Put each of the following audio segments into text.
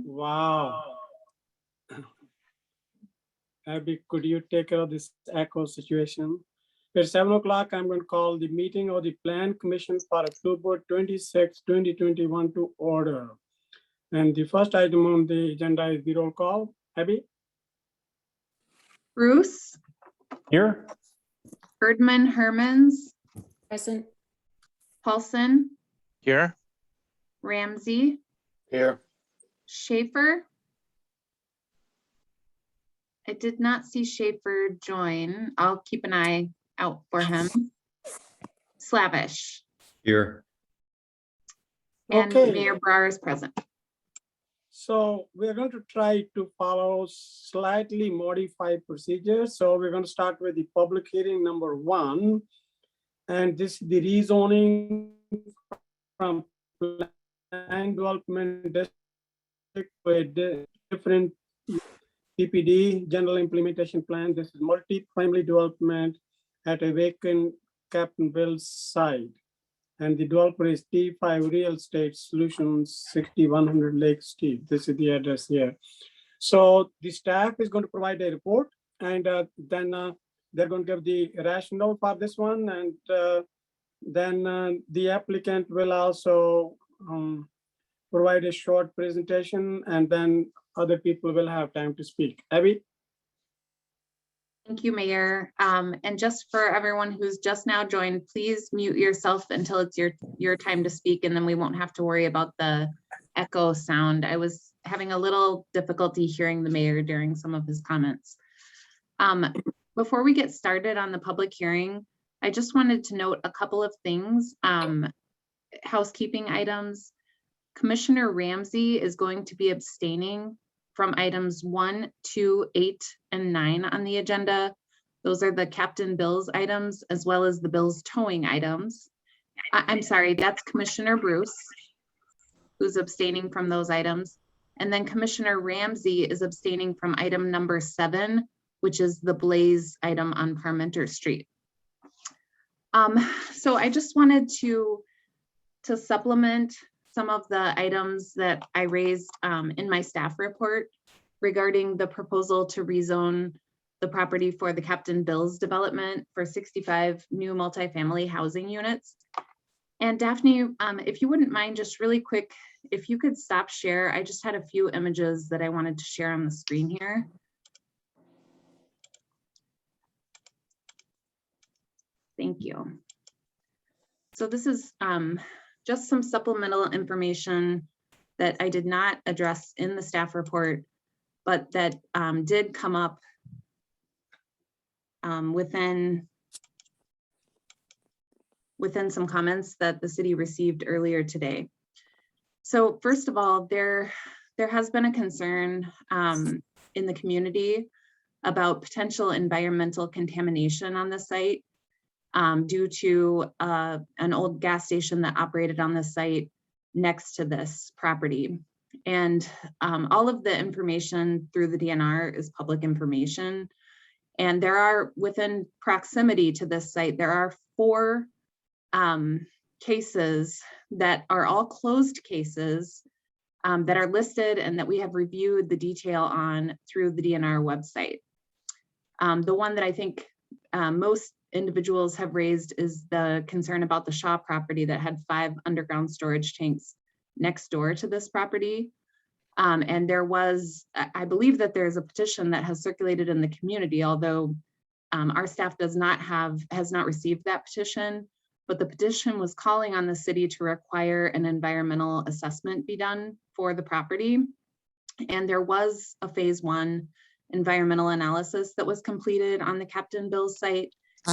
Wow. Abby, could you take care of this echo situation? At 7 o'clock, I'm going to call the meeting of the Plan Commission for October 26, 2021 to order. And the first item on the agenda is the roll call. Abby? Bruce, Here. Erdman Hermans, Present. Paulson, Here. Ramsey, Here. Schaefer. I did not see Schaefer join. I'll keep an eye out for him. Slavish. Here. And Okay. Mayor Brar is present. So we're going to try to follow slightly modified procedures. So we're going to start with the public hearing number 1. And this is the rezoning from Plan Development District with different PPD, General Implementation Plan. This is multi-family development at a vacant Captainville site. And the developer is T5 Real Estate Solutions, 6100 Lake Street. This is the address here. So the staff is going to provide a report, and then they're going to give the rationale for this one. And then the applicant will also provide a short presentation, and then other people will have time to speak. Abby? Thank you, Mayor. And just for everyone who's just now joined, please mute yourself until it's your time to speak, and then we won't have to worry about the echo sound. I was having a little difficulty hearing the mayor during some of his comments. Before we get started on the public hearing, I just wanted to note a couple of things. Housekeeping items. Commissioner Ramsey is going to be abstaining from items 1, 2, 8, and 9 on the agenda. Those are the Captain Bills items, as well as the Bills towing items. I'm sorry, that's Commissioner Bruce, who's abstaining from those items. And then Commissioner Ramsey is abstaining from item number 7, which is the Blaze item on Parmenter Street. So I just wanted to supplement some of the items that I raised in my staff report regarding the proposal to rezone the property for the Captain Bills development for 65 new multifamily housing units. And Daphne, if you wouldn't mind, just really quick, if you could stop share. I just had a few images that I wanted to share on the screen here. Thank you. So this is just some supplemental information that I did not address in the staff report, but that did come up within some comments that the city received earlier today. So first of all, there has been a concern in the community about potential environmental contamination on the site. Due to an old gas station that operated on the site next to this property. And all of the information through the DNR is public information. And there are, within proximity to this site, there are 4 cases that are all closed cases that are listed and that we have reviewed the detail on through the DNR website. The one that I think most individuals have raised is the concern about the Shaw property that had 5 underground storage tanks next door to this property. And there was, I believe that there's a petition that has circulated in the community, although our staff has not received that petition, but the petition was calling on the city to require an environmental assessment be done for the property. And there was a phase 1 environmental analysis that was completed on the Captain Bills site.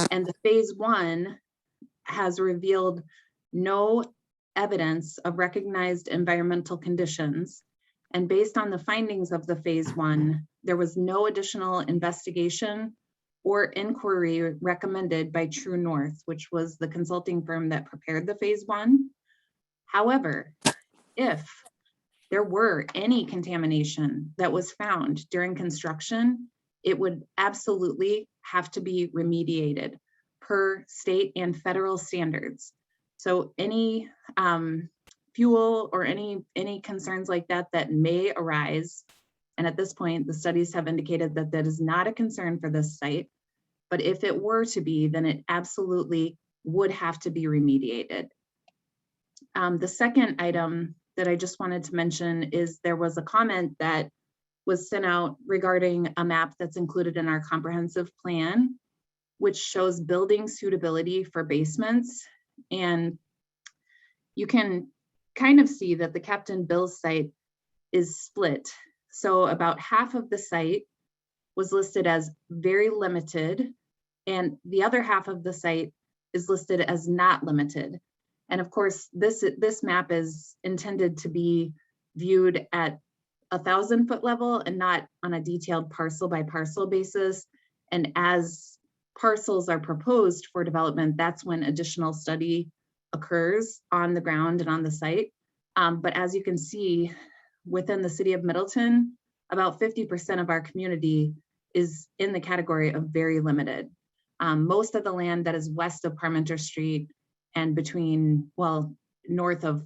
And the phase 1 has revealed no evidence of recognized environmental conditions. And based on the findings of the phase 1, there was no additional investigation or inquiry recommended by True North, which was the consulting firm that prepared the phase 1. However, if there were any contamination that was found during construction, it would absolutely have to be remediated per state and federal standards. So any fuel or any concerns like that that may arise. And at this point, the studies have indicated that that is not a concern for this site. But if it were to be, then it absolutely would have to be remediated. The second item that I just wanted to mention is there was a comment that was sent out regarding a map that's included in our comprehensive plan, which shows building suitability for basements. And you can kind of see that the Captain Bill's site is split. So about half of the site was listed as very limited, and the other half of the site is listed as not limited. And of course, this map is intended to be viewed at 1,000-foot level and not on a detailed parcel by parcel basis. And as parcels are proposed for development, that's when additional study occurs on the ground and on the site. But as you can see, within the city of Middleton, about 50% of our community is in the category of very limited. Most of the land that is west of Parmenter Street and between, well, north of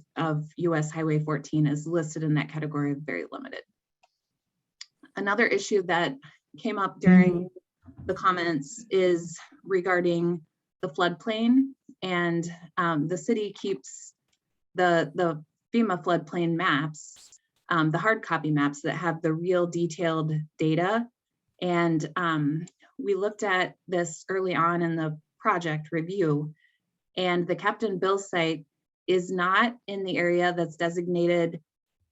US Highway 14 is listed in that category of very limited. Another issue that came up during the comments is regarding the floodplain, and the city keeps the FEMA floodplain maps, the hard copy maps that have the real detailed data. And we looked at this early on in the project review, and the Captain Bill site is not in the area that's designated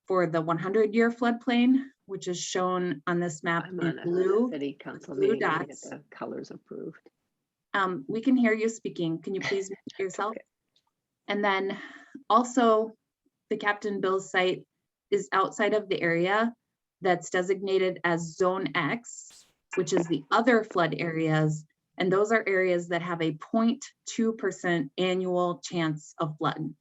for the 100-year floodplain, which is shown on this map in blue. City council blue meeting to get dots. the colors approved. We can hear you speaking. Can you please mute yourself? Okay. And then also the Captain Bill's site is outside of the area that's designated as Zone X, which is the other flood areas. And those are areas that have a 0.2% annual chance of flood.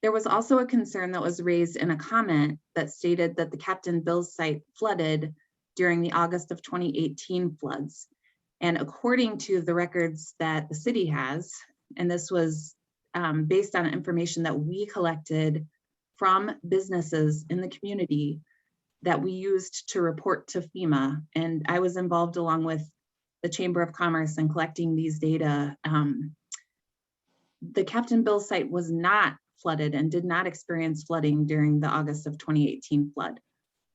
There was also a concern that was raised in a comment that stated that the Captain Bill's site flooded during the August of 2018 floods. And according to the records that the city has, and this was based on information that we collected from businesses in the community that we used to report to FEMA. And I was involved along with the Chamber of Commerce in collecting these data. The Captain Bill site was not flooded and did not experience flooding during the August of 2018 flood.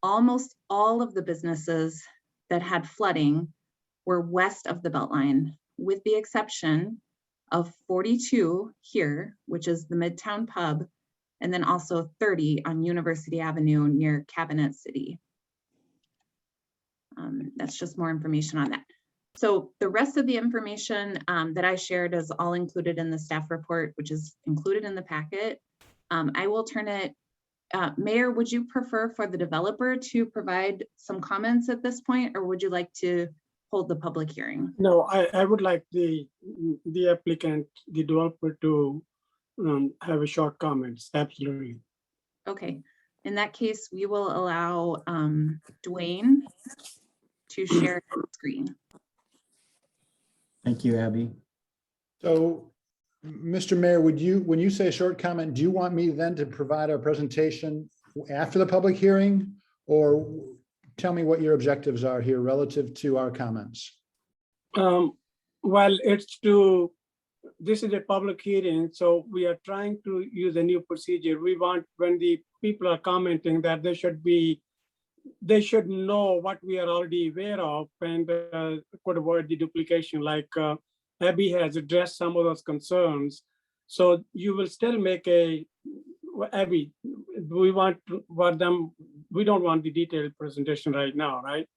Almost all of the businesses that had flooding were west of the Beltline, with the exception of 42 here, which is the Midtown Pub, and then also 30 on University Avenue near Cabinet City. That's just more information on that. So the rest of the information that I shared is all included in the staff report, which is included in the packet. I will turn it, Mayor, would you prefer for the developer to provide some comments at this point, or would you like to hold the public hearing? No, I would like the applicant, the developer to have a short comments, absolutely. Okay, in that case, we will allow Dwayne to share his screen. Thank you, Abby. So, Mr. Mayor, would you, when you say a short comment, do you want me then to provide our presentation after the public hearing? Or tell me what your objectives are here relative to our comments? Well, this is a public hearing, so we are trying to use a new procedure. We want, when the people are commenting, that they should know what we are already aware of and could avoid the duplication, like Abby has addressed some of those concerns. So you will still make Abby, we don't want the detailed presentation right now, right?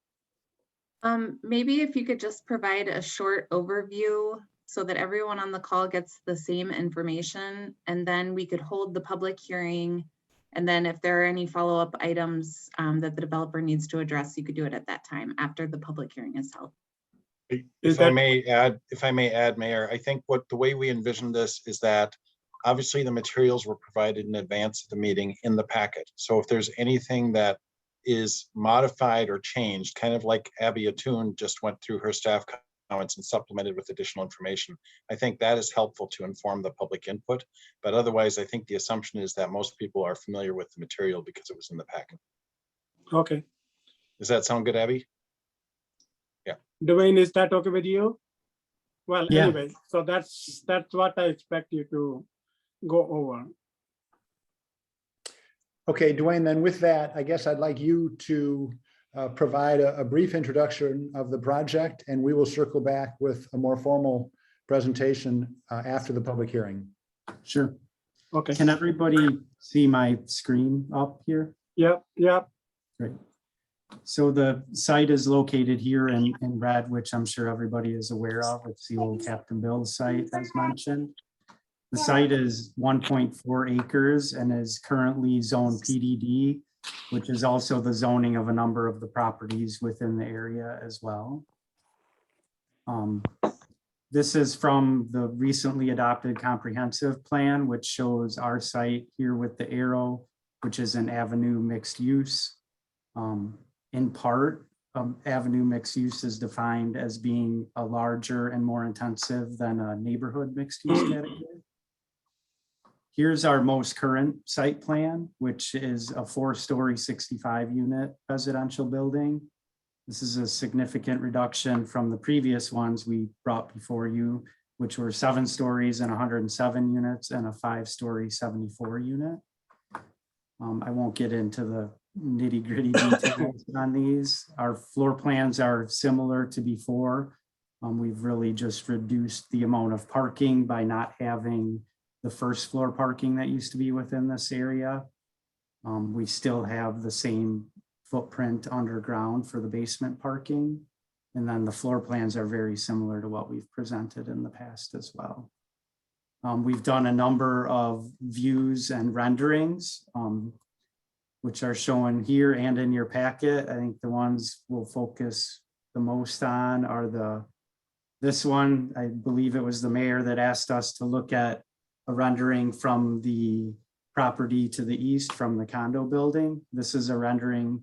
Maybe if you could just provide a short overview so that everyone on the call gets the same information, and then we could hold the public hearing. And then if there are any follow-up items that the developer needs to address, you could do it at that time after the public hearing is held. If I may add, Mayor, I think the way we envision this is that obviously the materials were provided in advance of the meeting in the packet. So if there's anything that is modified or changed, kind of like Abby Attoon just went through her staff comments and supplemented with additional information. I think that is helpful to inform the public input, but otherwise, I think the assumption is that most people are familiar with the material because it was in the packet. Okay. Does that sound good, Abby? Dwayne, is that okay with you? Well, Yeah. anyway, so that's what I expect you to go over. Okay, Dwayne, then with that, I guess I'd like you to provide a brief introduction of the project, and we will circle back with a more formal presentation after the public hearing. Sure. Okay. Can everybody see my screen up here? Yep. Yep. Great. So the site is located here in red, which I'm sure everybody is aware of. It's the old Captain Bill's site, as mentioned. The site is 1.4 acres and is currently zoned PDD, which is also the zoning of a number of the properties within the area as well. This is from the recently adopted comprehensive plan, which shows our site here with the arrow, which is an avenue mixed use. In part, avenue mixed use is defined as being a larger and more intensive than a neighborhood mixed use category. Here's our most current site plan, which is a 4-story 65-unit residential building. This is a significant reduction from the previous ones we brought before you, which were 7 stories and 107 units and a 5-story 74 unit. I won't get into the nitty-gritty details on these. Our floor plans are similar to before. We've really just reduced the amount of parking by not having the first floor parking that used to be within this area. We still have the same footprint underground for the basement parking. And then the floor plans are very similar to what we've presented in the past as well. We've done a number of views and renderings, which are shown here and in your packet. I think the ones we'll focus the most on are this one. I believe it was the mayor that asked us to look at a rendering from the property to the east from the condo building. This is a rendering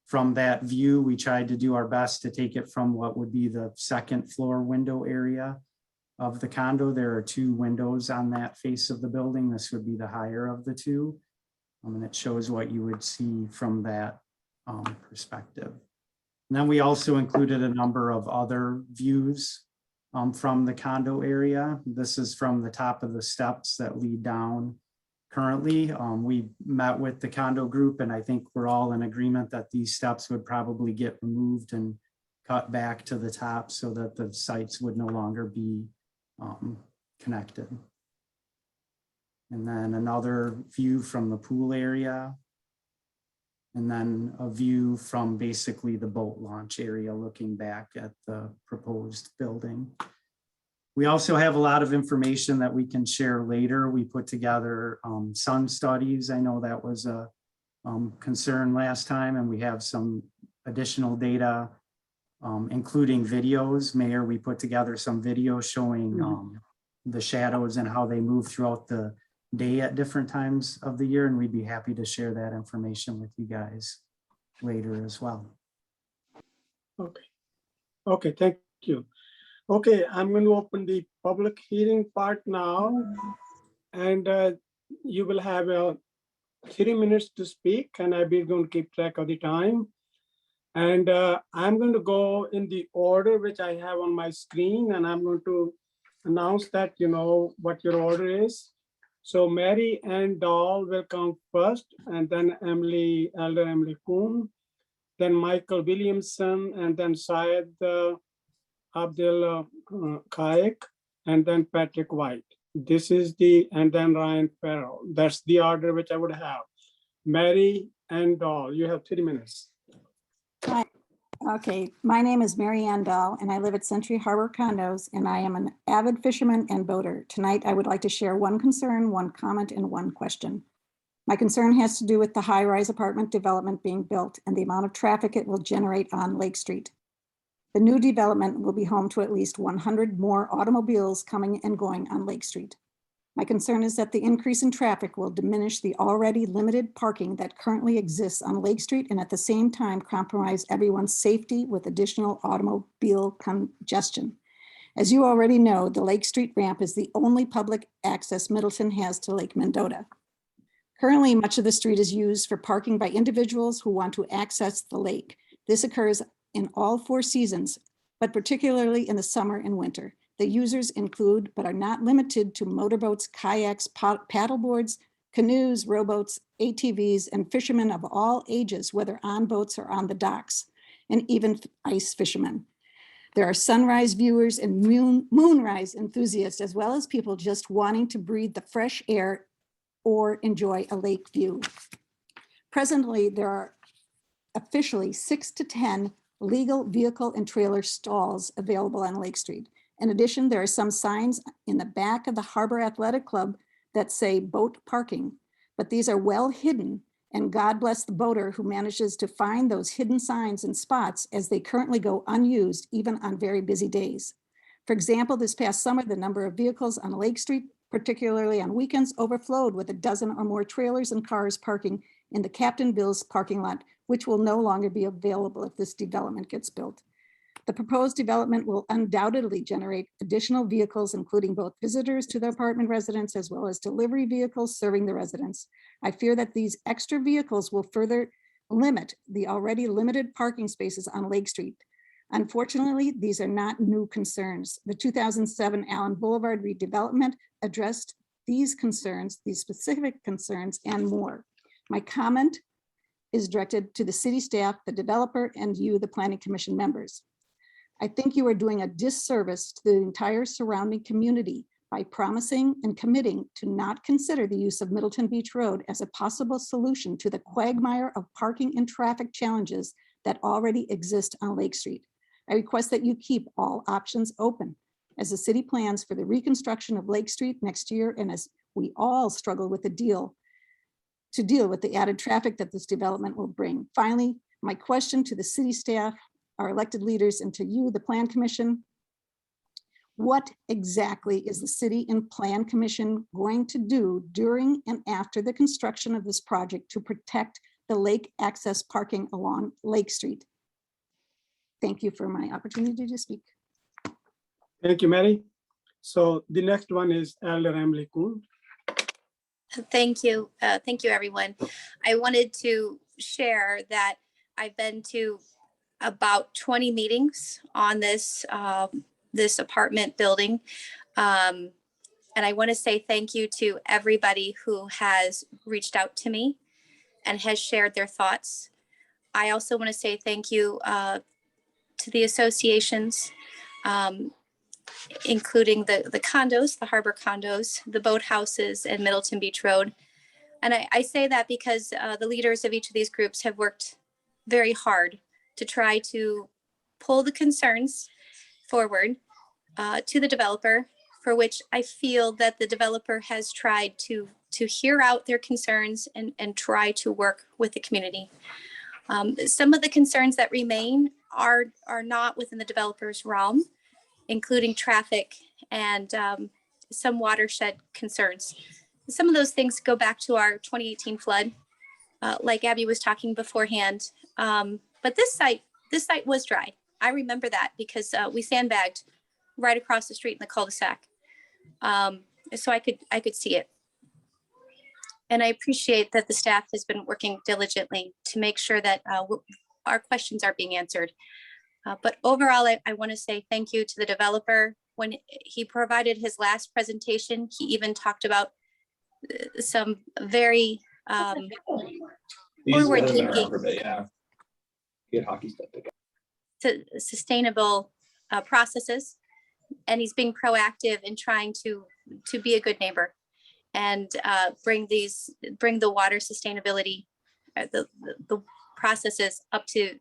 from that view. We tried to do our best to take it from what would be the second floor window area of the condo. There are 2 windows on that face of the building. This would be the higher of the 2. And it shows what you would see from that perspective. And then we also included a number of other views from the condo area. This is from the top of the steps that lead down currently. We met with the condo group, and I think we're all in agreement that these steps would probably get removed and cut back to the top so that the sites would no longer be connected. And then another view from the pool area. And then a view from basically the boat launch area looking back at the proposed building. We also have a lot of information that we can share later. We put together sun studies. I know that was a concern last time, and we have some additional data, including videos. Mayor, we put together some videos showing the shadows and how they move throughout the day at different times of the year, and we'd be happy to share that information with you guys later as well. Okay, thank you. Okay, I'm going to open the public hearing part now, and you will have 3 minutes to speak, and I'll be going to keep track of the time. And I'm going to go in the order which I have on my screen, and I'm going to announce that you know what your order is. So Mary Ann Dahl will come first, and then Elder Emily Kuhn, then Michael Williamson, and then Syed Abdul Kaik, and then Patrick White. This is and then Ryan Farrell. That's the order which I would have. Mary Ann Dahl, you have 3 minutes. Hi. Okay, my name is Mary Ann Dahl, and I live at Century Harbor Condos, and I am an avid fisherman and boater. Tonight, I would like to share one concern, one comment, and one question. My concern has to do with the high-rise apartment development being built and the amount of traffic it will generate on Lake Street. The new development will be home to at least 100 more automobiles coming and going on Lake Street. My concern is that the increase in traffic will diminish the already limited parking that currently exists on Lake Street and at the same time compromise everyone's safety with additional automobile congestion. As you already know, the Lake Street ramp is the only public access Middleton has to Lake Mendota. Currently, much of the street is used for parking by individuals who want to access the lake. This occurs in all 4 seasons, but particularly in the summer and winter. The users include, but are not limited to, motorboats, kayaks, paddleboards, canoes, rowboats, ATVs, and fishermen of all ages, whether on boats or on the docks, and even ice fishermen. There are sunrise viewers and moonrise enthusiasts, as well as people just wanting to breathe the fresh air or enjoy a lake view. Presently, there are officially 6 to 10 legal vehicle and trailer stalls available on Lake Street. In addition, there are some signs in the back of the Harbor Athletic Club that say boat parking, but these are well hidden, and God bless the boater who manages to find those hidden signs and spots, as they currently go unused even on very busy days. For example, this past summer, the number of vehicles on Lake Street, particularly on weekends, overflowed with a dozen or more trailers and cars parking in the Captain Bill's parking lot, which will no longer be available if this development gets built. The proposed development will undoubtedly generate additional vehicles, including both visitors to the apartment residents as well as delivery vehicles serving the residents. I fear that these extra vehicles will further limit the already limited parking spaces on Lake Street. Unfortunately, these are not new concerns. The 2007 Allen Boulevard redevelopment addressed these concerns, these specific concerns, and more. My comment is directed to the city staff, the developer, and you, the Planning Commission members. I think you are doing a disservice to the entire surrounding community by promising and committing to not consider the use of Middleton Beach Road as a possible solution to the quagmire of parking and traffic challenges that already exist on Lake Street. I request that you keep all options open as the city plans for the reconstruction of Lake Street next year, and as we all struggle with to deal with the added traffic that this development will bring. Finally, my question to the city staff, our elected leaders, and to you, the Plan Commission: what exactly is the City and Plan Commission going to do during and after the construction of this project to protect the lake access parking along Lake Street? Thank you for my opportunity to speak. Thank you, Mary. So the next one is Elder Emily Kuhn. Thank you. Thank you, everyone. I wanted to share that I've been to about 20 meetings on this this apartment building. And I want to say thank you to everybody who has reached out to me and has shared their thoughts. I also want to say thank you to the associations, including the condos, the harbor condos, the boathouses, and Middleton Beach Road. And I say that because the leaders of each of these groups have worked very hard to try to pull the concerns forward to the developer, for which I feel that the developer has tried to hear out their concerns and try to work with the community. Some of the concerns that remain are not within the developer's realm, including traffic and some watershed concerns. Some of those things go back to our 2018 flood, like Abby was talking beforehand. But this site was dry. I remember that because we sandbagged right across the street in the cul-de-sac. So I could see it. And I appreciate that the staff has been working diligently to make sure that our questions are being answered. But overall, I want to say thank you to the developer. When he provided his last presentation, he even talked about some very forward-thinking, sustainable processes, and he's being proactive in trying to be a good neighbor and bring the water sustainability, the processes up to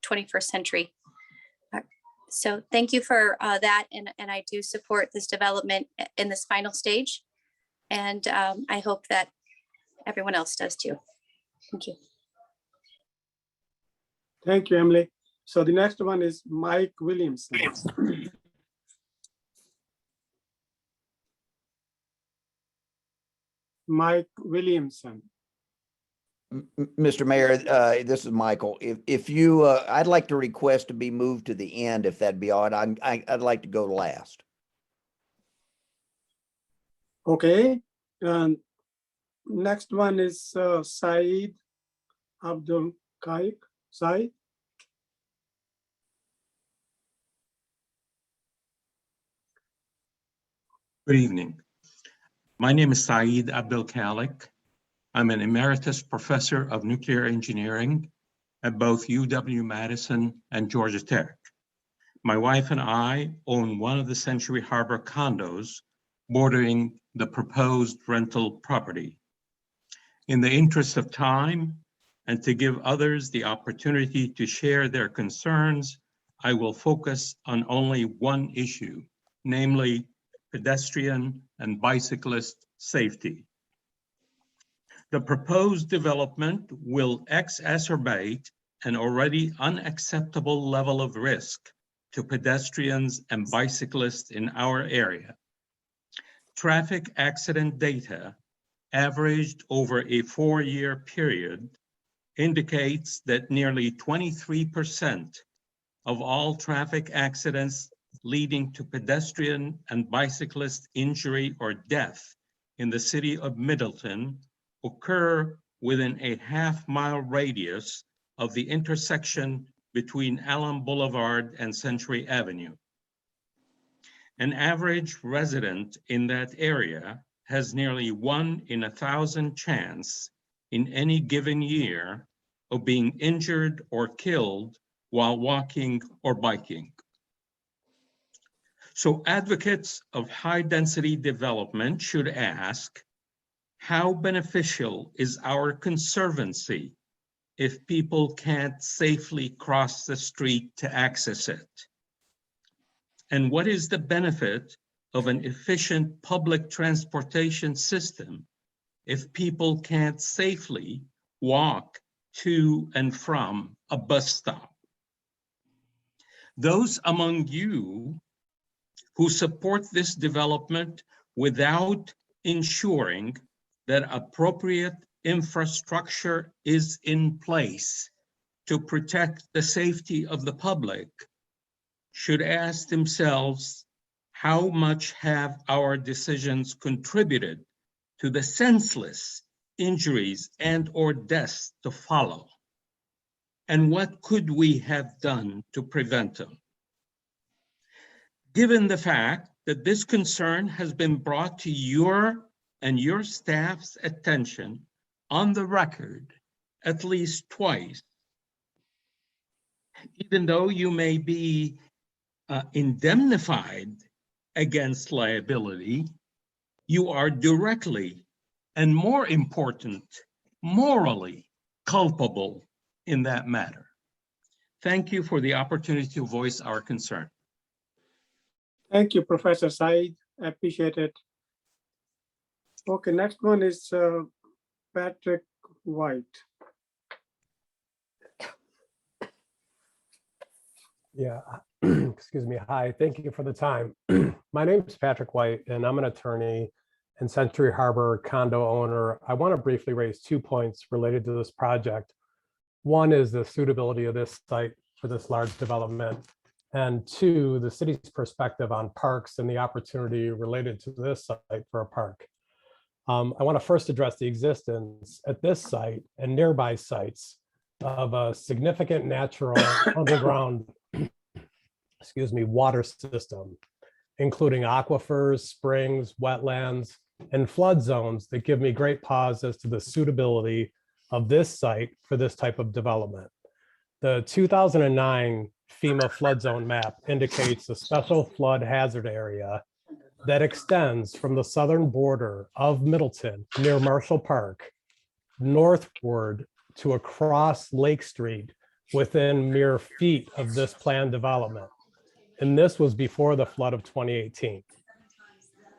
21st century. So thank you for that, and I do support this development in this final stage, and I hope that everyone else does too. Thank you. Thank you, Emily. So the next one is Mike Williamson. Mike Williamson. Mr. Mayor, this is Michael. If you, I'd like to request to be moved to the end, if that'd be all right. I'd like to go last. Okay, and next one is Saeed Abdul Kaik. Saeed? Good evening. My name is Saeed Abdul Khalik. I'm an emeritus professor of nuclear engineering at both UW-Madison and Georgia Tech. My wife and I own one of the Century Harbor condos bordering the proposed rental property. In the interest of time and to give others the opportunity to share their concerns, I will focus on only one issue, namely pedestrian and bicyclist safety. The proposed development will exacerbate an already unacceptable level of risk to pedestrians and bicyclists in our area. Traffic accident data averaged over a 4-year period indicates that nearly 23% of all traffic accidents leading to pedestrian and bicyclist injury or death in the city of Middleton occur within a half-mile radius of the intersection between Allen Boulevard and Century Avenue. An average resident in that area has nearly 1 in 1,000 chance in any given year of being injured or killed while walking or biking. So advocates of high-density development should ask, how beneficial is our conservancy if people can't safely cross the street to access it? And what is the benefit of an efficient public transportation system if people can't safely walk to and from a bus stop? Those among you who support this development without ensuring that appropriate infrastructure is in place to protect the safety of the public should ask themselves, how much have our decisions contributed to the senseless injuries and or deaths to follow? And what could we have done to prevent them? Given the fact that this concern has been brought to your and your staff's attention on the record at least twice, even though you may be indemnified against liability, you are directly and, more important, morally culpable in that matter. Thank you for the opportunity to voice our concern. Thank you, Professor Said. I appreciate it. Okay, next one is Patrick White. Yeah, excuse me. Hi, thank you for the time. My name is Patrick White, and I'm an attorney and Century Harbor condo owner. I want to briefly raise 2 points related to this project. One is the suitability of this site for this large development, and 2, the city's perspective on parks and the opportunity related to this site for a park. I want to first address the existence at this site and nearby sites of a significant natural underground water system, including aquifers, springs, wetlands, and flood zones that give me great pause as to the suitability of this site for this type of development. The 2009 FEMA flood zone map indicates a special flood hazard area that extends from the southern border of Middleton near Marshall Park northward to across Lake Street within mere feet of this planned development. And this was before the flood of 2018.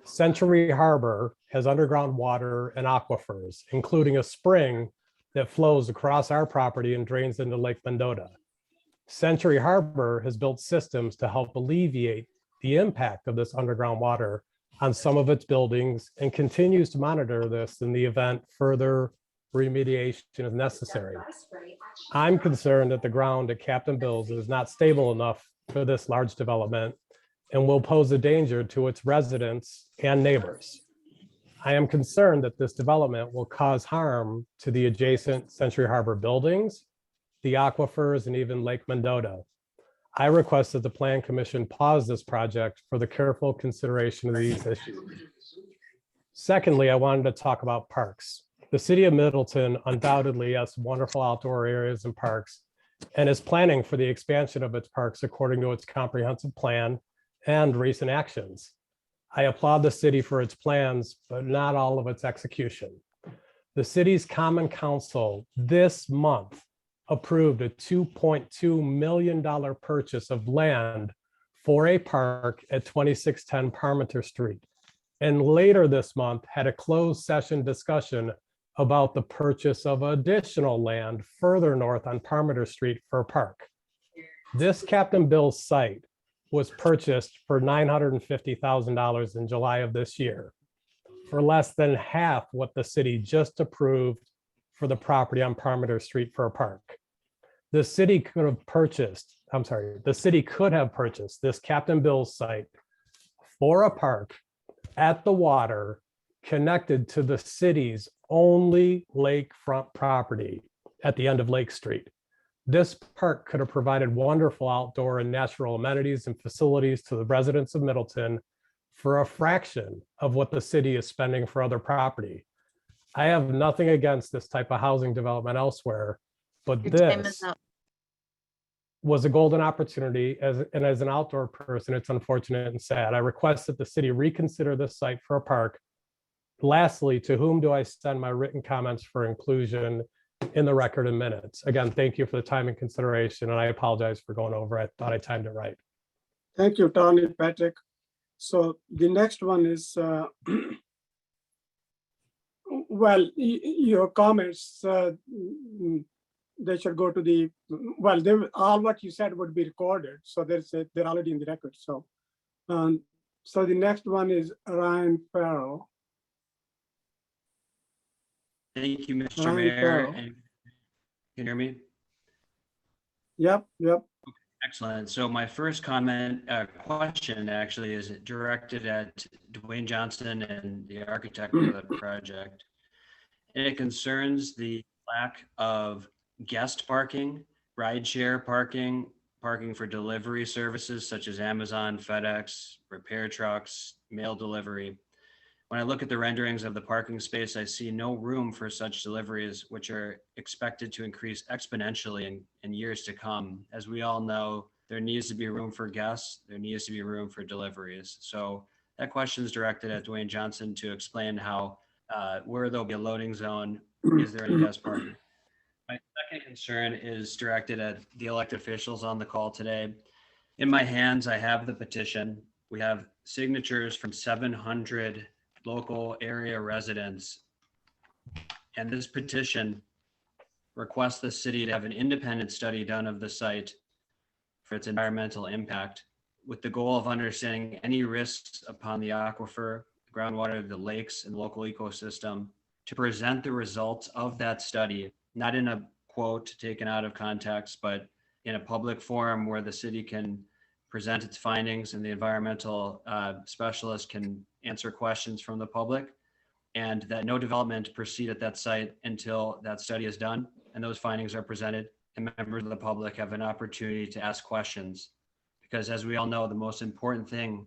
Century Harbor has underground water and aquifers, including a spring that flows across our property and drains into Lake Mendota. Century Harbor has built systems to help alleviate the impact of this underground water on some of its buildings and continues to monitor this in the event further remediation is necessary. I'm concerned that the ground at Captain Bill's is not stable enough for this large development and will pose a danger to its residents and neighbors. I am concerned that this development will cause harm to the adjacent Century Harbor buildings, the aquifers, and even Lake Mendota. I request that the Plan Commission pause this project for the careful consideration of these issues. Secondly, I wanted to talk about parks. The city of Middleton undoubtedly has wonderful outdoor areas and parks and is planning for the expansion of its parks according to its comprehensive plan and recent actions. I applaud the city for its plans, but not all of its execution. The city's Common Council this month approved a $2.2 million purchase of land for a park at 2610 Parmenter Street. And later this month had a closed session discussion about the purchase of additional land further north on Parmenter Street for a park. This Captain Bill's site was purchased for $950,000 in July of this year, for less than half what the city just approved for the property on Parmenter Street for a park. The city could have purchased this Captain Bill's site for a park at the water connected to the city's only lakefront property at the end of Lake Street. This park could have provided wonderful outdoor and natural amenities and facilities to the residents of Middleton for a fraction of what the city is spending for other property. I have nothing against this type of housing development elsewhere, but Your time is this up. was a golden opportunity, and as an outdoor person, it's unfortunate and sad. I request that the city reconsider this site for a park. Lastly, to whom do I send my written comments for inclusion in the record in minutes? Again, thank you for the time and consideration, and I apologize for going over. I thought I timed it right. Thank you, Tony, Patrick. So the next one is, well, your comments, they should go to the, well, all what you said would be recorded. So they're already in the record. So, so the next one is Ryan Farrell. Thank you, Mr. Ryan Mayor. Farrell. And can you hear me? Yep. Excellent. So my first question actually is directed at Dwayne Johnson and the architect of the project. And it concerns the lack of guest parking, rideshare parking, parking for delivery services such as Amazon, FedEx, repair trucks, mail delivery. When I look at the renderings of the parking space, I see no room for such deliveries, which are expected to increase exponentially in years to come. As we all know, there needs to be room for guests, there needs to be room for deliveries. So that question is directed at Dwayne Johnson to explain how, where there'll be a loading zone, is there any guest parking? My second concern is directed at the elected officials on the call today. In my hands, I have the petition. We have signatures from 700 local area residents. And this petition requests the city to have an independent study done of the site for its environmental impact, with the goal of understanding any risks upon the aquifer, groundwater, the lakes, and local ecosystem, to present the results of that study, not in a quote taken out of context, but in a public forum where the city can present its findings and the environmental specialist can answer questions from the public, and that no development proceed at that site until that study is done and those findings are presented and members of the public have an opportunity to ask questions. Because as we all know, the most important thing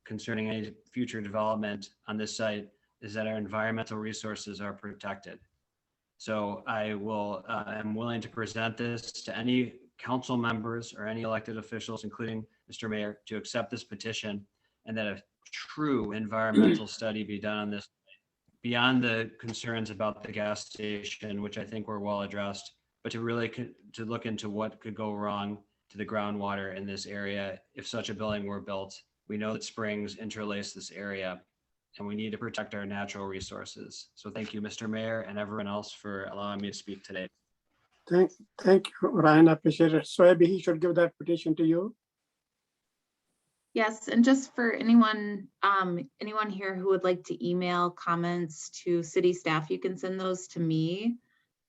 concerning any future development on this site is that our environmental resources are protected. So I will, am willing to present this to any council members or any elected officials, including Mr. Mayor, to accept this petition, and that a true environmental study be done on this beyond the concerns about the gas station, which I think were well addressed, but to really to look into what could go wrong to the groundwater in this area if such a building were built. We know that springs interlace this area, and we need to protect our natural resources. So thank you, Mr. Mayor, and everyone else for allowing me to speak today. Thank you, Ryan. I appreciate it. So Abby, he should give that petition to you. Yes, and just for anyone, anyone here who would like to email comments to city staff, you can send those to me.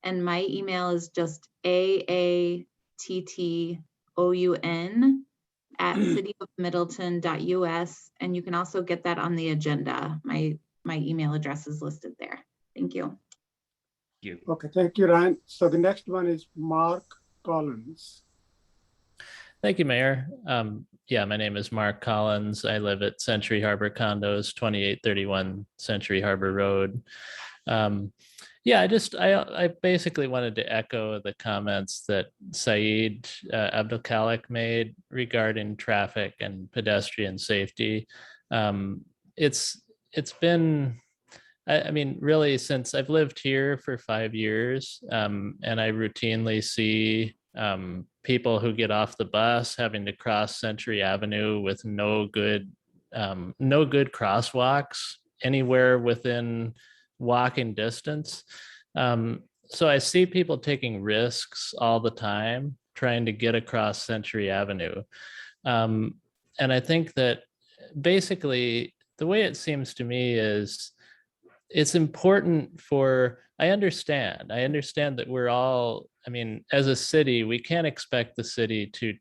And my email is just aattoun@cityofmiddleton.us. And you can also get that on the agenda. My email address is listed there. Thank you. Okay, thank you, Ryan. So the next one is Mark Collins. Thank you, Mayor. Yeah, my name is Mark Collins. I live at Century Harbor Condos, 2831 Century Harbor Road. Yeah, I basically wanted to echo the comments that Saeed Abdelkhalik made regarding traffic and pedestrian safety. It's been, I mean, really, since I've lived here for 5 years, and I routinely see people who get off the bus having to cross Century Avenue with no good crosswalks anywhere within walking distance. So I see people taking risks all the time trying to get across Century Avenue. And I think that basically the way it seems to me is it's important I understand that we're all, I mean, as a city, we can't expect the city to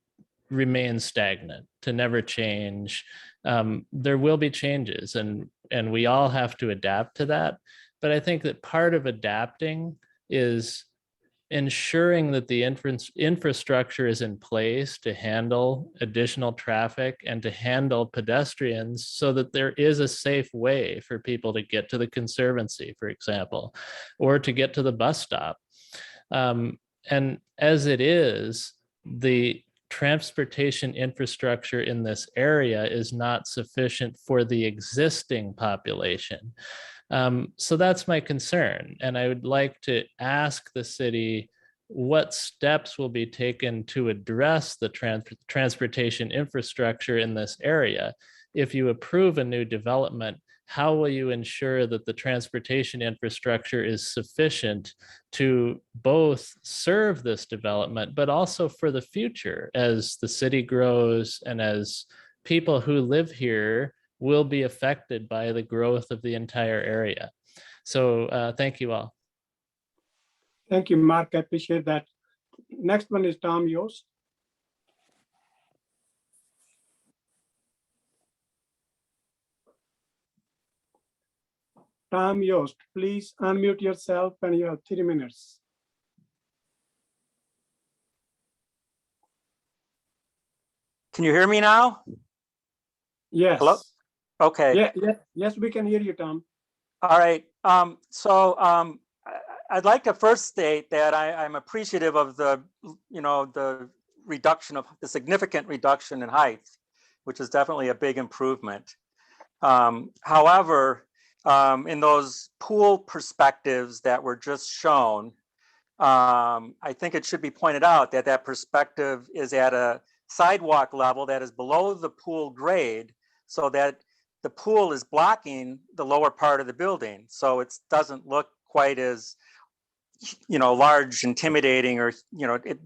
remain stagnant, to never change. There will be changes and we all have to adapt to that. But I think that part of adapting is ensuring that the infrastructure is in place to handle additional traffic and to handle pedestrians so that there is a safe way for people to get to the Conservancy, for example, or to get to the bus stop. And as it is, the transportation infrastructure in this area is not sufficient for the existing population. So that's my concern. And I would like to ask the city what steps will be taken to address the transportation infrastructure in this area. If you approve a new development, how will you ensure that the transportation infrastructure is sufficient to both serve this development, but also for the future as the city grows and as people who live here will be affected by the growth of the entire area. So thank you all. Thank you, Mark. I appreciate that. Next one is Tom Yost. Tom Yost, please unmute yourself and you have 3 minutes. Can you hear me now? Yes. Hello? Okay. Yes, we can hear you, Tom. All right. I'd like to first state that I'm appreciative of the reduction of the significant reduction in height, which is definitely a big improvement. However, in those pool perspectives that were just shown, I think it should be pointed out that that perspective is at a sidewalk level that is below the pool grade, so that the pool is blocking the lower part of the building. So it doesn't look quite as, large, intimidating, or, it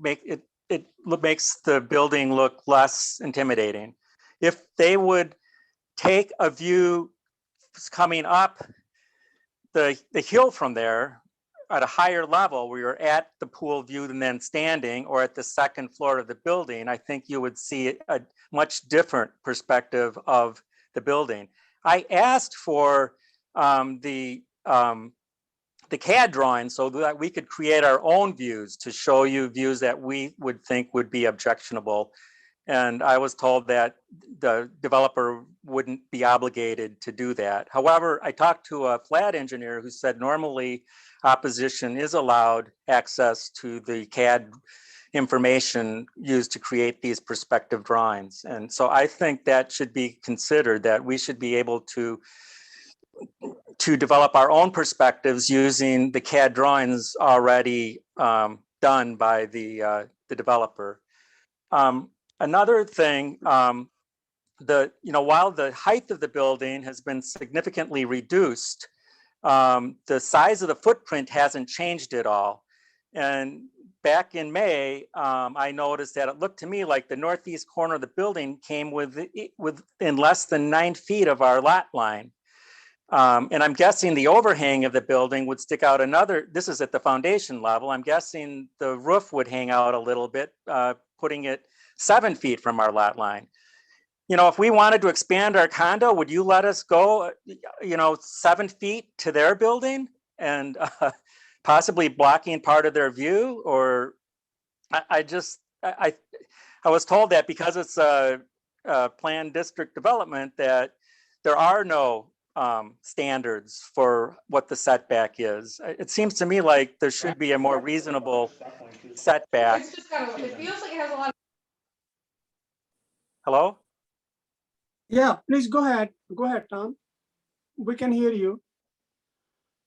makes the building look less intimidating. If they would take a view coming up the hill from there at a higher level, where you're at the pool view and then standing, or at the second floor of the building, I think you would see a much different perspective of the building. I asked for the CAD drawing so that we could create our own views to show you views that we would think would be objectionable. And I was told that the developer wouldn't be obligated to do that. However, I talked to a flat engineer who said normally opposition is allowed access to the CAD information used to create these perspective drawings. And so I think that should be considered, that we should be able to develop our own perspectives using the CAD drawings already done by the developer. Another thing, while the height of the building has been significantly reduced, the size of the footprint hasn't changed at all. And back in May, I noticed that it looked to me like the northeast corner of the building came within less than 9 feet of our lot line. And I'm guessing the overhang of the building would stick out another, this is at the foundation level. I'm guessing the roof would hang out a little bit, putting it 7 feet from our lot line. You know, if we wanted to expand our condo, would you let us go, 7 feet to their building and possibly blocking part of their view? Or I was told that because it's a planned district development that there are no standards for what the setback is. It seems to me like there should be a more reasonable setback. It's just kind of, it feels like it has a lot of. Hello? Yeah, please go ahead. Go ahead, Tom. We can hear you.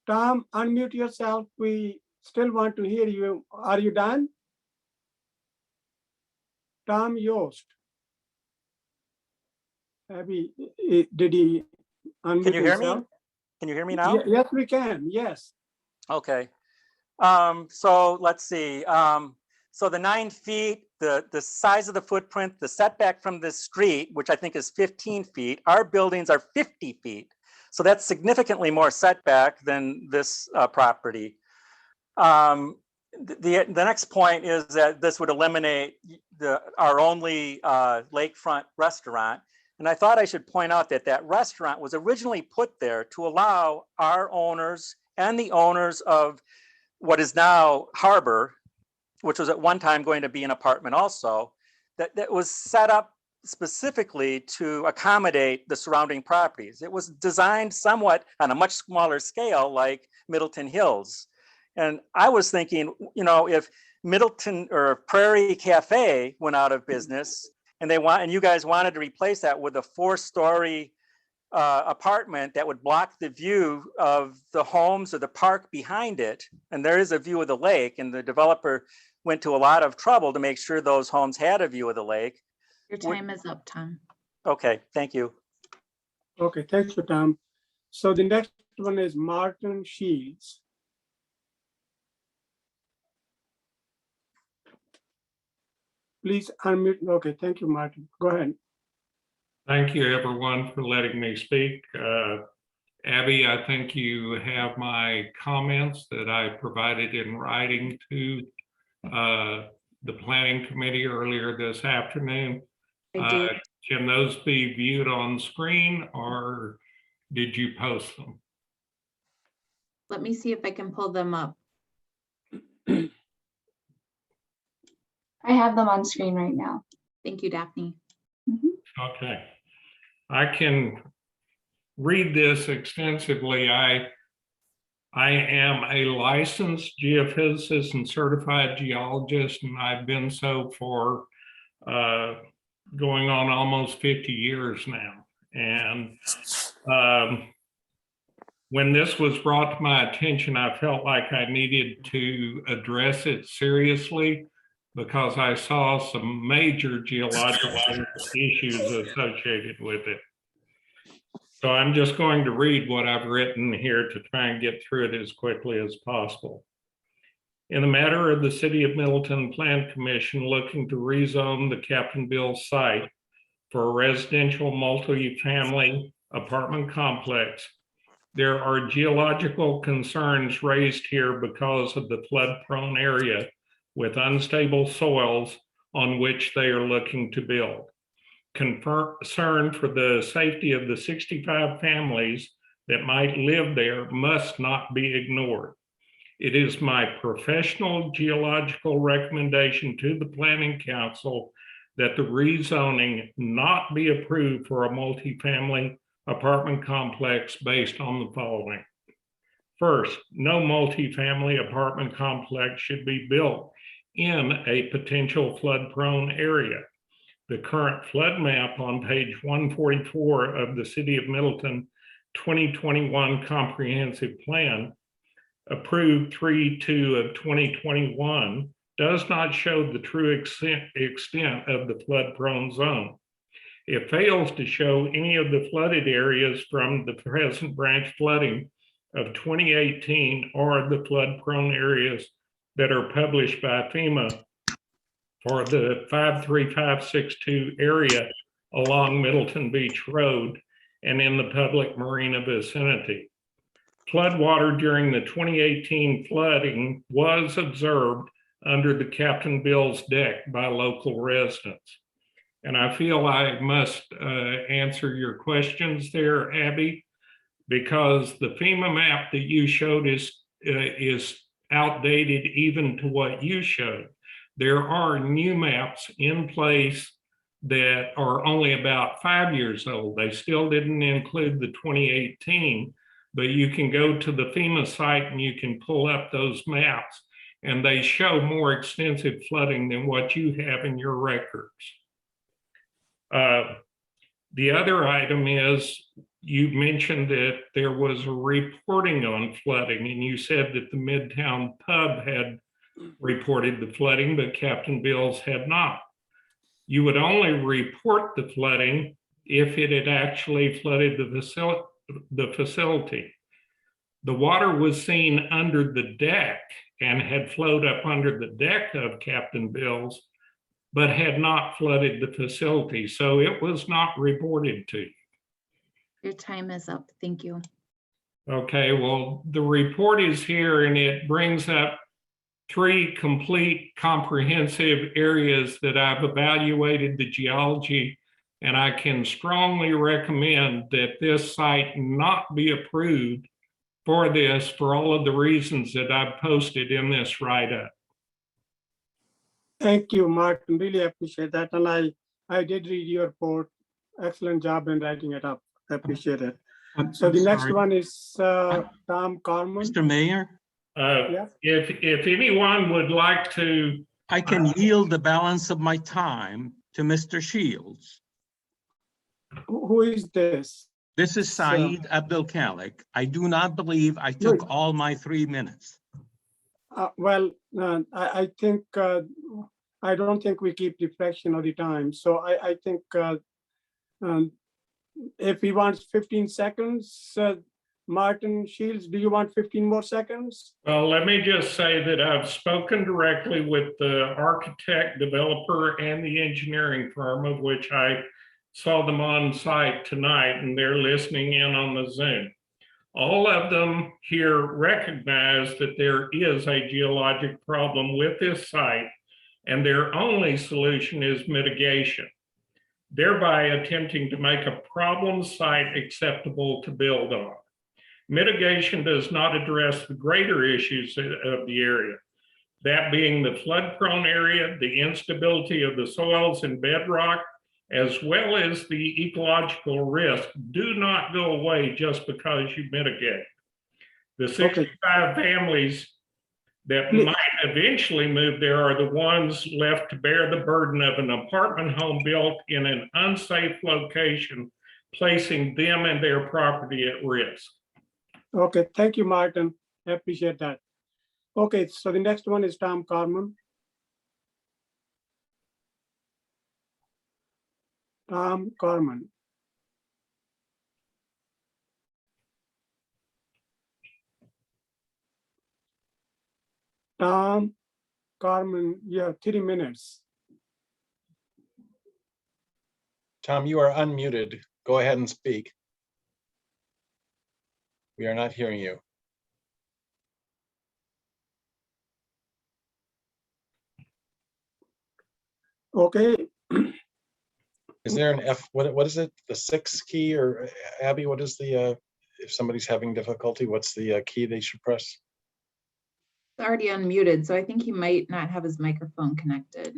Tom, unmute yourself. We still want to hear you. Are you done? Tom Yost. Abby, did he unmute Can you hear me? himself? Can you hear me now? Yes, we can. Yes. Okay. So let's see. So the 9 feet, the size of the footprint, the setback from the street, which I think is 15 feet, our buildings are 50 feet. So that's significantly more setback than this property. The next point is that this would eliminate our only lakefront restaurant. And I thought I should point out that that restaurant was originally put there to allow our owners and the owners of what is now Harbor, which was at one time going to be an apartment also, that was set up specifically to accommodate the surrounding properties. It was designed somewhat on a much smaller scale like Middleton Hills. And I was thinking, if Middleton or Prairie Cafe went out of business and you guys wanted to replace that with a 4-story apartment that would block the view of the homes or the park behind it, and there is a view of the lake, and the developer went to a lot of trouble to make sure those homes had a view of the lake. Your time is up, Tom. Okay, thank you. Okay, thanks for Tom. So the next one is Martin Shields. Please unmute. Okay, thank you, Martin. Go ahead. Thank you, everyone, for letting me speak. Abby, I think you have my comments that I provided in writing to the planning committee earlier this afternoon. Can those be viewed on screen or did you post them? Let me see if I can pull them up. I have them on screen right now. Thank you, Daphne. Okay. I can read this extensively. I am a licensed geophysicist and certified geologist, and I've been so for going on almost 50 years now. And when this was brought to my attention, I felt like I needed to address it seriously because I saw some major geological issues associated with it. So I'm just going to read what I've written here to try and get through it as quickly as possible. In the matter of the City of Middleton Plan Commission looking to rezone the Captain Bill site for a residential multi-family apartment complex, there are geological concerns raised here because of the flood-prone area with unstable soils on which they are looking to build. Concern for the safety of the 65 families that might live there must not be ignored. It is my professional geological recommendation to the Planning Council that the rezoning not be approved for a multifamily apartment complex based on the following. First, no multifamily apartment complex should be built in a potential flood-prone area. The current flood map on page 144 of the City of Middleton 2021 Comprehensive Plan, approved 3/2 of 2021, does not show the true extent of the flood-prone zone. It fails to show any of the flooded areas from the present branch flooding of 2018 or the flood-prone areas that are published by FEMA for the 53562 area along Middleton Beach Road and in the public marina vicinity. Floodwater during the 2018 flooding was observed under the Captain Bill's deck by local residents. And I feel I must answer your questions there, Abby, because the FEMA map that you showed is outdated even to what you showed. There are new maps in place that are only about 5 years old. They still didn't include the 2018, but you can go to the FEMA site and you can pull up those maps, and they show more extensive flooding than what you have in your records. The other item is, you mentioned that there was a reporting on flooding, and you said that the Midtown Pub had reported the flooding, but Captain Bill's had not. You would only report the flooding if it had actually flooded the facility. The water was seen under the deck and had flowed up under the deck of Captain Bill's, but had not flooded the facility. So it was not reported to you. Your time is up. Thank you. Okay, well, the report is here and it brings up 3 complete comprehensive areas that I've evaluated the geology, and I can strongly recommend that this site not be approved for this for all of the reasons that I've posted in this write-up. Thank you, Martin. Really appreciate that. And I did read your report. Excellent job in writing it up. I appreciate it. So the next one is Tom Carmen. Mr. Mayor, Yes. If anyone would like to, I can yield the balance of my time to Mr. Shields. Who is this? This is Saeed Abdul Khalik. I do not believe I took all my 3 minutes. I think, I don't think we keep the fraction of the time. So I think if he wants 15 seconds, Martin Shields, do you want 15 more seconds? well, let me just say that I've spoken directly with the architect, developer, and the engineering firm, of which I saw them on site tonight, and they're listening in on the Zoom. All of them here recognize that there is a geologic problem with this site, and their only solution is mitigation, thereby attempting to make a problem site acceptable to build on. Mitigation does not address the greater issues of the area, that being the flood-prone area, the instability of the soils and bedrock, as well as the ecological risk, do not go away just because you mitigate. The 65 families that might eventually move there are the ones left to bear the burden of an apartment home built in an unsafe location, placing them and their property at risk. Okay, thank you, Martin. I appreciate that. Okay, so the next one is Tom Carmen. Tom Carmen. Tom Carmen, you have 3 minutes. Tom, you are unmuted. Go ahead and speak. We are not hearing you. Okay. Is there an F, what is it? The 6 key, or Abby, what is the, if somebody's having difficulty, what's the key they should press? It's already unmuted, so I think he might not have his microphone connected.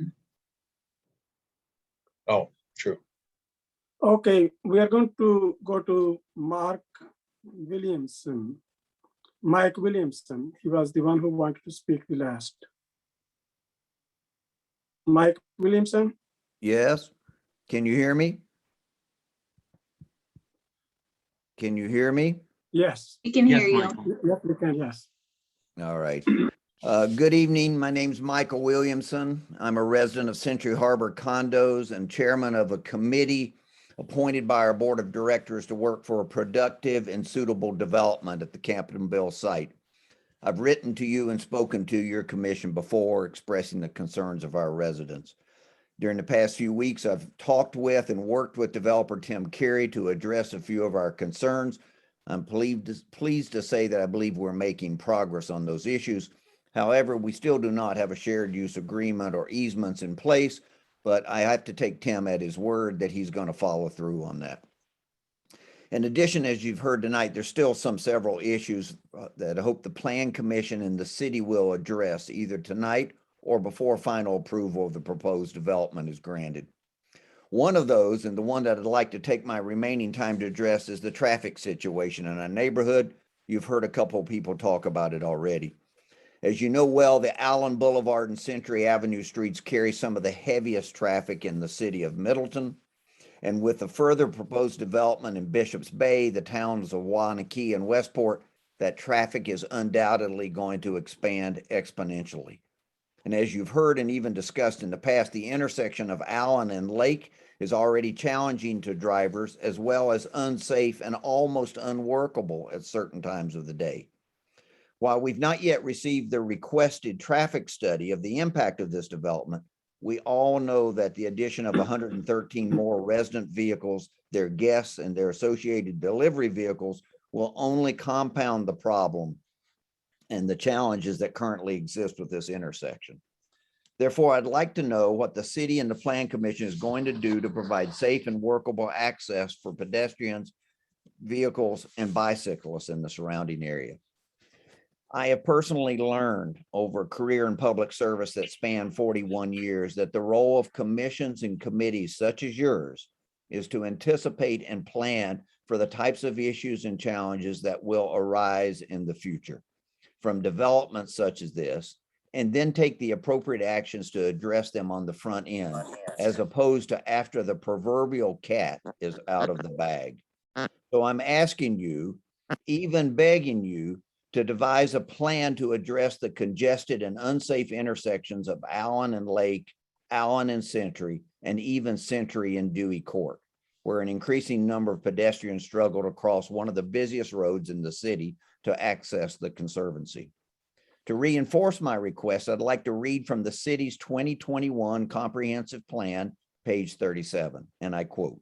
Oh, true. Okay, we are going to go to Mike Williamson. He was the one who wanted to speak the last. Mike Williamson? Yes. Can you hear me? Can you hear me? Yes. We can hear you. Yes, we can, yes. All right. Good evening. My name's Michael Williamson. I'm a resident of Century Harbor Condos and chairman of a committee appointed by our board of directors to work for a productive and suitable development at the Captain Bill site. I've written to you and spoken to your commission before expressing the concerns of our residents. During the past few weeks, I've talked with and worked with developer Tim Carey to address a few of our concerns. I'm pleased to say that I believe we're making progress on those issues. However, we still do not have a shared use agreement or easements in place, but I have to take Tim at his word that he's going to follow through on that. In addition, as you've heard tonight, there's still several issues that I hope the Plan Commission and the city will address either tonight or before final approval of the proposed development is granted. One of those, and the one that I'd like to take my remaining time to address, is the traffic situation in our neighborhood. You've heard a couple of people talk about it already. As you know well, the Allen Boulevard and Century Avenue streets carry some of the heaviest traffic in the city of Middleton. And with the further proposed development in Bishop's Bay, the towns of Wanakee and Westport, that traffic is undoubtedly going to expand exponentially. And as you've heard and even discussed in the past, the intersection of Allen and Lake is already challenging to drivers, as well as unsafe and almost unworkable at certain times of the day. While we've not yet received the requested traffic study of the impact of this development, we all know that the addition of 113 more resident vehicles, their guests, and their associated delivery vehicles will only compound the problem and the challenges that currently exist with this intersection. Therefore, I'd like to know what the city and the Plan Commission is going to do to provide safe and workable access for pedestrians, vehicles, and bicyclists in the surrounding area. I have personally learned over a career in public service that spanned 41 years that the role of commissions and committees such as yours is to anticipate and plan for the types of issues and challenges that will arise in the future from developments such as this, and then take the appropriate actions to address them on the front end, as opposed to after the proverbial cat is out of the bag. So I'm asking you, even begging you, to devise a plan to address the congested and unsafe intersections of Allen and Lake, Allen and Century, and even Century and Dewey Court, where an increasing number of pedestrians struggle to cross one of the busiest roads in the city to access the Conservancy. To reinforce my request, I'd like to read from the city's 2021 comprehensive plan, page 37, and I quote,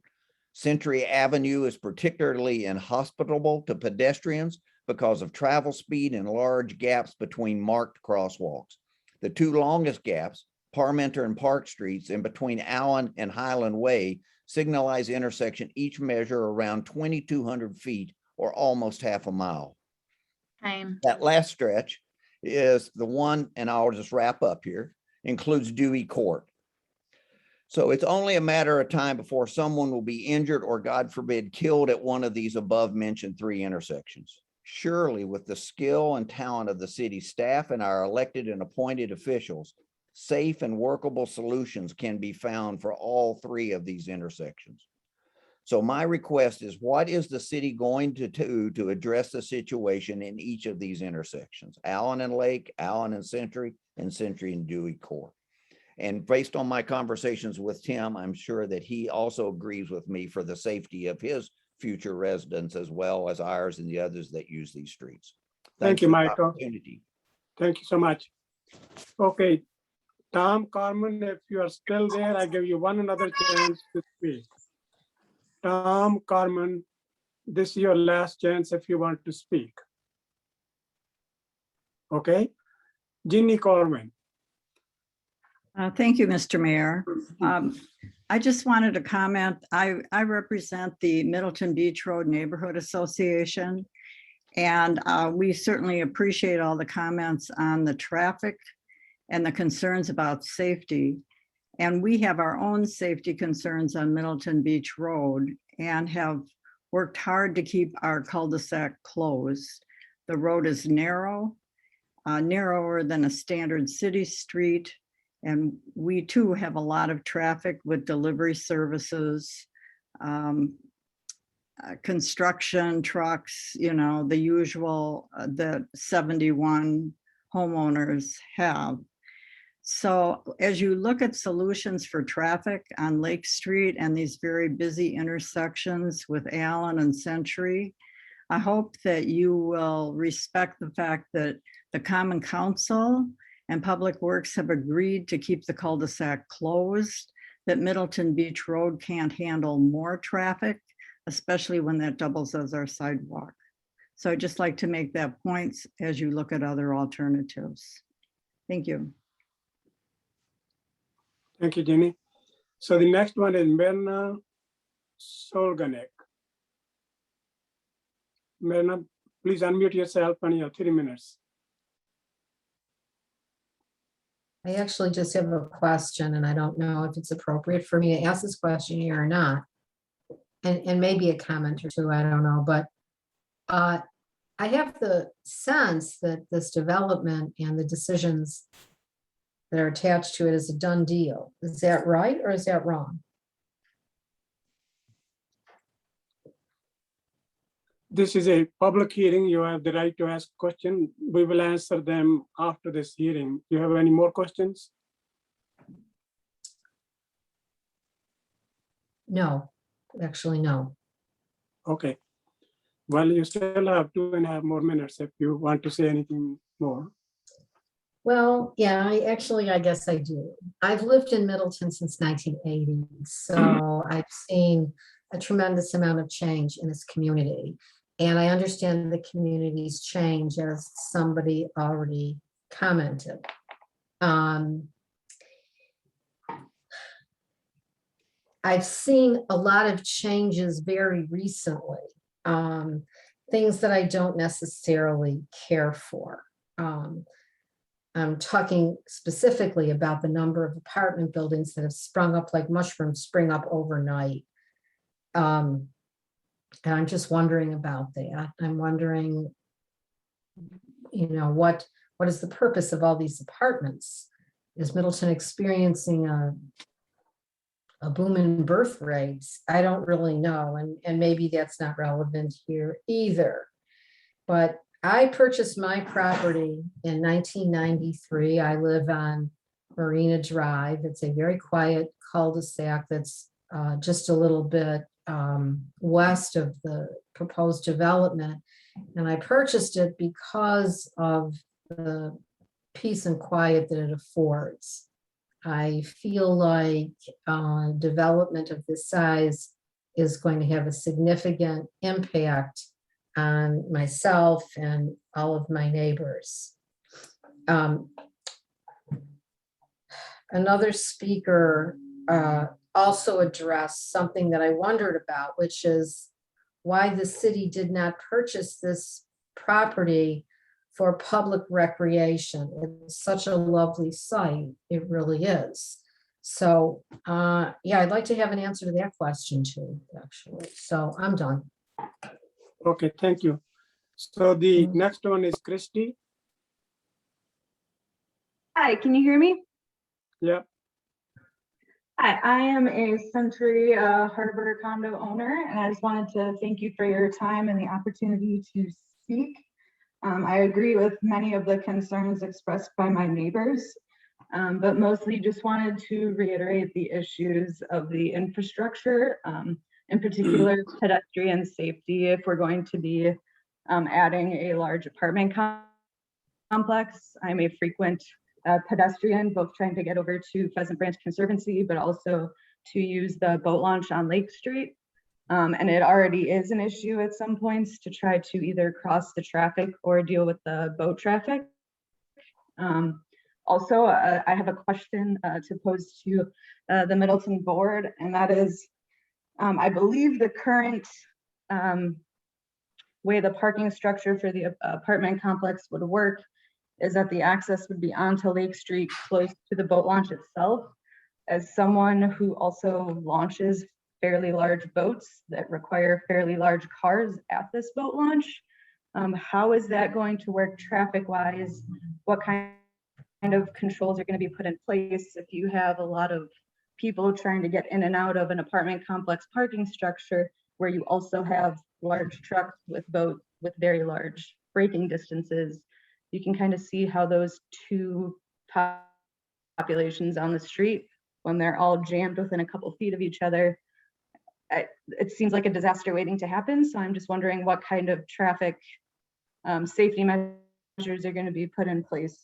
"Century Avenue is particularly inhospitable to pedestrians because of travel speed and large gaps between marked crosswalks. The two longest gaps, Parmenter and Park Streets, in between Allen and Highland Way, signalize intersection each measure around 2,200 feet or almost half a mile." That last stretch is the one, and I'll just wrap up here, includes Dewey Court. So it's only a matter of time before someone will be injured or, God forbid, killed at one of these above mentioned three intersections. Surely, with the skill and talent of the city staff and our elected and appointed officials, safe and workable solutions can be found for all three of these intersections. So my request is, what is the city going to do to address the situation in each of these intersections? Allen and Lake, Allen and Century and Dewey Court. And based on my conversations with Tim, I'm sure that he also agrees with me for the safety of his future residents as well as ours and the others that use these streets. Thank you, Michael. Thank you so much. Okay, Tom Carmen, if you are still there, I give you one another chance to speak. Tom Carmen, this is your last chance if you want to speak. Okay, Ginny Corwin. Thank you, Mr. Mayor. I just wanted to comment. I represent the Middleton Beach Road Neighborhood Association, and we certainly appreciate all the comments on the traffic and the concerns about safety. And we have our own safety concerns on Middleton Beach Road and have worked hard to keep our cul-de-sac closed. The road is narrow, narrower than a standard city street. And we too have a lot of traffic with delivery services, construction trucks, you know, the usual that 71 homeowners have. So as you look at solutions for traffic on Lake Street and these very busy intersections with Allen and Century, I hope that you will respect the fact that The Common Council and Public Works have agreed to keep the cul-de-sac closed, that Middleton Beach Road can't handle more traffic, especially when that doubles as our sidewalk. So I'd just like to make that point as you look at other alternatives. Thank you. Thank you, Jenny. So the next one is Mirna Solganek. Mirna, please unmute yourself and you have 3 minutes. I actually just have a question, and I don't know if it's appropriate for me to ask this question here or not. And maybe a comment or two, I don't know, but I have the sense that this development and the decisions that are attached to it is a done deal. Is that right or is that wrong? This is a public hearing. You have the right to ask questions. We will answer them after this hearing. Do you have any more questions? No, actually, no. Okay. Well, you still have 2.5 more minutes if you want to say anything more. Well, yeah, I guess I do. I've lived in Middleton since 1980, so I've seen a tremendous amount of change in this community. And I understand the community's change, as somebody already commented. I've seen a lot of changes very recently, things that I don't necessarily care for. I'm talking specifically about the number of apartment buildings that have sprung up like mushrooms spring up overnight. And I'm just wondering about that. I'm wondering, what is the purpose of all these apartments? Is Middleton experiencing a boom in birth rates? I don't really know. And maybe that's not relevant here either. But I purchased my property in 1993. I live on Marina Drive. It's a very quiet cul-de-sac that's just a little bit west of the proposed development. And I purchased it because of the peace and quiet that it affords. I feel like development of this size is going to have a significant impact on myself and all of my neighbors. Another speaker also addressed something that I wondered about, which is why the city did not purchase this property for public recreation. It's such a lovely site. It really is. So yeah, I'd like to have an answer to that question too, actually. So I'm done. Okay, thank you. So the next one is Christy. Hi, can you hear me? Yeah. Hi, I am a Century Harbor condo owner, and I just wanted to thank you for your time and the opportunity to speak. I agree with many of the concerns expressed by my neighbors, but mostly just wanted to reiterate the issues of the infrastructure, in particular pedestrian safety, if we're going to be adding a large apartment complex. I'm a frequent pedestrian, both trying to get over to Pheasant Branch Conservancy, but also to use the boat launch on Lake Street. And it already is an issue at some points to try to either cross the traffic or deal with the boat traffic. Also, I have a question to pose to the Middleton board, and that is, I believe the current way the parking structure for the apartment complex would work is that the access would be onto Lake Street close to the boat launch itself. As someone who also launches fairly large boats that require fairly large cars at this boat launch, how is that going to work traffic-wise? What kind of controls are going to be put in place if you have a lot of people trying to get in and out of an apartment complex parking structure where you also have large trucks with boats with very large braking distances? You can kind of see how those two populations on the street, when they're all jammed within a couple feet of each other, it seems like a disaster waiting to happen. So I'm just wondering what kind of traffic safety measures measures are going to be put in place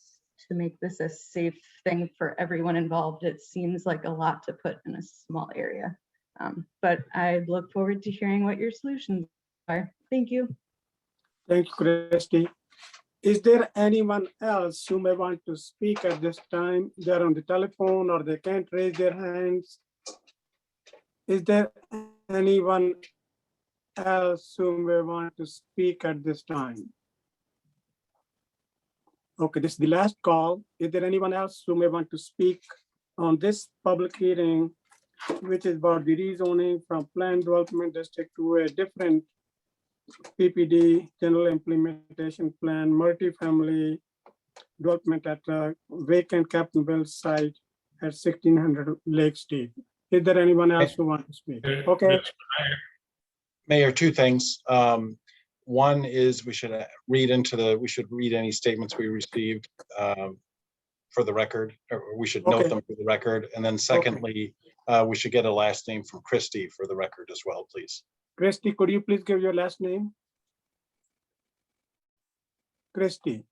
to make this a safe thing for everyone involved. It seems like a lot to put in a small area. But I look forward to hearing what your solutions are. Thank you. Thank you, Christy. Is there anyone else who may want to speak at this time? They're on the telephone or they can't raise their hands. Is there anyone else who may want to speak at this time? Okay, this is the last call. Is there anyone else who may want to speak on this public hearing, which is about the rezoning from planned development district to a different PPD, general implementation plan, multifamily development at a vacant Captainville site at 1600 Lake Street? Is there anyone else who wants to speak? Okay. Mayor, two things. One is we should read any statements we received for the record, or we should note them for the record. And then secondly, we should get a last name from Christy for the record as well, please. Christy, could you please give your last name? Christy,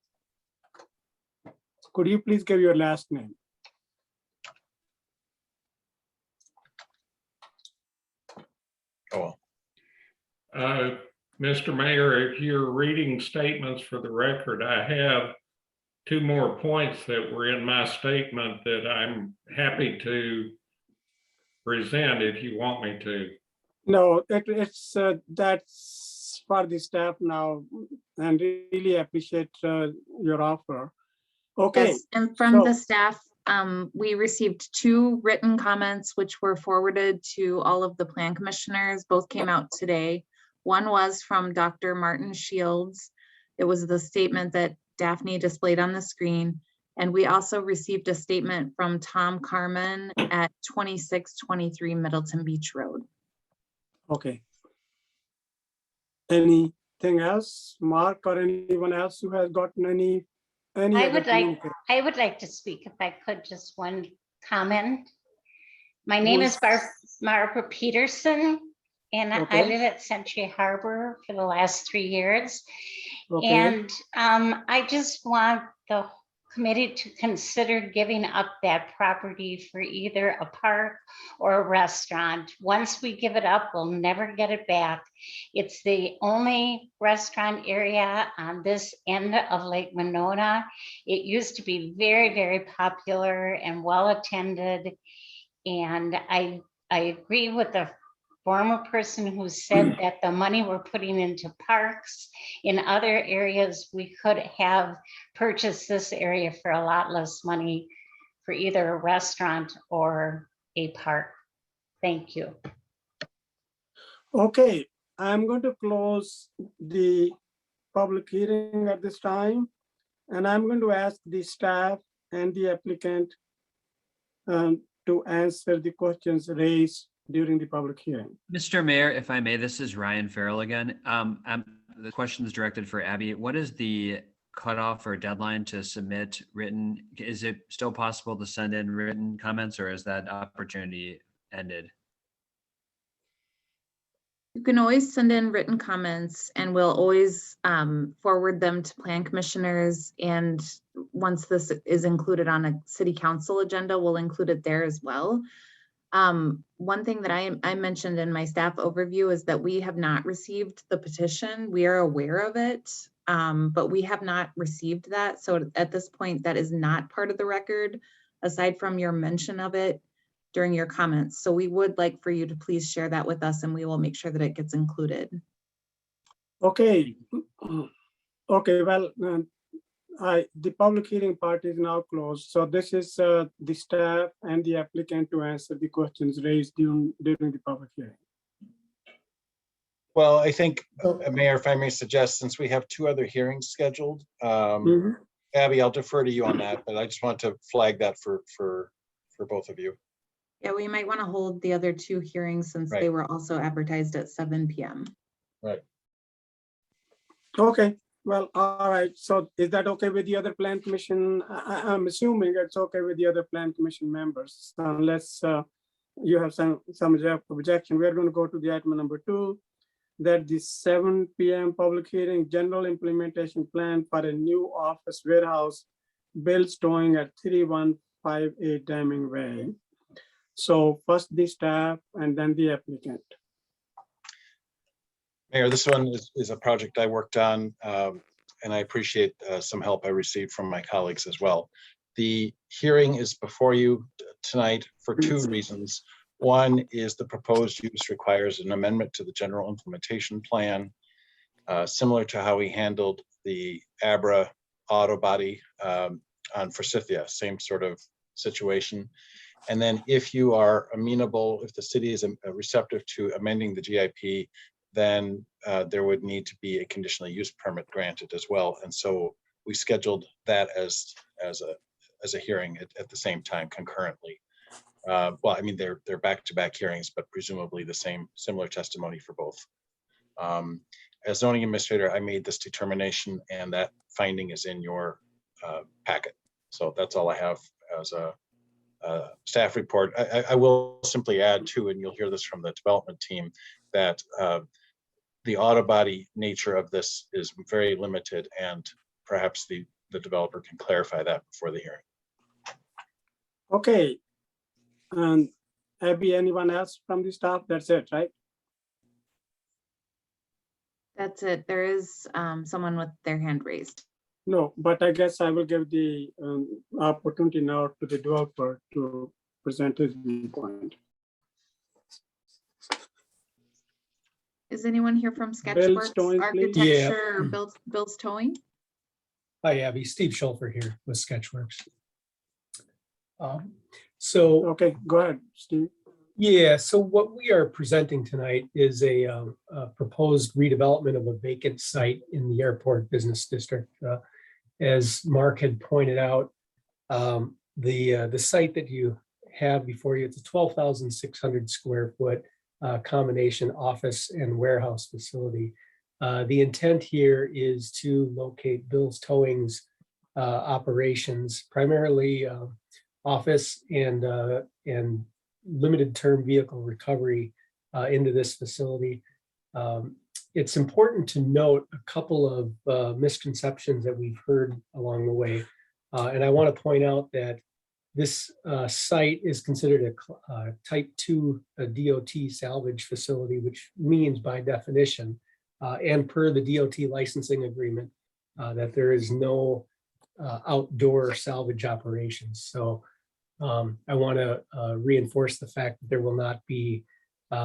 could you please give your last name? Oh. Mr. Mayor, if you're reading statements for the record, I have two more points that were in my statement that I'm happy to present if you want me to. No, it's that's for the staff now, and really appreciate your offer. Okay. Yes, and from the staff, we received 2 written comments, which were forwarded to all of the plan commissioners. Both came out today. One was from Dr. Martin Shields. It was the statement that Daphne displayed on the screen. And we also received a statement from Tom Carmen at 2623 Middleton Beach Road. Okay. Anything else, Mark, or anyone else who has gotten any I would like to speak if I could, just one comment. My name is Barbara Peterson, and I live at Century Harbor for the last 3 years. Okay. And I just want the committee to consider giving up that property for either a park or a restaurant. Once we give it up, we'll never get it back. It's the only restaurant area on this end of Lake Monona. It used to be very, very popular and well attended. And I agree with the former person who said that the money we're putting into parks in other areas, we could have purchased this area for a lot less money for either a restaurant or a park. Thank you. Okay, I'm going to close the public hearing at this time, and I'm going to ask the staff and the applicant to answer the questions raised during the public hearing. Mr. Mayor, if I may, this is Ryan Farrell again. The question is directed for Abby. What is the cutoff or deadline to submit written? Is it still possible to send in written comments, or is that opportunity ended? You can always send in written comments, and we'll always forward them to plan commissioners. And once this is included on a city council agenda, we'll include it there as well. One thing that I mentioned in my staff overview is that we have not received the petition. We are aware of it, but we have not received that. So at this point, that is not part of the record, aside from your mention of it during your comments. So we would like for you to please share that with us, and we will make sure that it gets included. Okay. Okay, well, the public hearing part is now closed. So this is the staff and the applicant to answer the questions raised during the public hearing. Well, I think, Mayor, if I may suggest, since we have 2 other hearings scheduled, Abby, I'll defer to you on that, but I just want to flag that for both of you. Yeah, we might want to hold the other 2 hearings since they were also advertised at 7 p.m. Right. Okay, well, all right. So is that okay with the other plan commission? I'm assuming it's okay with the other plan commission members, unless you have some objection. We're going to go to the item number 2. that the 7 p.m. public hearing, general implementation plan for a new office warehouse build towing at 3158 Deming Way. So first the staff and then the applicant. Mayor, this one is a project I worked on, and I appreciate some help I received from my colleagues as well. The hearing is before you tonight for two reasons. One is the proposed use requires an amendment to the general implementation plan, similar to how we handled the Abra auto body on Forsythia, same sort of situation. And then if you are amenable, if the city is receptive to amending the GIP, then there would need to be a conditional use permit granted as well. And so we scheduled that as a hearing at the same time concurrently. Well, I mean, they're back-to-back hearings, but presumably the similar testimony for both. As zoning administrator, I made this determination, and that finding is in your packet. So that's all I have as a staff report. I will simply add too, and you'll hear this from the development team, that the auto body nature of this is very limited, and perhaps the developer can clarify that before the hearing. Okay. And Abby, anyone else from the staff? That's it, right? That's it. There is someone with their hand raised. No, but I guess I will give the opportunity now to the developer to present his viewpoint. Is anyone here from Bill's Sketchworks Towing, please. Architecture, or Bill's Towing? Hi, Abby. Steve Schulfer here with Sketchworks. So okay, go ahead, Steve. Yeah, so what we are presenting tonight is a proposed redevelopment of a vacant site in the airport business district. As Mark had pointed out, the site that you have before you, it's a 12,600 square foot combination office and warehouse facility. The intent here is to locate Bill's Towing's operations, primarily office and limited term vehicle recovery into this facility. It's important to note a couple of misconceptions that we've heard along the way. And I want to point out that this site is considered a type 2 DOT salvage facility, which means by definition and per the DOT licensing agreement that there is no outdoor salvage operations. So I want to reinforce the fact that there will not be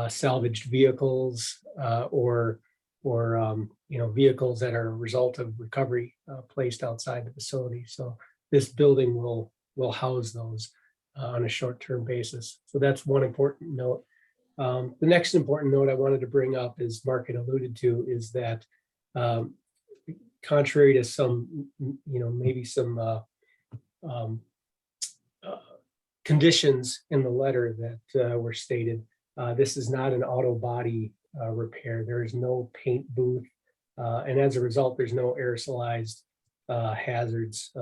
salvaged vehicles or vehicles that are a result of recovery placed outside the facility. So this building will house those on a short-term basis. So that's one important note. The next important note I wanted to bring up, as Mark had alluded to, is that contrary to some, maybe some conditions in the letter that were stated, this is not an auto body repair. There is no paint booth. And as a result, there's no aerosolized hazards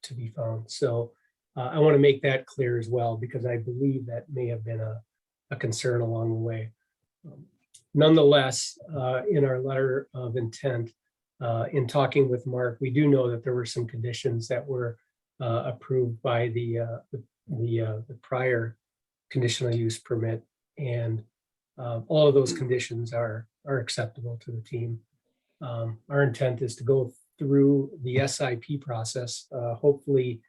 to be found. So I want to make that clear as well, because I believe that may have been a concern along the way. Nonetheless, in our letter of intent, in talking with Mark, we do know that there were some conditions that were approved by the prior conditional use permit, and all of those conditions are acceptable to the team. Our intent is to go through the SIP process, hopefully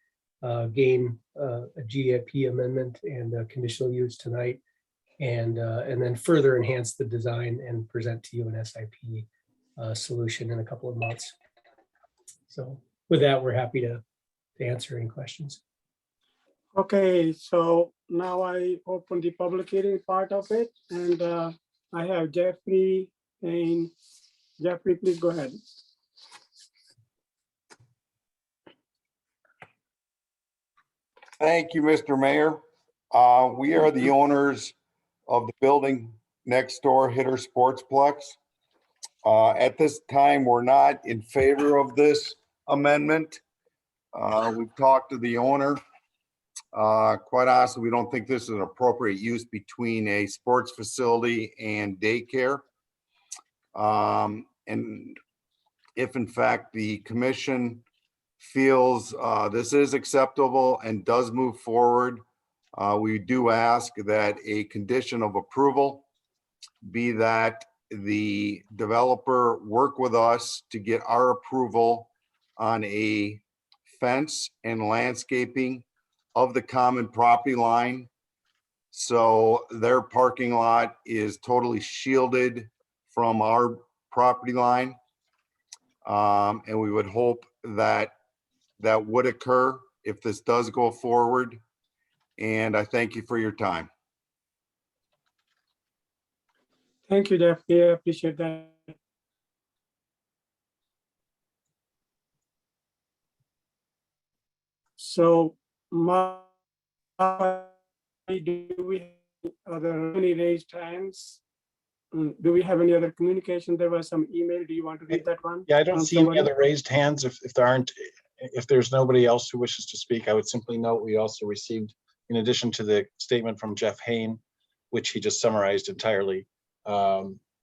gain a GIP amendment and a conditional use tonight, and then further enhance the design and present to you an SIP solution in a couple of months. So with that, we're happy to answer any questions. Okay, so now I open the public hearing part of it, and I have Jeffrey, and Jeffrey, please go ahead. Thank you, Mr. Mayor. We are the owners of the building next door, Hitter Sportsplex. At this time, we're not in favor of this amendment. We've talked to the owner. Quite honestly, we don't think this is an appropriate use between a sports facility and daycare. And if in fact the commission feels this is acceptable and does move forward, we do ask that a condition of approval be that the developer work with us to get our approval on a fence and landscaping of the common property line. So their parking lot is totally shielded from our property line. And we would hope that that would occur if this does go forward. And I thank you for your time. Thank you, Jeff. Yeah, I appreciate that. So, do we have any raised hands? Do we have any other communication? There was some email. Do you want to read that one? Yeah, I don't see any other raised hands. If there aren't, if there's nobody else who wishes to speak, I would simply note we also received, in addition to the statement from Jeff Hain, which he just summarized entirely,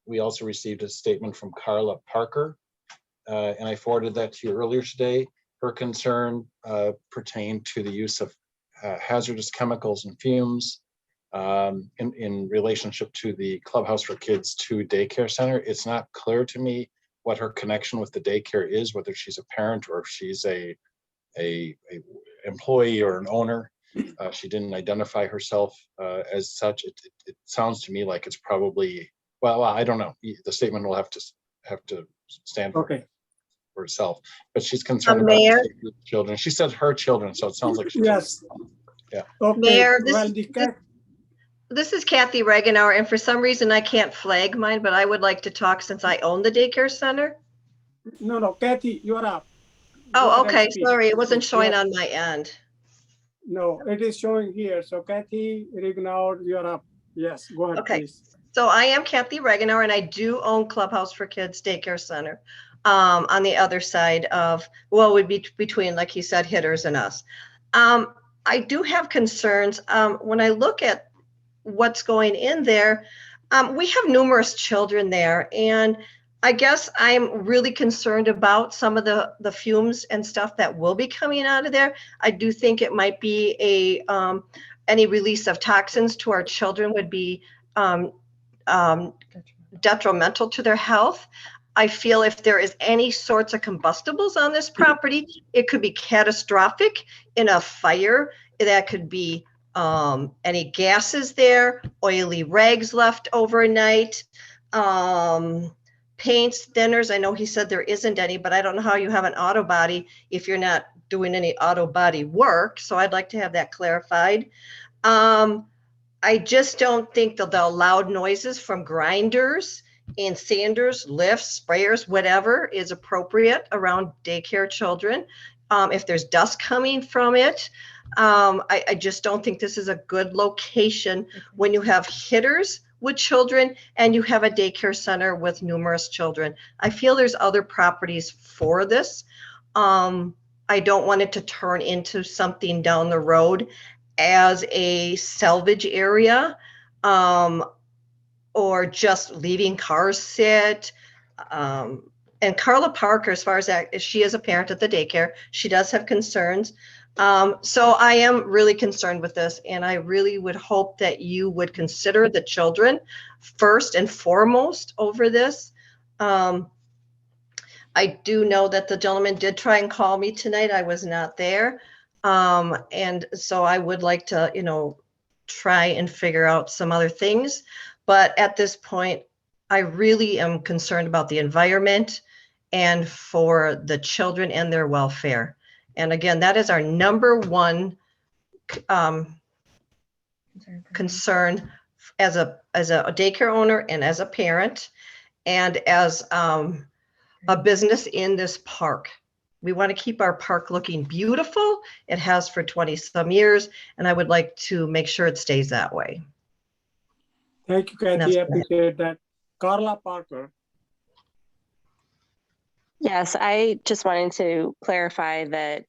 we also received a statement from Carla Parker, and I forwarded that to you earlier today. Her concern pertained to the use of hazardous chemicals and fumes in relationship to the Clubhouse for Kids 2 daycare center. It's not clear to me what her connection with the daycare is, whether she's a parent or if she's a employee or an owner. She didn't identify herself as such. It sounds to me like it's probably, well, I don't know. The statement will have to stand for, for itself. But she's concerned about Mayor? the children. She said her children, so it sounds like she's yes. Yeah. Okay. Mayor, Well, this is Kathy Regenauer, and for some reason I can't flag mine, but I would like to talk since I own the daycare center. No, Kathy, you're up. Oh, okay, sorry, it wasn't showing on my end. No, it is showing here. So Kathy Regenauer, you're up. Yes, go ahead, Okay. please. So I am Kathy Regenauer, and I do own Clubhouse for Kids Daycare Center on the other side of, well, would be between, like he said, Hitters and us. I do have concerns. When I look at what's going in there, we have numerous children there, and I guess I'm really concerned about some of the fumes and stuff that will be coming out of there. I do think it might be any release of toxins to our children would be detrimental to their health. I feel if there is any sorts of combustibles on this property, it could be catastrophic in a fire. That could be any gases there, oily rags left overnight, paints, thinners. I know he said there isn't any, but I don't know how you have an auto body if you're not doing any auto body work. So I'd like to have that clarified. I just don't think that the loud noises from grinders and sanders, lifts, sprayers, whatever is appropriate around daycare children. If there's dust coming from it, I just don't think this is a good location when you have Hitters with children and you have a daycare center with numerous children. I feel there's other properties for this. I don't want it to turn into something down the road as a salvage area, or just leaving cars sit. And Carla Parker, as far as that, she is a parent at the daycare. She does have concerns. So I am really concerned with this, and I really would hope that you would consider the children first and foremost over this. I do know that the gentleman did try and call me tonight. I was not there. And so I would like to, try and figure out some other things. But at this point, I really am concerned about the environment and for the children and their welfare. And again, that is our number one concern as a daycare owner and as a parent and as a business in this park. We want to keep our park looking beautiful. It has for 20 some years, and I would like to make sure it stays that way. Thank you, Kathy. I appreciate that. Carla Parker. Yes, I just wanted to clarify that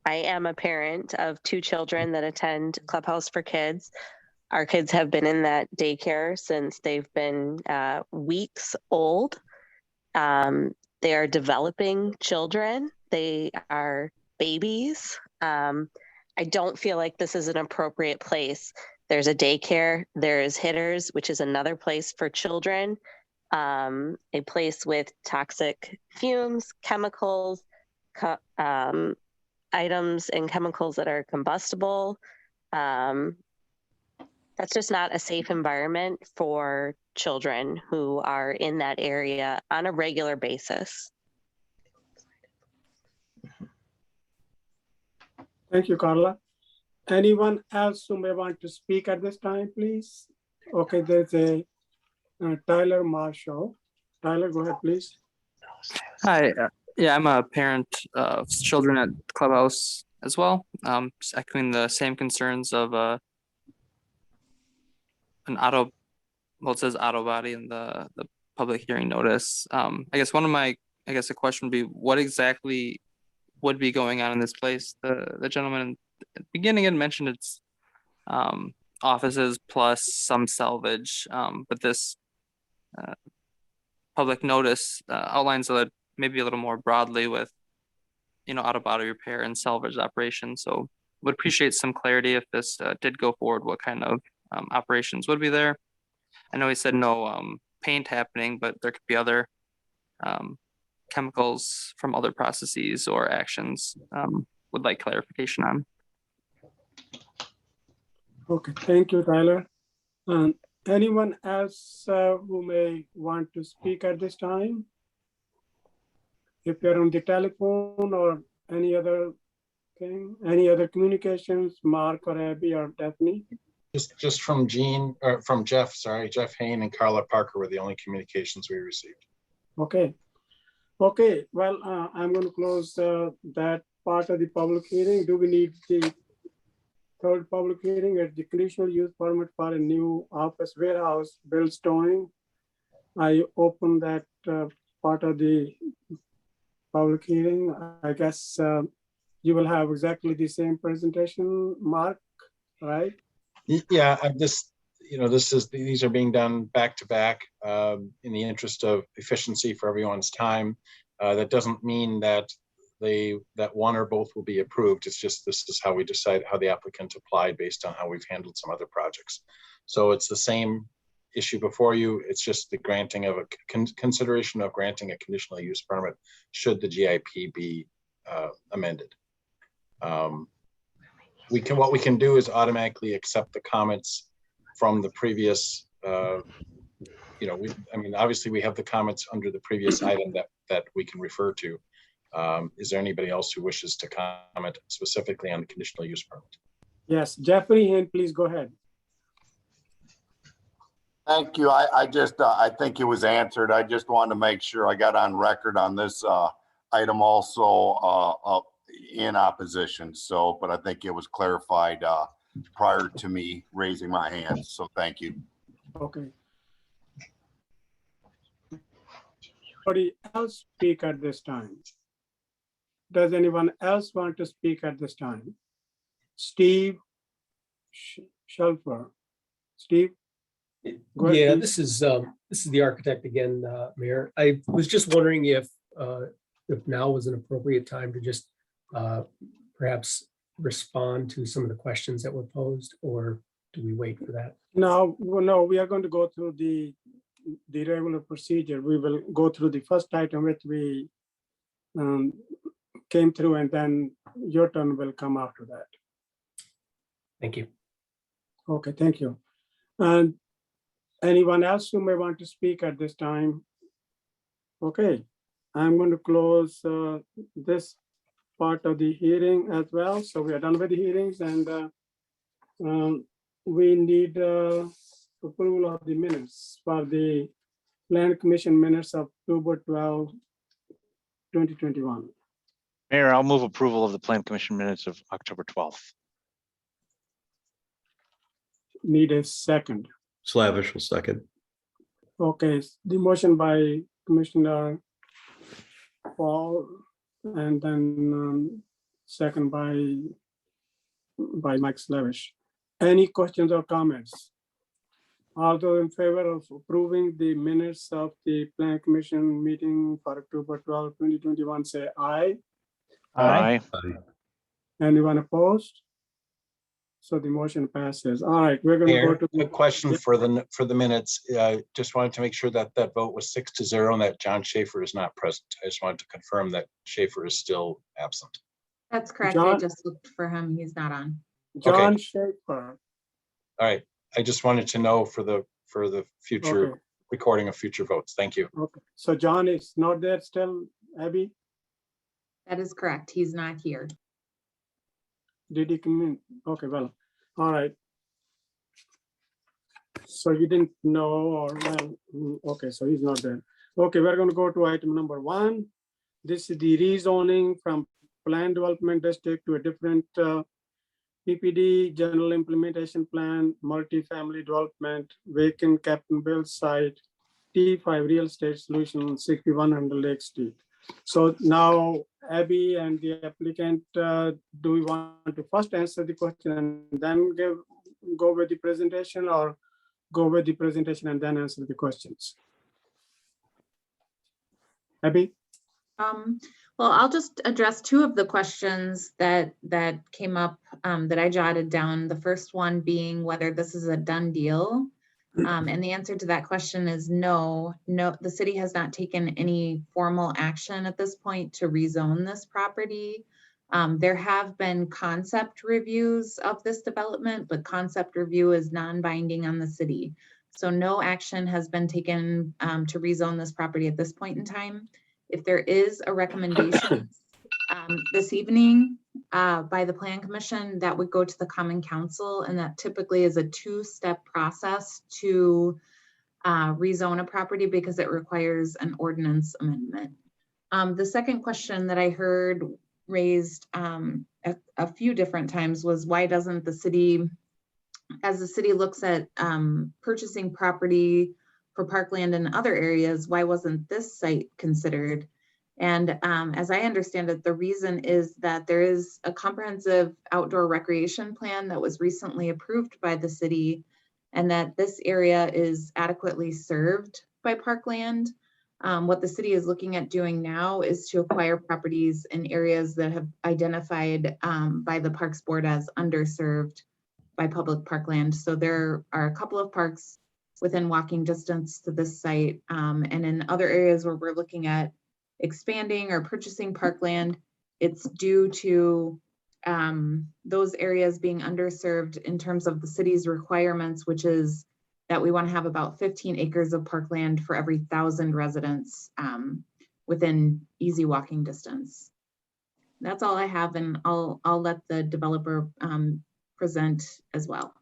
I am a parent of 2 children that attend Clubhouse for Kids. Our kids have been in that daycare since they've been weeks old. They are developing children. They are babies. I don't feel like this is an appropriate place. There's a daycare, there's Hitters, which is another place for children, a place with toxic fumes, chemicals, items and chemicals that are combustible. That's just not a safe environment for children who are in that area on a regular basis. Thank you, Carla. Anyone else who may want to speak at this time, please? Okay, there's a Tyler Marshall. Tyler, go ahead, please. Hi, yeah, I'm a parent of children at Clubhouse as well. Just echoing the same concerns of an auto, well, it says auto body in the public hearing notice. I guess the question would be, what exactly would be going on in this place? The gentleman at the beginning had mentioned it's offices plus some salvage, but this public notice outlines maybe a little more broadly with, auto body repair and salvage operations. So would appreciate some clarity if this did go forward, what kind of operations would be there. I know he said no paint happening, but there could be other chemicals from other processes or actions. Would like clarification on. Okay, thank you, Tyler. Anyone else who may want to speak at this time? If you're on the telephone or any other thing, any other communications, Mark or Abby or Daphne? Just from Jean, or from Jeff, sorry, Jeff Hain and Carla Parker were the only communications we received. Okay. Okay, well, I'm going to close that part of the public hearing. Do we need the third public hearing at the conditional use permit for a new office warehouse build storing? I open that part of the public hearing. I guess you will have exactly the same presentation, Mark, right? Yeah, these are being done back to back in the interest of efficiency for everyone's time. That doesn't mean that one or both will be approved. It's just this is how we decide how the applicant applied based on how we've handled some other projects. So it's the same issue before you. It's just the granting of a consideration of granting a conditional use permit should the GIP be amended. What we can do is automatically accept the comments from the previous, obviously we have the comments under the previous item that we can refer to. Is there anybody else who wishes to comment specifically on the conditional use permit? Yes, Jeffrey, and please go ahead. Thank you. I think it was answered. I just wanted to make sure I got on record on this item also in opposition. So, but I think it was clarified prior to me raising my hand. So thank you. Okay. Anybody else speak at this time? Does anyone else want to speak at this time? Steve Shelfer. Steve? Go ahead, yeah, this is the architect again, Mayor. I was just wondering if now was an appropriate time to just perhaps respond to some of the questions that were posed, or do we wait for that? No, we are going to go through the regular procedure. We will go through the first item which we came through, and then your turn will come after that. Thank you. Okay, thank you. And anyone else who may want to speak at this time? Okay, I'm going to close this part of the hearing as well. So we are done with the hearings, and we need approval of the minutes for the Plan Commission minutes of October 12, 2021. Mayor, I'll move approval of the Plan Commission minutes of October 12th. Need a second. Slavish will second. Okay, the motion by Commissioner Paul, and then second by Mike Slavish. Any questions or comments? All those in favor of approving the minutes of the Plan Commission meeting for October 12, 2021, say aye. Aye. Anyone opposed? So the motion passes. All right, we're going to go Mayor, to. a question for the minutes. Just wanted to make sure that that vote was 6-0 and that John Schaefer is not present. I just wanted to confirm that Schaefer is still absent. That's correct. I John- just looked for him. He's not on. John Schaefer. All right. I just wanted to know for the future Okay. recording of future votes. Thank you. Okay, so John is not there still, Abby? That is correct. He's not here. Did he come in? Okay, well, all right. So you didn't know, or well, okay, so he's not there. Okay, we're going to go to item number 1. This is the rezoning from planned development district to a different PPD, general implementation plan, multifamily development, vacant Captain Bill site, T5 real estate solution, 6100 Lake Street. So now, Abby and the applicant, do we want to first answer the question and then go with the presentation, or go with the presentation and then answer the questions? Abby? Well, I'll just address 2 of the questions that came up that I jotted down. The first one being whether this is a done deal. And the answer to that question is no. No, the city has not taken any formal action at this point to rezone this property. There have been concept reviews of this development, but concept review is non-binding on the city. So no action has been taken to rezone this property at this point in time. If there is a recommendation this evening by the Plan Commission, that would go to the Common Council, and that typically is a 2-step process to rezone a property because it requires an ordinance amendment. The second question that I heard raised a few different times was, why doesn't the city, as the city looks at purchasing property for parkland in other areas, why wasn't this site considered? And as I understand it, the reason is that there is a comprehensive outdoor recreation plan that was recently approved by the city, and that this area is adequately served by parkland. What the city is looking at doing now is to acquire properties in areas that have identified by the Parks Board as underserved by public parkland. So there are a couple of parks within walking distance to this site, and in other areas where we're looking at expanding or purchasing parkland, it's due to those areas being underserved in terms of the city's requirements, which is that we want to have about 15 acres of parkland for every 1,000 residents within easy walking distance. That's all I have, and I'll let the developer present as well.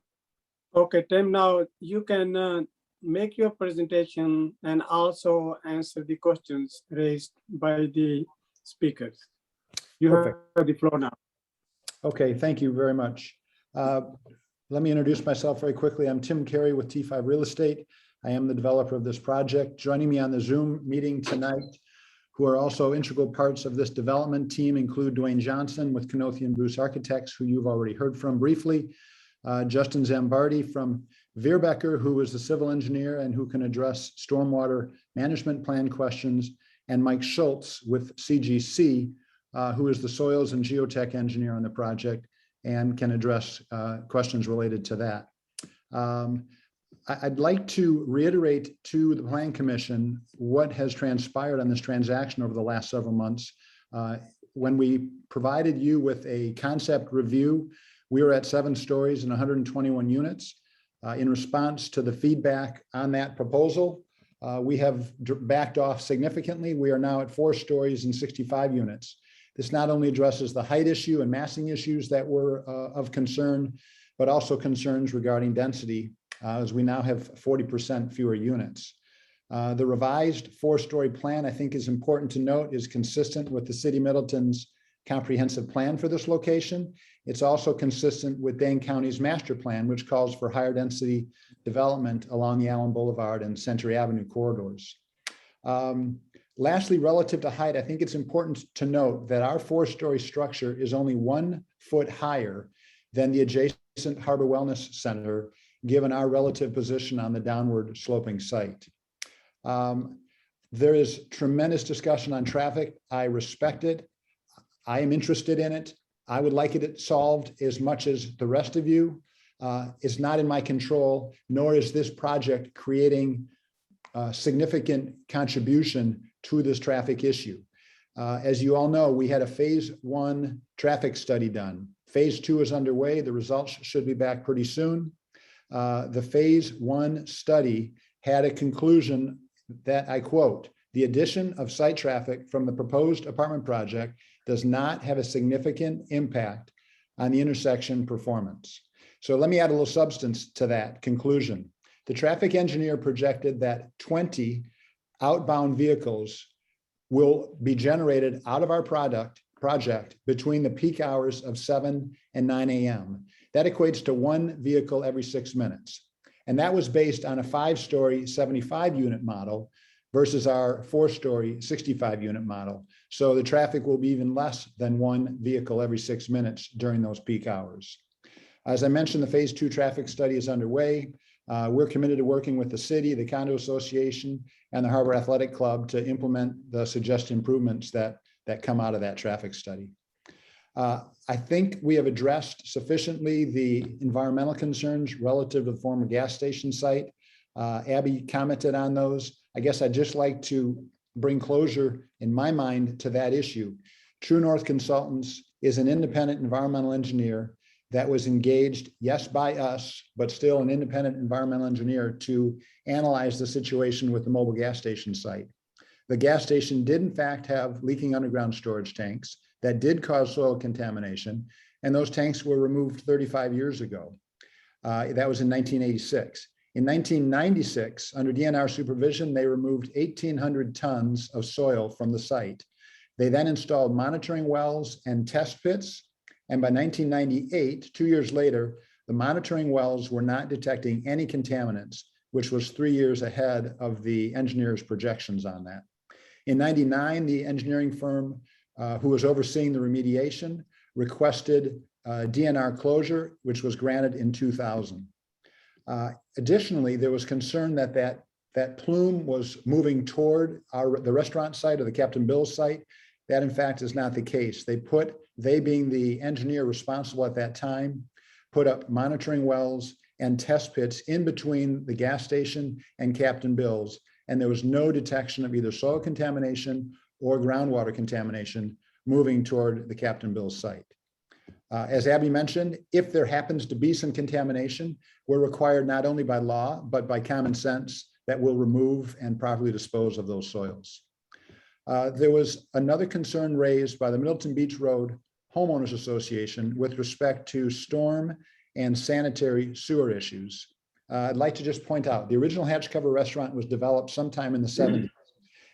Okay, Tim, now you can make your presentation and also answer the questions raised by the speakers. You Perfect. have the floor now. Okay, thank you very much. Let me introduce myself very quickly. I'm Tim Carey with T5 Real Estate. I am the developer of this project. Joining me on the Zoom meeting tonight, who are also integral parts of this development team, include Dwayne Johnson with Kanothi and Bruce Architects, who you've already heard from briefly, Justin Zambardi from Veerbecker, who is the civil engineer and who can address stormwater management plan questions, and Mike Schultz with CGC, who is the soils and geotech engineer on the project and can address questions related to that. I'd like to reiterate to the Plan Commission what has transpired on this transaction over the last several months. When we provided you with a concept review, we were at 7 stories and 121 units. In response to the feedback on that proposal, we have backed off significantly. We are now at 4 stories and 65 units. This not only addresses the height issue and massing issues that were of concern, but also concerns regarding density, as we now have 40% fewer units. The revised 4-story plan, I think is important to note, is consistent with the City of Middleton's comprehensive plan for this location. It's also consistent with Dane County's master plan, which calls for higher density development along the Allen Boulevard and Century Avenue corridors. Lastly, relative to height, I think it's important to note that our 4-story structure is only 1 foot higher than the adjacent Harbor Wellness Center given our relative position on the downward sloping site. There is tremendous discussion on traffic. I respect it. I am interested in it. I would like it solved as much as the rest of you. It's not in my control, nor is this project creating a significant contribution to this traffic issue. As you all know, we had a phase 1 traffic study done. Phase 2 is underway. The results should be back pretty soon. The phase 1 study had a conclusion that, I quote, "The addition of site traffic from the proposed apartment project does not have a significant impact on the intersection performance." So let me add a little substance to that conclusion. The traffic engineer projected that 20 outbound vehicles will be generated out of our project between the peak hours of 7 and 9 a.m. That equates to 1 vehicle every 6 minutes. And that was based on a 5-story 75-unit model versus our 4-story 65-unit model. So the traffic will be even less than 1 vehicle every 6 minutes during those peak hours. As I mentioned, the phase 2 traffic study is underway. We're committed to working with the city, the condo association, and the Harbor Athletic Club to implement the suggested improvements that come out of that traffic study. I think we have addressed sufficiently the environmental concerns relative to the former gas station site. Abby commented on those. I guess I'd just like to bring closure in my mind to that issue. True North Consultants is an independent environmental engineer that was engaged, yes, by us, but still an independent environmental engineer to analyze the situation with the mobile gas station site. The gas station did in fact have leaking underground storage tanks that did cause soil contamination, and those tanks were removed 35 years ago. That was in 1986. In 1996, under DNR supervision, they removed 1,800 tons of soil from the site. They then installed monitoring wells and test pits. And by 1998, 2 years later, the monitoring wells were not detecting any contaminants, which was 3 years ahead of the engineer's projections on that. In 99, the engineering firm who was overseeing the remediation requested DNR closure, which was granted in 2000. Additionally, there was concern that plume was moving toward the restaurant site or the Captain Bill's site. That in fact is not the case. They being the engineer responsible at that time, put up monitoring wells and test pits in between the gas station and Captain Bill's, and there was no detection of either soil contamination or groundwater contamination moving toward the Captain Bill's site. As Abby mentioned, if there happens to be some contamination, we're required not only by law, but by common sense that we'll remove and properly dispose of those soils. There was another concern raised by the Middleton Beach Road Homeowners Association with respect to storm and sanitary sewer issues. I'd like to just point out, the original Hatch Cover Restaurant was developed sometime in the 70s.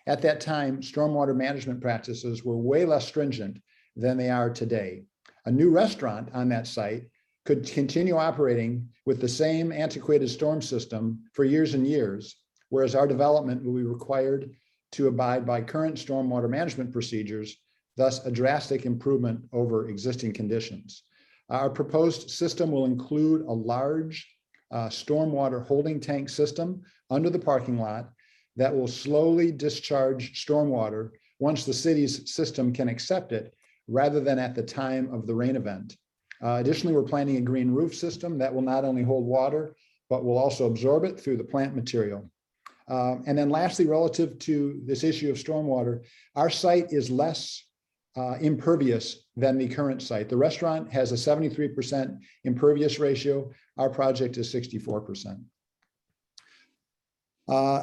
At that time, stormwater management practices were way less stringent than they are today. A new restaurant on that site could continue operating with the same antiquated storm system for years and years, whereas our development will be required to abide by current stormwater management procedures, thus a drastic improvement over existing conditions. Our proposed system will include a large stormwater holding tank system under the parking lot that will slowly discharge stormwater once the city's system can accept it, rather than at the time of the rain event. Additionally, we're planning a green roof system that will not only hold water, but will also absorb it through the plant material. And then lastly, relative to this issue of stormwater, our site is less impervious than the current site. The restaurant has a 73% impervious ratio. Our project is 64%.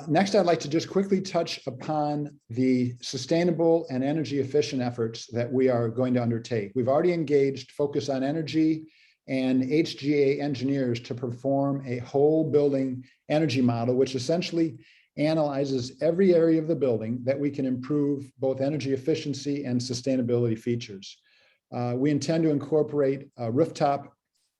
Next, I'd like to just quickly touch upon the sustainable and energy efficient efforts that we are going to undertake. We've already engaged Focus on Energy and HGA engineers to perform a whole building energy model, which essentially analyzes every area of the building that we can improve both energy efficiency and sustainability features. We intend to incorporate a rooftop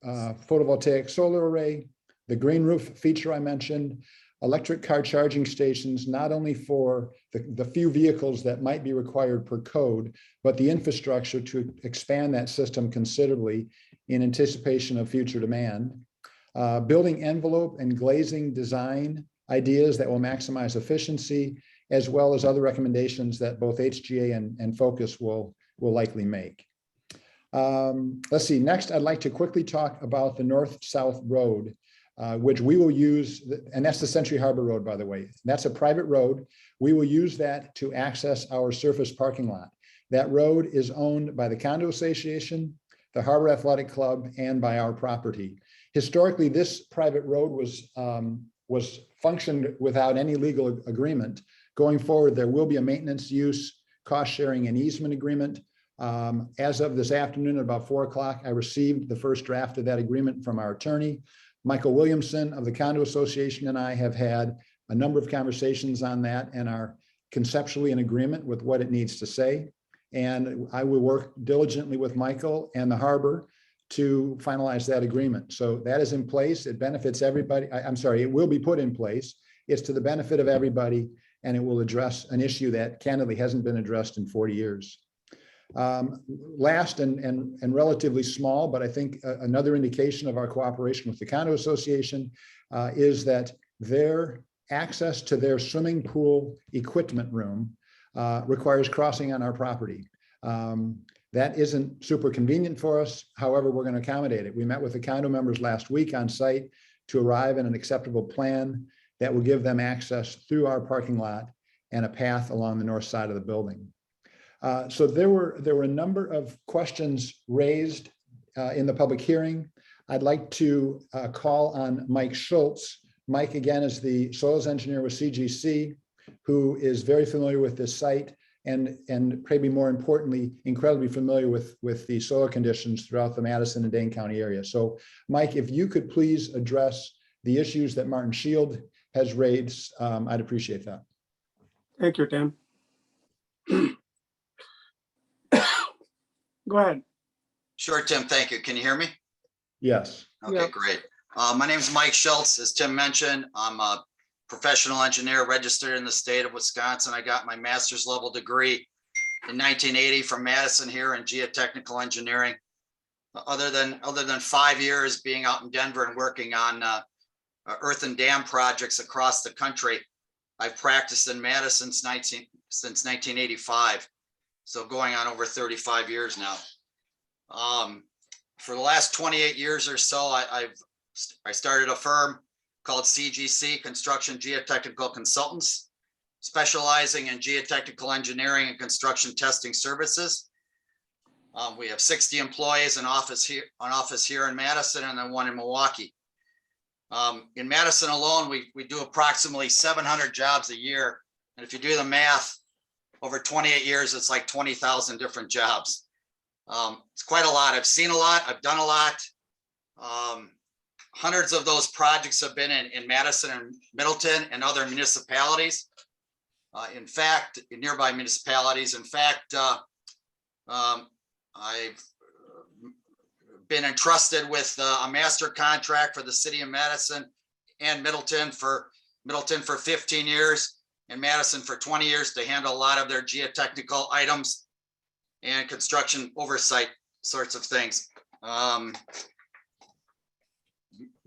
photovoltaic solar array, the green roof feature I mentioned, electric car charging stations, not only for the few vehicles that might be required per code, but the infrastructure to expand that system considerably in anticipation of future demand. building envelope and glazing design ideas that will maximize efficiency, as well as other recommendations that both HGA and Focus will likely make. Let's see, next I'd like to quickly talk about the north-south road, which we will use, and that's the Century Harbor Road, by the way. That's a private road. We will use that to access our surface parking lot. That road is owned by the Condo Association, the Harbor Athletic Club, and by our property. Historically, this private road was functioned without any legal agreement. Going forward, there will be a maintenance, use, cost sharing, and easement agreement. As of this afternoon at about 4 o'clock, I received the first draft of that agreement from our attorney. Michael Williamson of the Condo Association and I have had a number of conversations on that and are conceptually in agreement with what it needs to say. And I will work diligently with Michael and the harbor to finalize that agreement. So that is in place. It benefits everybody. I'm sorry, it will be put in place. It's to the benefit of everybody, and it will address an issue that candidly hasn't been addressed in 40 years. Last and relatively small, but I think another indication of our cooperation with the Condo Association is that their access to their swimming pool equipment room requires crossing on our property. That isn't super convenient for us. However, we're going to accommodate it. We met with the condo members last week on site to arrive at an acceptable plan that will give them access through our parking lot and a path along the north side of the building. So there were a number of questions raised in the public hearing. I'd like to call on Mike Schultz. Mike, again, is the soils engineer with CGC, who is very familiar with this site and maybe more importantly, incredibly familiar with the soil conditions throughout the Madison and Dane County area. So Mike, if you could please address the issues that Martin Shield has raised, I'd appreciate that. Thank you, Tim. Go ahead. Sure, Tim, thank you. Can you hear me? Yes. Okay, Yep. great. My name is Mike Schultz. As Tim mentioned, I'm a professional engineer registered in the state of Wisconsin. I got my master's level degree in 1980 from Madison here in geotechnical engineering. Other than 5 years being out in Denver and working on earth and dam projects across the country, I've practiced in Madison since 1985. So going on over 35 years now. For the last 28 years or so, I started a firm called CGC, Construction Geotechnical Consultants, specializing in geotechnical engineering and construction testing services. We have 60 employees, an office here in Madison and then one in Milwaukee. In Madison alone, we do approximately 700 jobs a year. And if you do the math, over 28 years, it's like 20,000 different jobs. It's quite a lot. I've seen a lot. I've done a lot. Hundreds of those projects have been in Madison and Middleton and other municipalities. In fact, in nearby municipalities. In fact, I've been entrusted with a master contract for the city of Madison and Middleton for 15 years and Madison for 20 years to handle a lot of their geotechnical items and construction oversight sorts of things.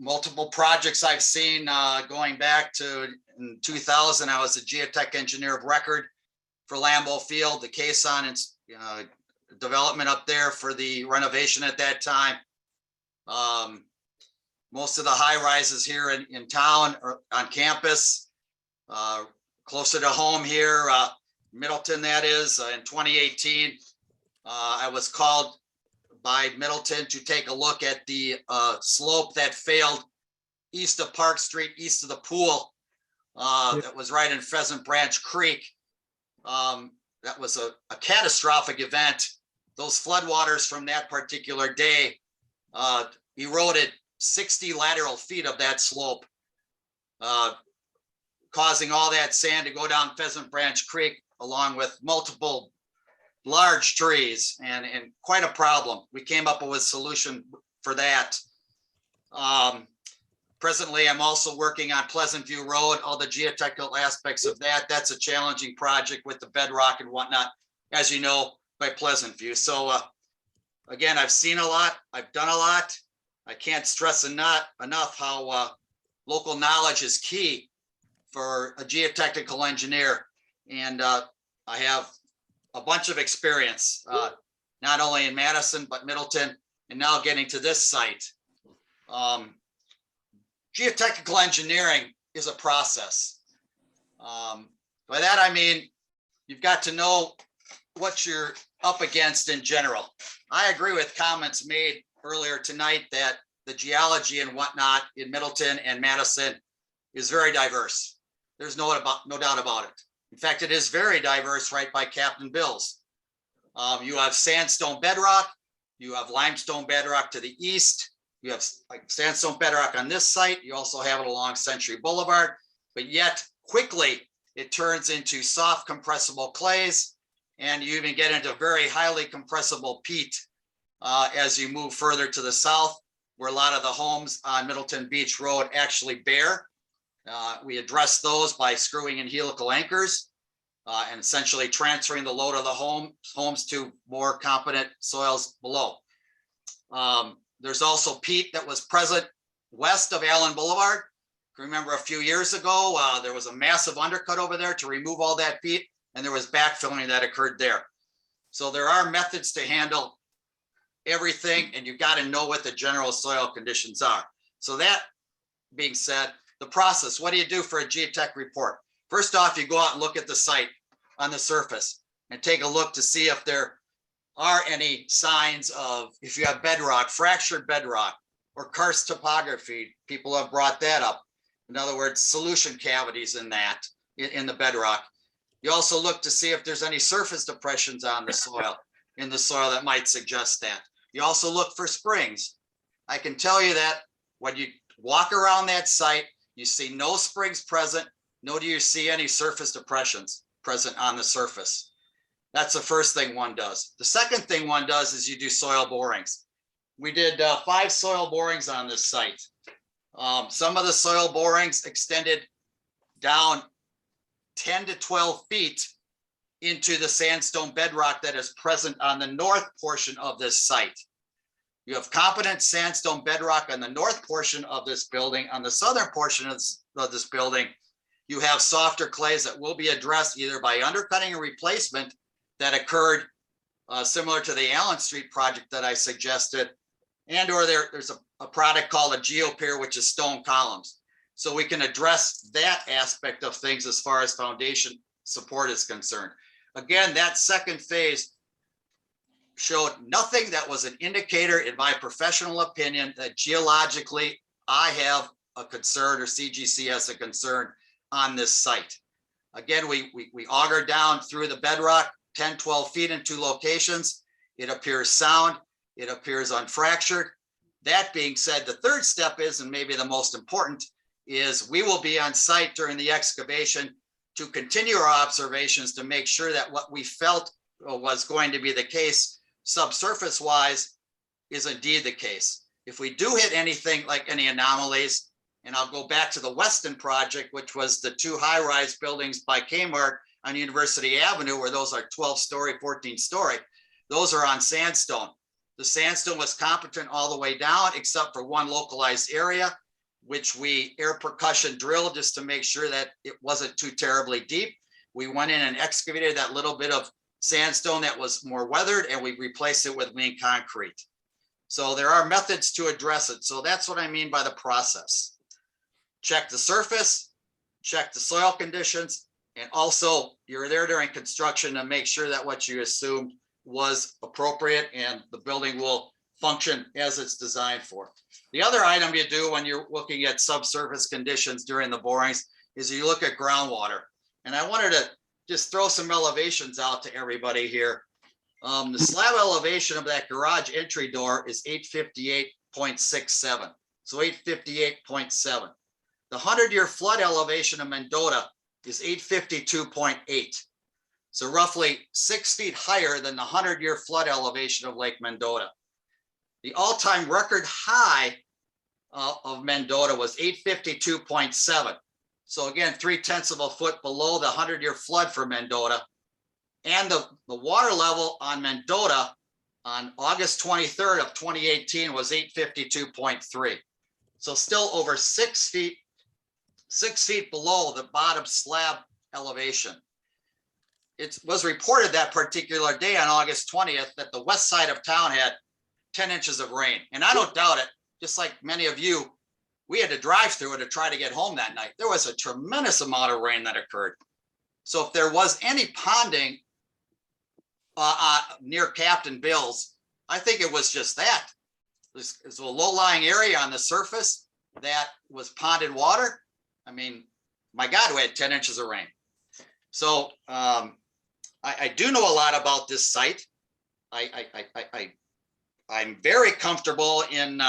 Multiple projects I've seen going back to in 2000, I was a geotech engineer of record for Lambeau Field, the Caisson and development up there for the renovation at that time. Most of the high rises here in town or on campus, closer to home here, Middleton that is, in 2018, I was called by Middleton to take a look at the slope that failed east of Park Street, east of the pool. That was right in Pheasant Branch Creek. That was a catastrophic event. Those floodwaters from that particular day eroded 60 lateral feet of that slope, causing all that sand to go down Pheasant Branch Creek along with multiple large trees and quite a problem. We came up with a solution for that. Presently, I'm also working on Pleasant View Road, all the geotechnical aspects of that. That's a challenging project with the bedrock and whatnot, as you know, by Pleasant View. So again, I've seen a lot, I've done a lot. I can't stress enough how local knowledge is key for a geotechnical engineer. And I have a bunch of experience, not only in Madison, but Middleton, and now getting to this site. Geotechnical engineering is a process. By that, I mean, you've got to know what you're up against in general. I agree with comments made earlier tonight that the geology and whatnot in Middleton and Madison is very diverse. There's no doubt about it. In fact, it is very diverse right by Captain Bill's. You have sandstone bedrock, you have limestone bedrock to the east, you have like sandstone bedrock on this site, you also have it along Century Boulevard, but yet quickly it turns into soft compressible clays, and you even get into very highly compressible peat as you move further to the south, where a lot of the homes on Middleton Beach Road actually bear. We address those by screwing in helical anchors and essentially transferring the load of the homes to more competent soils below. There's also peat that was present west of Allen Boulevard. Remember a few years ago, there was a massive undercut over there to remove all that peat, and there was backfilling that occurred there. So there are methods to handle everything, and you've got to know what the general soil conditions are. So that being said, the process, what do you do for a geotech report? First off, you go out and look at the site on the surface and take a look to see if there are any signs of, if you have bedrock, fractured bedrock, or karst topography. People have brought that up. In other words, solution cavities in that, in the bedrock. You also look to see if there's any surface depressions on the soil, in the soil that might suggest that. You also look for springs. I can tell you that when you walk around that site, you see no springs present, nor do you see any surface depressions present on the surface. That's the first thing one does. The second thing one does is you do soil borings. We did 5 soil borings on this site. Some of the soil borings extended down 10 to 12 feet into the sandstone bedrock that is present on the north portion of this site. You have competent sandstone bedrock on the north portion of this building. On the southern portion of this building, you have softer clays that will be addressed either by undercutting and replacement that occurred similar to the Allen Street project that I suggested, and or there's a product called a geopier, which is stone columns. So we can address that aspect of things as far as foundation support is concerned. Again, that second phase showed nothing that was an indicator, in my professional opinion, that geologically I have a concern or CGC has a concern on this site. Again, we auger down through the bedrock 10, 12 feet in 2 locations. It appears sound. It appears unfractured. That being said, the third step is, and maybe the most important, is we will be on site during the excavation to continue our observations to make sure that what we felt was going to be the case subsurface wise is indeed the case. If we do hit anything like any anomalies, and I'll go back to the Weston project, which was the 2 high-rise buildings by Kmart on University Avenue, where those are 12-story, 14-story, those are on sandstone. The sandstone was competent all the way down, except for one localized area, which we air percussion drilled just to make sure that it wasn't too terribly deep. We went in and excavated that little bit of sandstone that was more weathered, and we replaced it with lean concrete. So there are methods to address it. So that's what I mean by the process. Check the surface, check the soil conditions, and also you're there during construction to make sure that what you assumed was appropriate and the building will function as it's designed for. The other item you do when you're looking at subsurface conditions during the borings is you look at groundwater. And I wanted to just throw some elevations out to everybody here. The slab elevation of that garage entry door is 858.67. So 858.7. The 100-year flood elevation of Mendota is 852.8. So roughly 6 feet higher than the 100-year flood elevation of Lake Mendota. The all-time record high of Mendota was 852.7. So again, 0.3 of a foot below the 100-year flood for Mendota. And the water level on Mendota on August 23rd of 2018 was 852.3. So still over 6 feet below the bottom slab elevation. It was reported that particular day on August 20th that the west side of town had 10 inches of rain. And I don't doubt it, just like many of you, we had to drive through it to try to get home that night. There was a tremendous amount of rain that occurred. So if there was any ponding near Captain Bill's, I think it was just that. It's a low-lying area on the surface that was ponded water. I mean, my God, we had 10 inches of rain. So I do know a lot about this site. I'm very comfortable in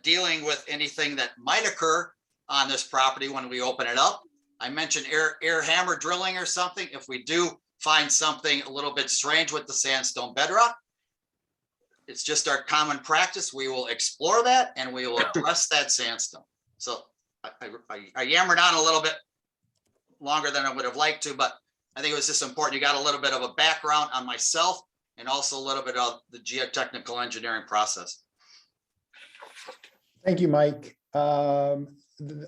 dealing with anything that might occur on this property when we open it up. I mentioned air hammer drilling or something. If we do find something a little bit strange with the sandstone bedrock, it's just our common practice. We will explore that and we will address that sandstone. So I yammered on a little bit longer than I would have liked to, but I think it was just important. You got a little bit of a background on myself and also a little bit of the geotechnical engineering process. Thank you, Mike.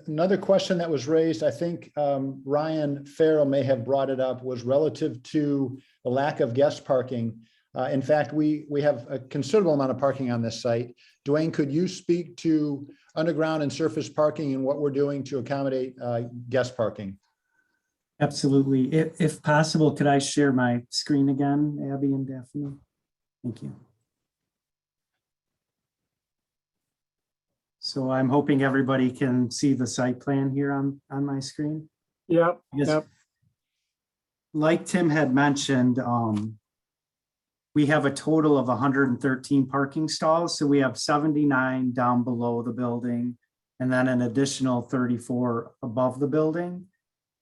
Another question that was raised, I think Ryan Farrell may have brought it up, was relative to the lack of guest parking. In fact, we have a considerable amount of parking on this site. Dwayne, could you speak to underground and surface parking and what we're doing to accommodate guest parking? Absolutely. If possible, could I share my screen again, Abby and Daphne? Thank you. So I'm hoping everybody can see the site plan here on my screen. Yep. Yes. Yep. Like Tim had mentioned, we have a total of 113 parking stalls. So we have 79 down below the building and then an additional 34 above the building.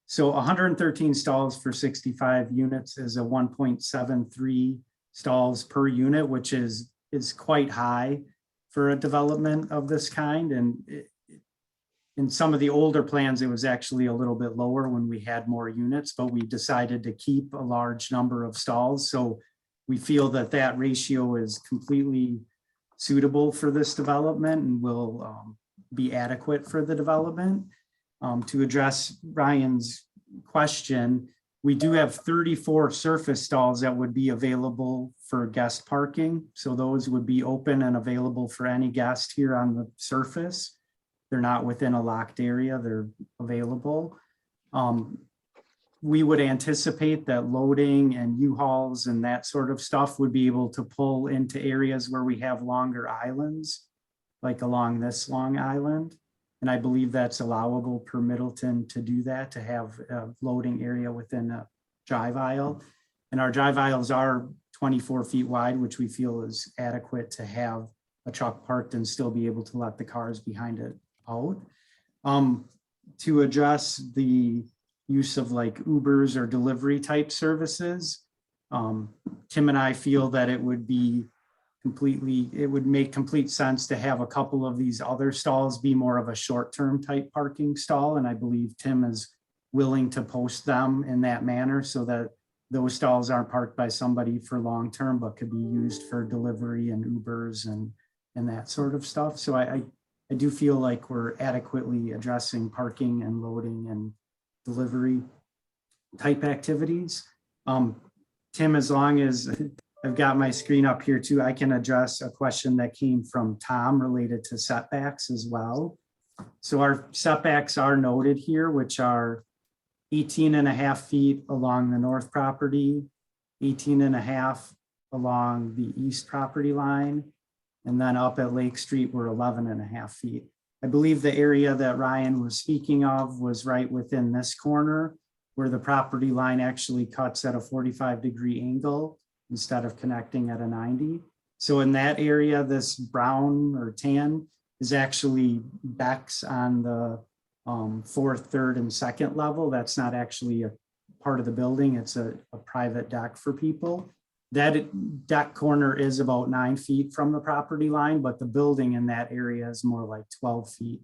So 113 stalls for 65 units is a 1.73 stalls per unit, which is quite high for a development of this kind. And in some of the older plans, it was actually a little bit lower when we had more units, but we decided to keep a large number of stalls. So we feel that that ratio is completely suitable for this development and will be adequate for the development. To address Ryan's question, we do have 34 surface stalls that would be available for guest parking. So those would be open and available for any guest here on the surface. They're not within a locked area, they're available. We would anticipate that loading and U-Hauls and that sort of stuff would be able to pull into areas where we have longer islands, like along this long island. And I believe that's allowable per Middleton to do that, to have a loading area within a drive aisle. And our drive aisles are 24 feet wide, which we feel is adequate to have a truck parked and still be able to let the cars behind it out. To address the use of like Ubers or delivery type services, Tim and I feel that it would make complete sense to have a couple of these other stalls be more of a short-term type parking stall. And I believe Tim is willing to post them in that manner so that those stalls aren't parked by somebody for long-term, but could be used for delivery and Ubers and that sort of stuff. So I do feel like we're adequately addressing parking and loading and delivery type activities. Tim, as long as I've got my screen up here too, I can address a question that came from Tom related to setbacks as well. So our setbacks are noted here, which are 18.5 feet along the north property, 18.5 along the east property line, and then up at Lake Street, we're 11.5 feet. I believe the area that Ryan was speaking of was right within this corner where the property line actually cuts at a 45-degree angle instead of connecting at a 90. So in that area, this brown or tan is actually decks on the 4th, 3rd, and 2nd level. That's not actually a part of the building. It's a private deck for people. That deck corner is about 9 feet from the property line, but the building in that area is more like 12 feet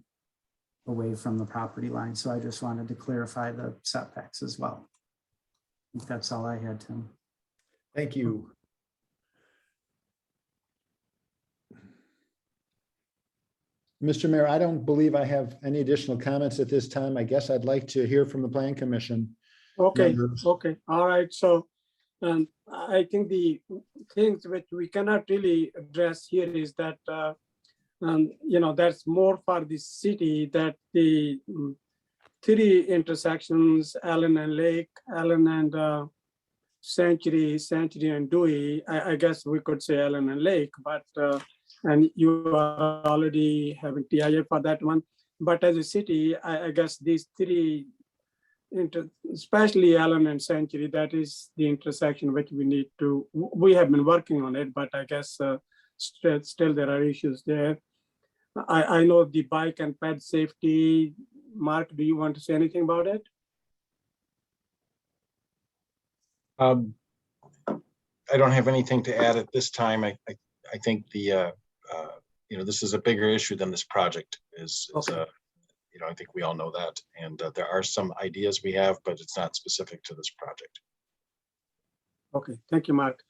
away from the property line. So I just wanted to clarify the setbacks as well. I think that's all I had, Tim. Thank you. Mr. Mayor, I don't believe I have any additional comments at this time. I guess I'd like to hear from the Plan Commission. Okay, members. okay, all right, so, I think the things which we cannot really address here is that, you know, that's more for the city, that the three intersections, Allen and Lake, Allen and Century and Dewey, I guess we could say Allen and Lake, but, and you are already having TIA for that one. But as a city, I guess these three, especially Allen and Century, that is the intersection which we need to, we have been working on it, but I guess still there are issues there. I know the bike and ped safety. Mark, do you want to say anything about it? I don't have anything to add at this time. I think the, you know, this is a bigger issue than this project is, you know, I think we all know that. And there are some ideas we have, but it's not specific to this project. Okay, thank you, Mark.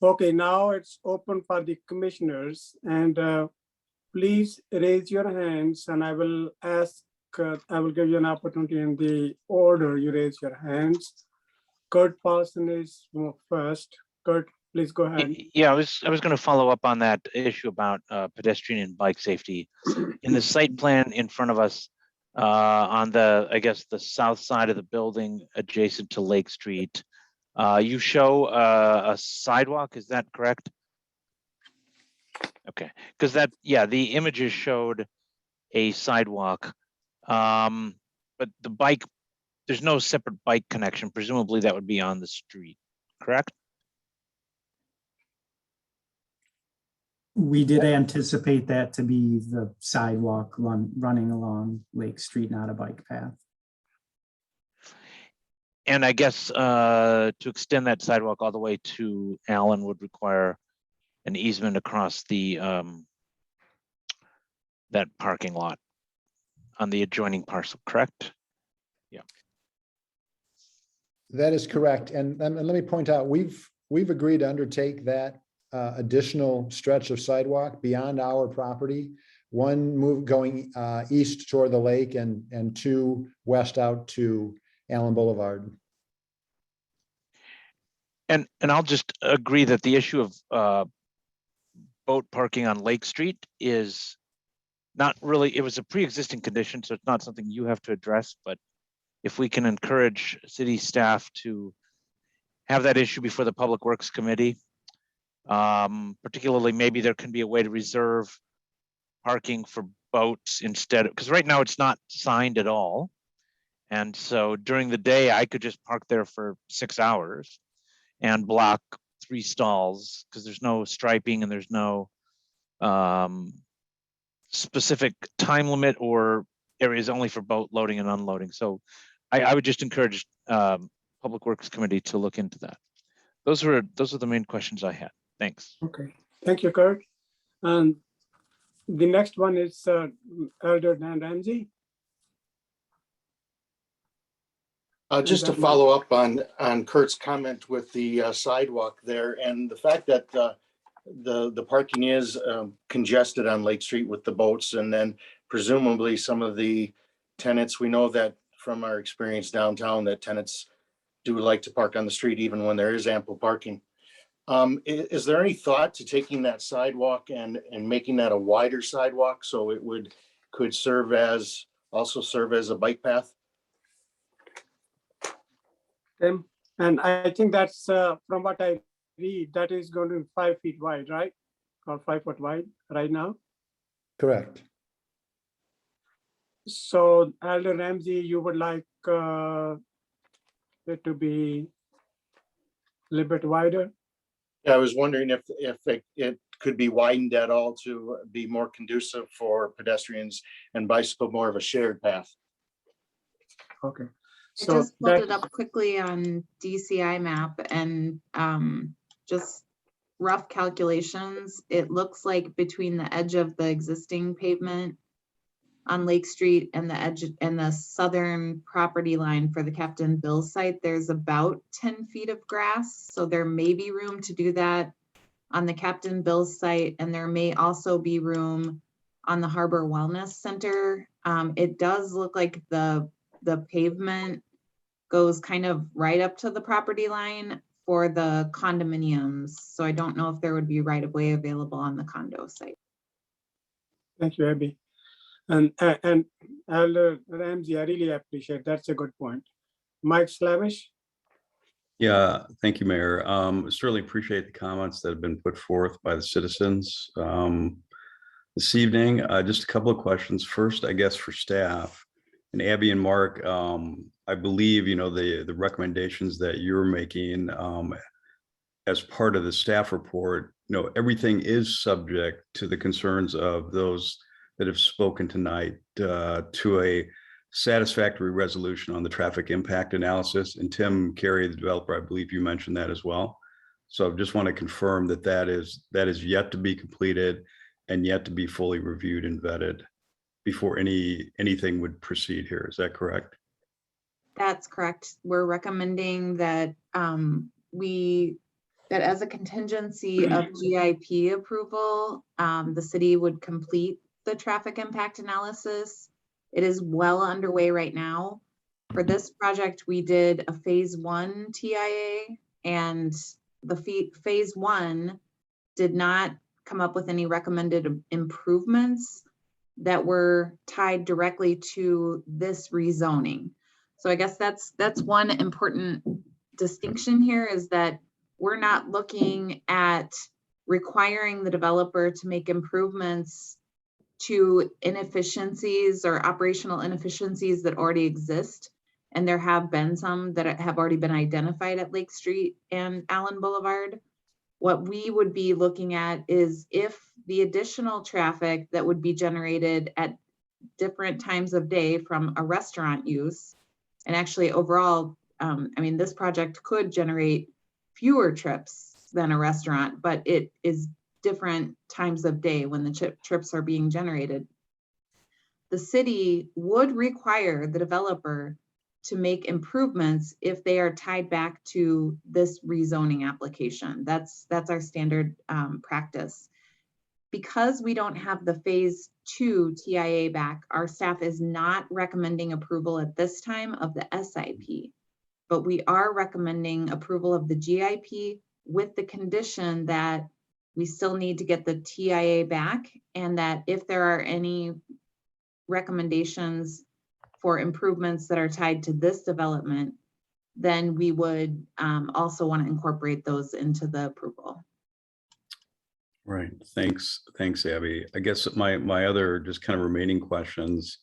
Okay, now it's open for the commissioners, and please raise your hands and I will ask, I will give you an opportunity in the order you raise your hands. Kurt Paulson is first. Kurt, please go ahead. Yeah, I was going to follow up on that issue about pedestrian and bike safety. In the site plan in front of us, on the, I guess, the south side of the building adjacent to Lake Street, you show a sidewalk, is that correct? Okay, because that, yeah, the images showed a sidewalk, but the bike, there's no separate bike connection. Presumably that would be on the street, correct? We did anticipate that to be the sidewalk running along Lake Street, not a bike path. And I guess to extend that sidewalk all the way to Allen would require an easement across the that parking lot on the adjoining parcel, correct? Yeah. That is correct. And let me point out, we've agreed to undertake that additional stretch of sidewalk beyond our property. One move going east toward the lake and two west out to Allen Boulevard. And I'll just agree that the issue of boat parking on Lake Street is not really, it was a pre-existing condition, so it's not something you have to address, but if we can encourage city staff to have that issue before the Public Works Committee, particularly maybe there can be a way to reserve parking for boats instead of, because right now it's not signed at all. And so during the day, I could just park there for 6 hours and block 3 stalls because there's no striping and there's no specific time limit or areas only for boat loading and unloading. So I would just encourage Public Works Committee to look into that. Those are the main questions I had. Thanks. Okay, thank you, Kurt. And the next one is Elder Dan Ramsey. Just to follow up on Kurt's comment with the sidewalk there and the fact that the parking is congested on Lake Street with the boats, and then presumably some of the tenants, we know that from our experience downtown that tenants do like to park on the street even when there is ample parking. Is there any thought to taking that sidewalk and making that a wider sidewalk so it could also serve as a bike path? And I think that's from what I read, that is going to be 5 feet wide, right? Or 5 foot wide right now. Correct. So Elder Ramsey, you would like it to be a little bit wider? Yeah, I was wondering if it could be widened at all to be more conducive for pedestrians and bicycle, more of a shared path. Okay. I just pulled it up quickly on DCI map and just rough calculations. It looks like between the edge of the existing pavement on Lake Street and the edge and the southern property line for the Captain Bill site, there's about 10 feet of grass. So there may be room to do that on the Captain Bill site, and there may also be room on the Harbor Wellness Center. It does look like the pavement goes kind of right up to the property line for the condominiums. So I don't know if there would be right of way available on the condo site. Thank you, Abby. And Ramsey, I really appreciate, that's a good point. Mike Slavish? Yeah, thank you, Mayor. Certainly appreciate the comments that have been put forth by the citizens this evening. Just a couple of questions. First, I guess for staff, and Abby and Mark, I believe, you know, the recommendations that you're making as part of the staff report, you know, everything is subject to the concerns of those that have spoken tonight to a satisfactory resolution on the traffic impact analysis. And Tim Carey, the developer, I believe you mentioned that as well. So I just want to confirm that that is yet to be completed and yet to be fully reviewed and vetted before anything would proceed here. Is that correct? That's correct. We're recommending that that as a contingency of GIP approval, the city would complete the traffic impact analysis. It is well underway right now. For this project, we did a phase 1 TIA, and the phase 1 did not come up with any recommended improvements that were tied directly to this rezoning. So I guess that's one important distinction here, is that we're not looking at requiring the developer to make improvements to inefficiencies or operational inefficiencies that already exist. And there have been some that have already been identified at Lake Street and Allen Boulevard. What we would be looking at is if the additional traffic that would be generated at different times of day from a restaurant use, and actually overall, I mean, this project could generate fewer trips than a restaurant, but it is different times of day when the trips are being generated. The city would require the developer to make improvements if they are tied back to this rezoning application. That's our standard practice. Because we don't have the phase 2 TIA back, our staff is not recommending approval at this time of the SIP, but we are recommending approval of the GIP with the condition that we still need to get the TIA back, and that if there are any recommendations for improvements that are tied to this development, then we would also want to incorporate those into the approval. Right. Thanks, Abby. I guess my other just kind of remaining questions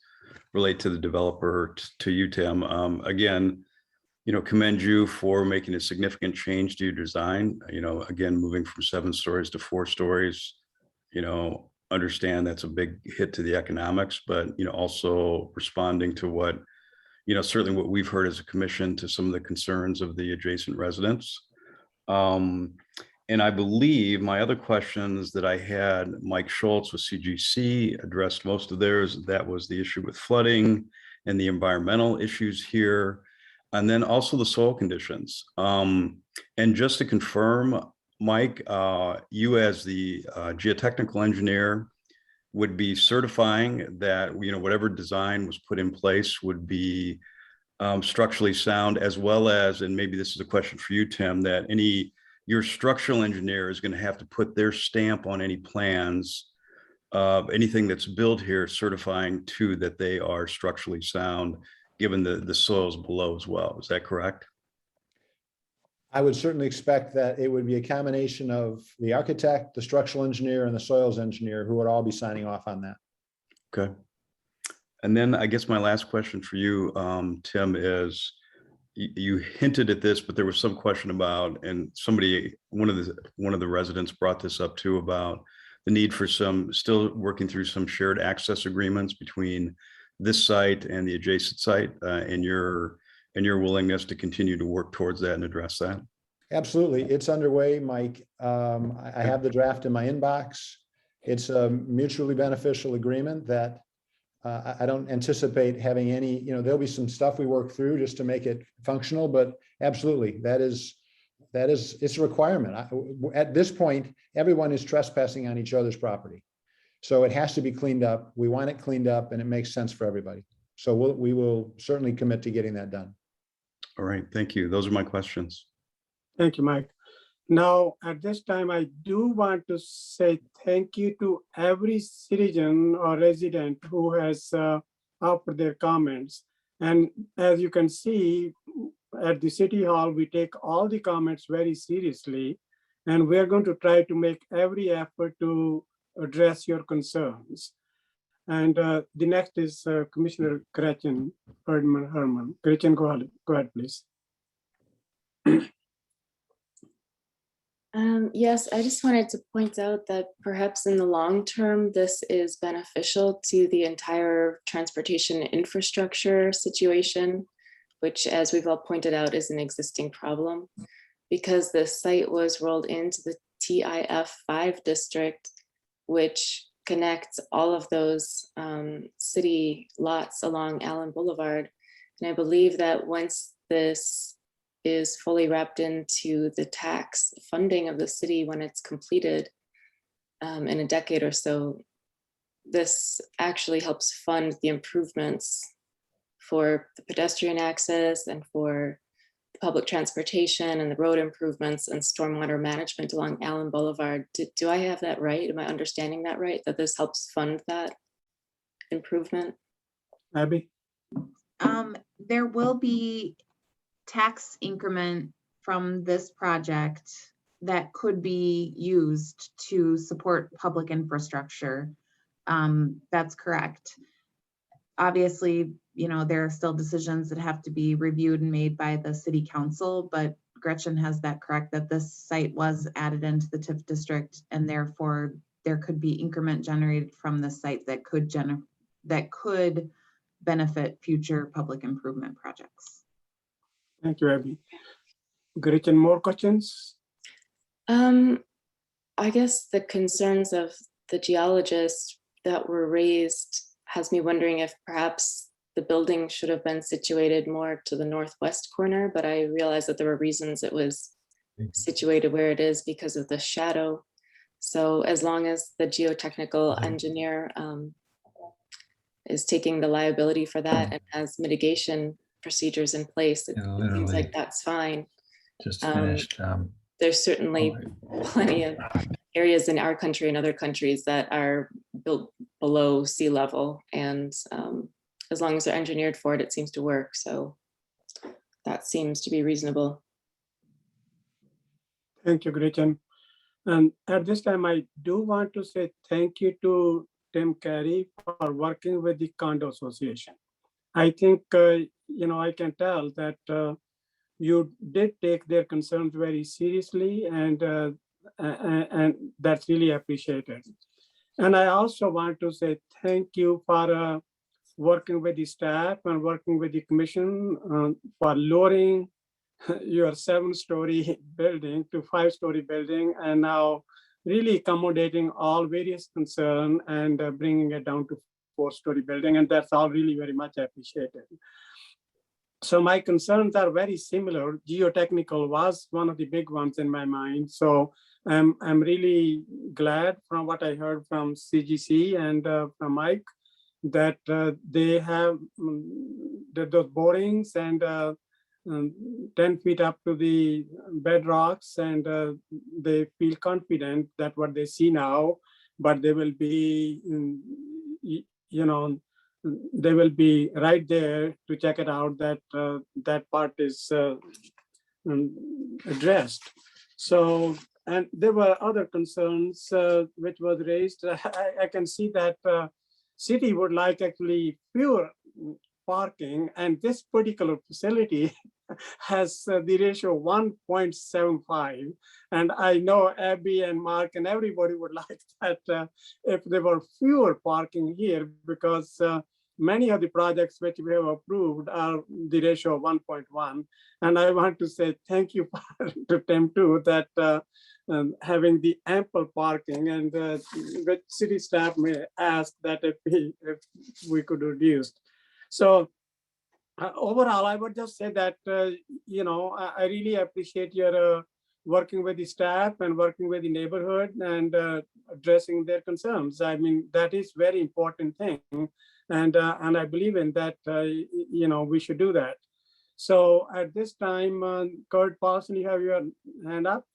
relate to the developer, to you, Tim. Again, you know, commend you for making a significant change to your design. You know, again, moving from 7 stories to 4 stories, you know, understand that's a big hit to the economics, but, you know, also responding to what, you know, certainly what we've heard as a commission to some of the concerns of the adjacent residents. And I believe my other questions that I had, Mike Schultz with CGC addressed most of theirs. That was the issue with flooding and the environmental issues here, and then also the soil conditions. And just to confirm, Mike, you as the geotechnical engineer would be certifying that, you know, whatever design was put in place would be structurally sound, as well as, and maybe this is a question for you, Tim, that your structural engineer is going to have to put their stamp on any plans of anything that's built here, certifying too that they are structurally sound, given the soils below as well. Is that correct? I would certainly expect that it would be a combination of the architect, the structural engineer, and the soils engineer who would all be signing off on that. Okay. And then I guess my last question for you, Tim, is you hinted at this, but there was some question about, and one of the residents brought this up too, about the need for still working through some shared access agreements between this site and the adjacent site, and your willingness to continue to work towards that and address that. Absolutely. It's underway, Mike. I have the draft in my inbox. It's a mutually beneficial agreement that I don't anticipate having any, you know, there'll be some stuff we work through just to make it functional, but absolutely, it's a requirement. At this point, everyone is trespassing on each other's property. So it has to be cleaned up. We want it cleaned up and it makes sense for everybody. So we will certainly commit to getting that done. All right, thank you. Those are my questions. Thank you, Mike. Now, at this time, I do want to say thank you to every citizen or resident who has offered their comments. And as you can see, at the City Hall, we take all the comments very seriously, and we're going to try to make every effort to address your concerns. And the next is Commissioner Gretchen Herman. Gretchen, go ahead, please. Yes, I just wanted to point out that perhaps in the long term, this is beneficial to the entire transportation infrastructure situation, which, as we've all pointed out, is an existing problem. Because the site was rolled into the TIF5 district, which connects all of those city lots along Allen Boulevard. And I believe that once this is fully wrapped into the tax funding of the city when it's completed in a decade or so, this actually helps fund the improvements for the pedestrian access and for public transportation and the road improvements and stormwater management along Allen Boulevard. Do I have that right? Am I understanding that right? That this helps fund that improvement? Abby? There will be tax increment from this project that could be used to support public infrastructure. That's correct. Obviously, you know, there are still decisions that have to be reviewed and made by the city council, but Gretchen has that correct, that this site was added into the TIF district, and therefore there could be increment generated from the site that could benefit future public improvement projects. Thank you, Abby. Gretchen, more questions? I guess the concerns of the geologists that were raised has me wondering if perhaps the building should have been situated more to the northwest corner, but I realized that there were reasons it was situated where it is because of the shadow. So as long as the geotechnical engineer is taking the liability for that and has mitigation procedures in place, it seems like that's fine. Just finished. There's certainly plenty of areas in our country and other countries that are built below sea level, and as long as they're engineered for it, it seems to work. So that seems to be reasonable. Thank you, Gretchen. And at this time, I do want to say thank you to Tim Carey for working with the condo association. I think, you know, I can tell that you did take their concerns very seriously, and that's really appreciated. And I also want to say thank you for working with the staff and working with the commission for lowering your 7-story building to 5-story building, and now really accommodating all various concerns and bringing it down to 4-story building. And that's all really very much appreciated. So my concerns are very similar. Geotechnical was one of the big ones in my mind. So I'm really glad from what I heard from CGC and from Mike that they have those borings and 10 feet up to the bedrocks, and they feel confident that what they see now, but they will be, you know, they will be right there to check it out, that that part is addressed. So, and there were other concerns which was raised. I can see that city would like actually fewer parking, and this particular facility has the ratio 1.75. And I know Abby and Mark and everybody would like that if there were fewer parking here, because many of the projects which we have approved are the ratio of 1.1. And I want to say thank you to Tim too, that having the ample parking, and which city staff may ask that if we could reduce. So overall, I would just say that, you know, I really appreciate your working with the staff and working with the neighborhood and addressing their concerns. I mean, that is very important thing. And I believe in that, you know, we should do that. So at this time, Kurt Paulson, you have your hand up?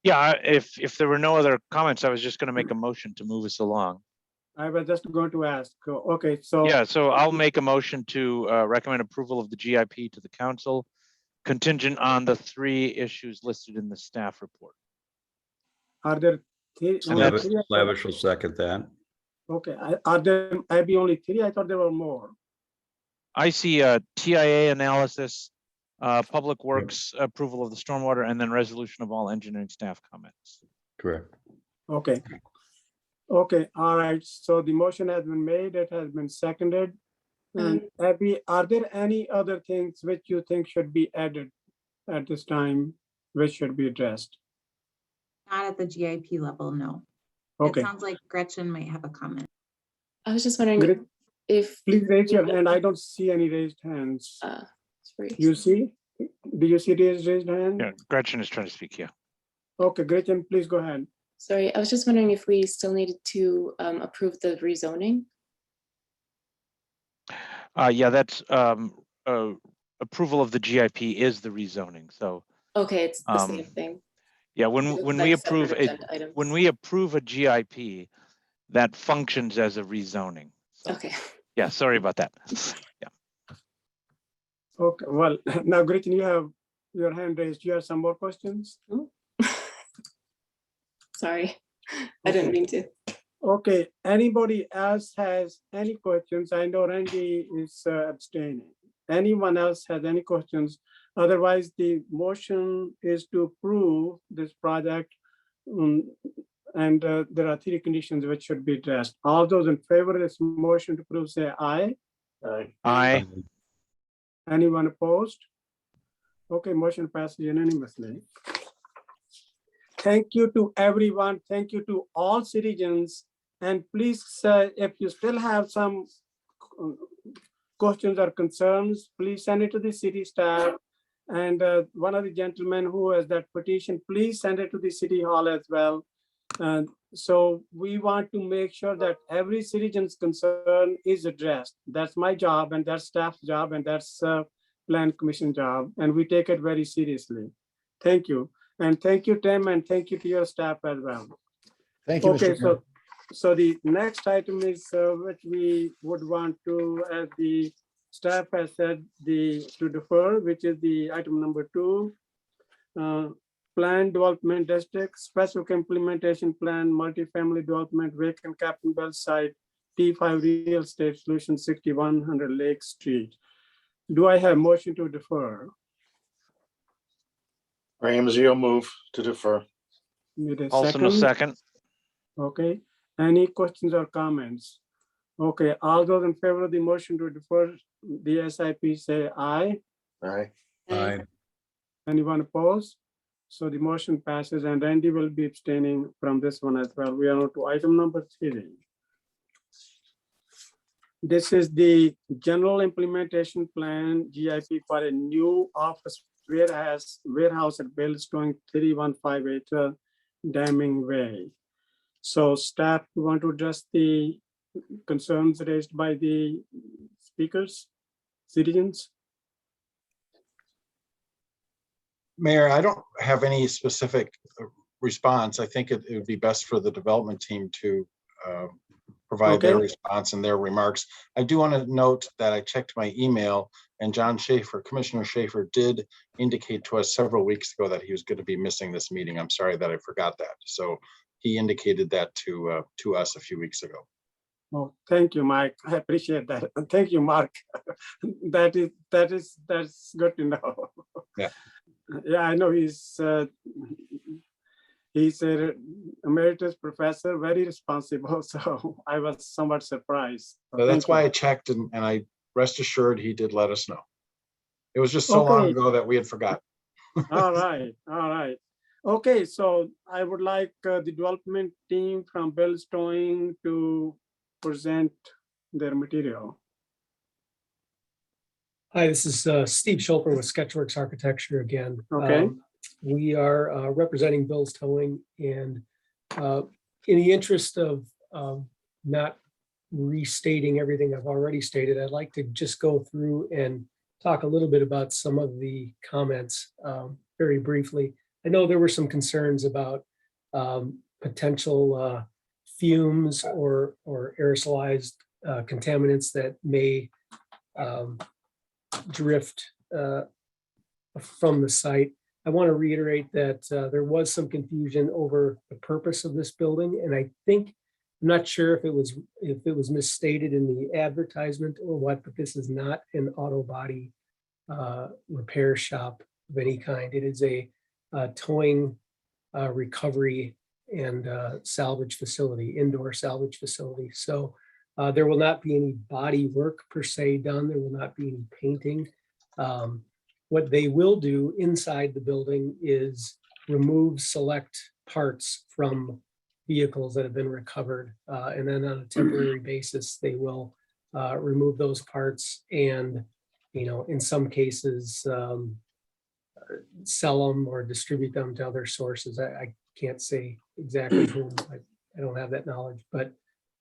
Yeah, if there were no other comments, I was just going to make a motion to move us along. I was just going to ask. Okay, so. Yeah, so I'll make a motion to recommend approval of the GIP to the council, contingent on the 3 issues listed in the staff report. Are there Lavish will second that. Okay, are there maybe only 3? I thought there were more. I see a TIA analysis, public works approval of the stormwater, and then resolution of all engineering staff comments. Correct. Okay. Okay, all right. So the motion has been made, it has been seconded. And Abby, are there any other things which you think should be added at this time, which should be addressed? Not at the GIP level, no. Okay. It sounds like Gretchen might have a comment. I was just wondering if. Please raise your hand. I don't see any raised hands. Sorry. You see? Do you see raised hand? Yeah, Gretchen is trying to speak here. Okay, Gretchen, please go ahead. Sorry, I was just wondering if we still needed to approve the rezoning. Yeah, that's approval of the GIP is the rezoning. So okay, it's the same thing. Yeah, when we approve a GIP, that functions as a rezoning. So, okay. Yeah, sorry about that. Yeah. Okay, well, now Gretchen, you have your hand raised. You have some more questions? Sorry, I didn't mean to. Okay, anybody else has any questions? I know Randy is abstaining. Anyone else has any questions? Otherwise, the motion is to approve this project. And there are 3 conditions which should be addressed. All those in favor of this motion to approve, say aye. Aye. Aye. Anyone opposed? Okay, motion passes unanimously. Thank you to everyone. Thank you to all citizens. And please, if you still have some questions or concerns, please send it to the city staff. And one of the gentlemen who has that petition, please send it to the city hall as well. So we want to make sure that every citizen's concern is addressed. That's my job, and that's staff's job, and that's Plan Commission job. And we take it very seriously. Thank you. And thank you, Tim, and thank you to your staff as well. Thank you, okay, Mr. Mayor. So the next item is which we would want to, as the staff has said, to defer, which is the item number 2. Plan Development District, Specific Implementation Plan, Multifamily Development, Vacant Captain Bell Site, T5 Real Estate Solution, 6100 Lake Street. Do I have motion to defer? Ramsey will move to defer. Need a Also a second. Okay. Any questions or comments? Okay. All those in favor of the motion to defer the SIP, say aye. Aye. Aye. Anyone opposed? So the motion passes, and Randy will be abstaining from this one as well. We are on to item number 3. This is the General Implementation Plan, GIP, for a new office warehouse at Biddleton 3158 Damming Way. So staff, we want to address the concerns raised by the speakers, citizens. Mayor, I don't have any specific response. I think it would be best for the development team to provide their response and their remarks. I do want to note that I checked my email, and John Schaefer, Commissioner Schaefer, did indicate to us several weeks ago that he was going to be missing this meeting. I'm sorry that I forgot that. So he indicated that to us a few weeks ago. Oh, thank you, Mike. I appreciate that. Thank you, Mark. That's good to know. Yeah. Yeah, I know he's a emeritus professor, very responsible. So I was somewhat surprised. So that's why I checked, and I rest assured he did let us know. It was just so long ago that we had forgotten. All right, all right. Okay, so I would like the development team from Biddleton to present their material. Hi, this is Steve Schulper with Sketchworks Architecture again. Okay. we are representing Bill's Towing, and in the interest of not restating everything I've already stated, I'd like to just go through and talk a little bit about some of the comments very briefly. I know there were some concerns about potential fumes or aerosolized contaminants that may drift from the site. I want to reiterate that there was some confusion over the purpose of this building, and I think, I'm not sure if it was misstated in the advertisement or what, but this is not an auto body repair shop of any kind. It is a towing recovery and salvage facility, indoor salvage facility. So there will not be any body work per se done. There will not be any painting. What they will do inside the building is remove select parts from vehicles that have been recovered. And then on a temporary basis, they will remove those parts and, in some cases, sell them or distribute them to other sources. I can't say exactly whom. I don't have that knowledge, but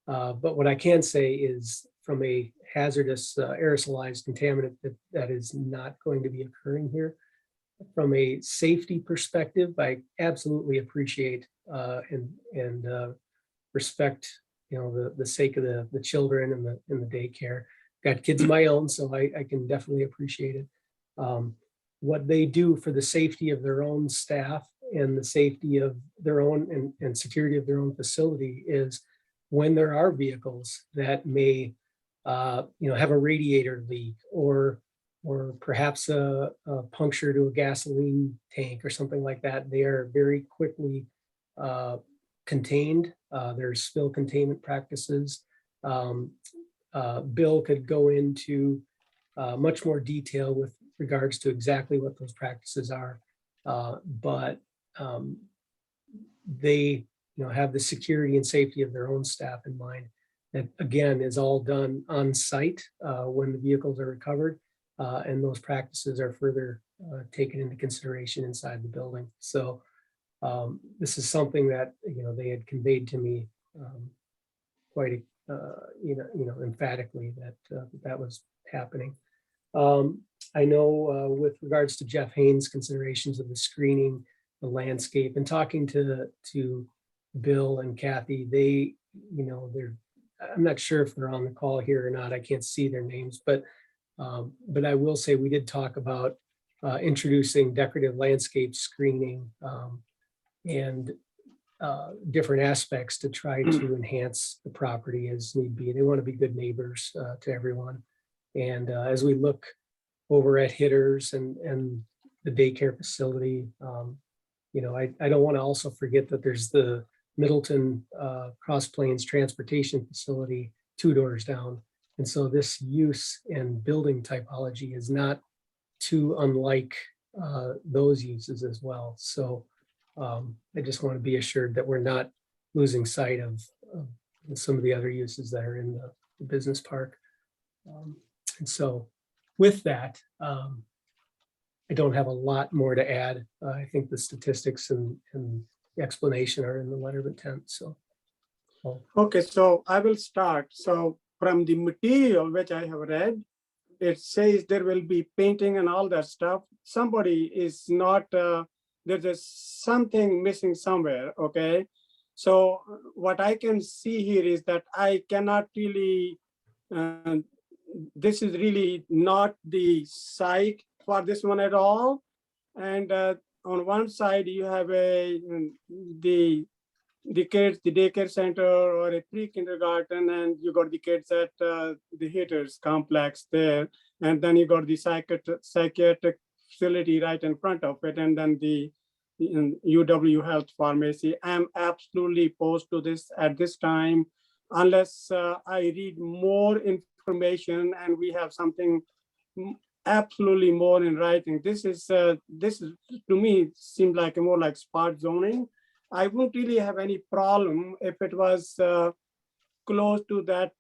what I can say is from a hazardous aerosolized contaminant that is not going to be occurring here. From a safety perspective, I absolutely appreciate and respect, the sake of the children and the daycare. Got kids of my own, so I can definitely appreciate it. What they do for the safety of their own staff and the safety of their own and security of their own facility is when there are vehicles that may have a radiator leak or perhaps a puncture to a gasoline tank or something like that, they are very quickly contained. There's spill containment practices. Bill could go into much more detail with regards to exactly what those practices are, but they have the security and safety of their own staff in mind. That again is all done on site when the vehicles are recovered, and those practices are further taken into consideration inside the building. So this is something that they had conveyed to me quite emphatically that was happening. I know with regards to Jeff Haynes' considerations of the screening, the landscape, and talking to Bill and Kathy, I'm not sure if they're on the call here or not. I can't see their names, but I will say we did talk about introducing decorative landscape screening and different aspects to try to enhance the property as need be. They want to be good neighbors to everyone. And as we look over at Hitters and the daycare facility, I don't want to also forget that there's the Middleton Cross Plains Transportation Facility 2 doors down. And so this use and building typology is not too unlike those uses as well. So I just want to be assured that we're not losing sight of some of the other uses that are in the business park. And so with that, I don't have a lot more to add. I think the statistics and the explanation are in the letter of intent. So. Okay, so I will start. So from the material which I have read, it says there will be painting and all that stuff. Somebody is not, there's something missing somewhere, okay? So what I can see here is that I cannot really, this is really not the site for this one at all. And on one side you have the kids, the daycare center or a pre-kindergarten, and you got the kids at the Hitters complex there. And then you got the psychiatric facility right in front of it. And then the UW Health Pharmacy. I'm absolutely opposed to this at this time, unless I read more information and we have something absolutely more in writing. This is to me seemed like more like spot zoning. I wouldn't really have any problem if it was close to that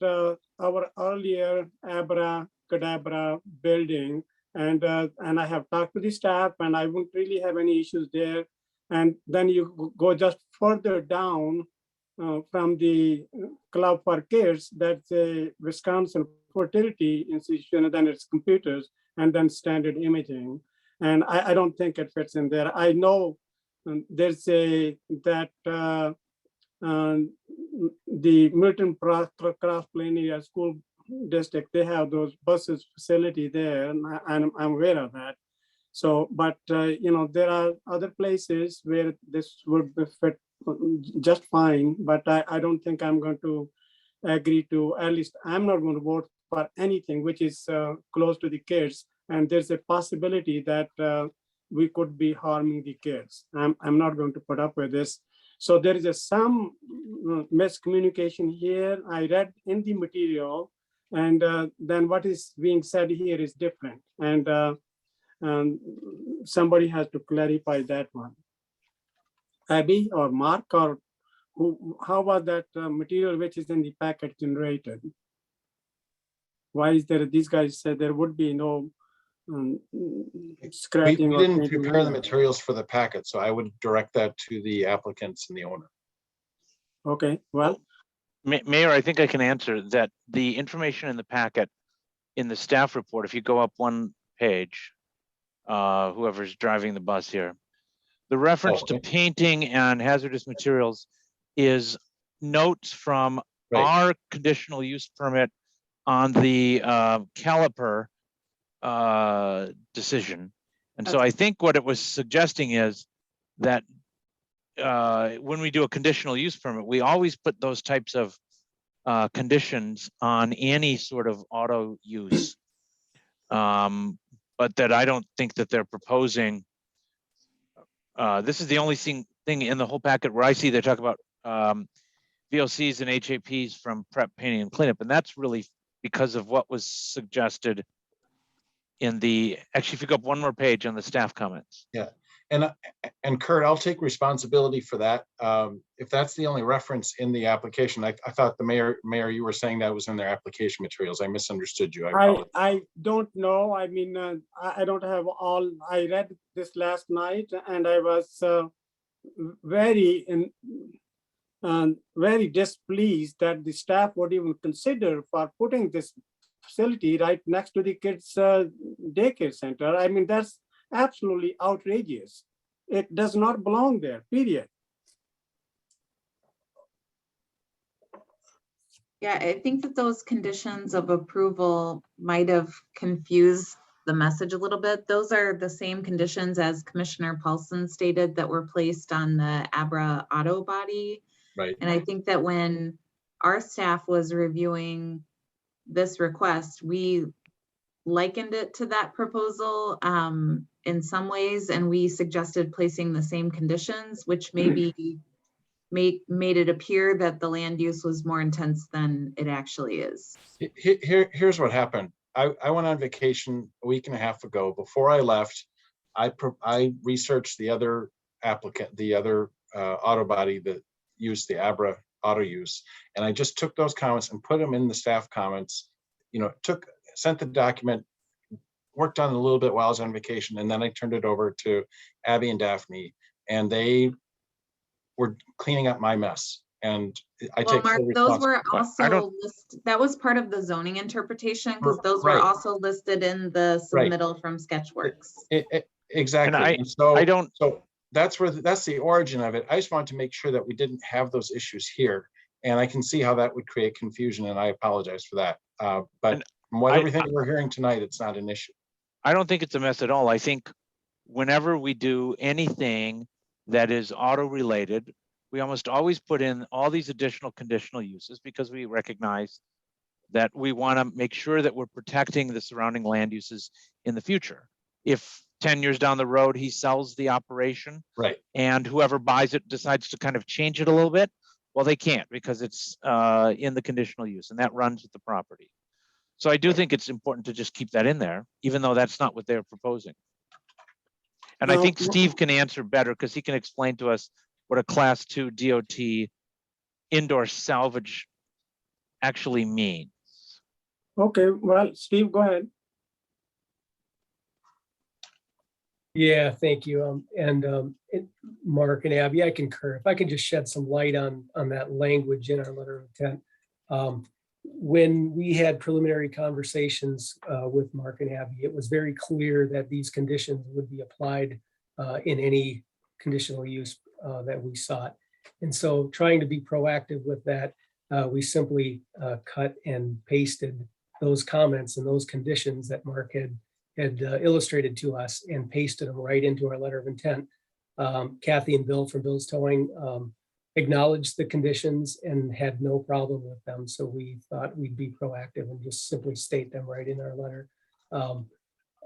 our earlier abracadabra building And I have talked to the staff, and I wouldn't really have any issues there. And then you go just further down from the Club for Kids, that's a Wisconsin fertility institution, and then it's computers, and then standard imaging. And I don't think it fits in there. I know there's the Middleton Floodplain area school district, they have those buses facility there, and I'm aware of that. So, but there are other places where this would fit just fine, but I don't think I'm going to agree to, at least I'm not going to vote for anything which is close to the kids. And there's a possibility that we could be harming the kids. I'm not going to put up with this. So there is some miscommunication here. I read in the material, and then what is being said here is different. And somebody has to clarify that one. Abby or Mark, or how about that material which is in the packet generated? Why is there, these guys said there would be no scrapping? We didn't prepare the materials for the packet, so I would direct that to the applicants and the owner. Okay, well. Mayor, I think I can answer that. The information in the packet in the staff report, if you go up one page, whoever's driving the bus here, the reference to painting and hazardous materials is notes from our conditional use permit on the caliper decision. And so I think what it was suggesting is that when we do a conditional use permit, we always put those types of conditions on any sort of auto use. But that I don't think that they're proposing. This is the only thing in the whole packet where I see they talk about VOCs and HAPs from prep, painting, and cleanup. And that's really because of what was suggested in the, actually, if you go up one more page on the staff comments. Yeah, and Kurt, I'll take responsibility for that. If that's the only reference in the application, I thought the mayor, you were saying that was in their application materials. I misunderstood you. I don't know. I mean, I don't have all. I read this last night, and I was very displeased that the staff would even consider for putting this facility right next to the kids' daycare center. I mean, that's absolutely outrageous. It does not belong there, period. Yeah, I think that those conditions of approval might have confused the message a little bit. Those are the same conditions as Commissioner Paulson stated that were placed on the Abra auto body. Right. And I think that when our staff was reviewing this request, we likened it to that proposal in some ways, and we suggested placing the same conditions, which maybe made it appear that the land use was more intense than it actually is. Here's what happened. I went on vacation a week and a half ago. Before I left, I researched the other applicant, the other auto body that used the Abra auto use, and I just took those comments and put them in the staff comments. Sent the document, worked on it a little bit while I was on vacation, and then I turned it over to Abby and Daphne, and they were cleaning up my mess. And I take Mark, those were also that was part of the zoning interpretation, because those were also listed in the submittal from Sketchworks. Exactly. And so that's the origin of it. I just wanted to make sure that we didn't have those issues here. And I can see how that would create confusion, and I apologize for that. But from everything we're hearing tonight, it's not an issue. I don't think it's a mess at all. I think whenever we do anything that is auto related, we almost always put in all these additional conditional uses because we recognize that we want to make sure that we're protecting the surrounding land uses in the future. If 10 years down the road, he sells the operation, right, and whoever buys it decides to kind of change it a little bit, well, they can't because it's in the conditional use, and that runs with the property. So I do think it's important to just keep that in there, even though that's not what they're proposing. And I think Steve can answer better because he can explain to us what a Class 2 DOT indoor salvage actually means. Okay, well, Steve, go ahead. Yeah, thank you. Mark and Abby, I concur. If I could just shed some light on that language in our letter of intent. When we had preliminary conversations with Mark and Abby, it was very clear that these conditions would be applied in any conditional use that we sought. And so trying to be proactive with that, we simply cut and pasted those comments and those conditions that Mark had illustrated to us and pasted them right into our letter of intent. Kathy and Bill from Bill's Towing acknowledged the conditions and had no problem with them. So we thought we'd be proactive and just simply state them right in our letter.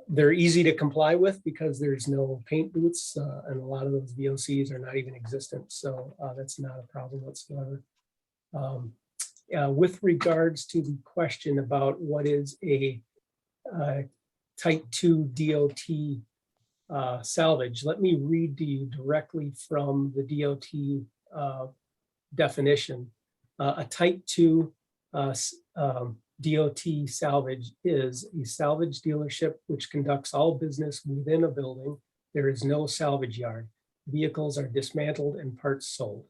They're easy to comply with because there's no paint booths and a lot of those VOCs are not even existent. So that's not a problem whatsoever. With regards to the question about what is a Type 2 DOT salvage, let me read to you directly from the DOT definition. A Type 2 DOT salvage is a salvage dealership which conducts all business within a building. There is no salvage yard. Vehicles are dismantled and parts sold.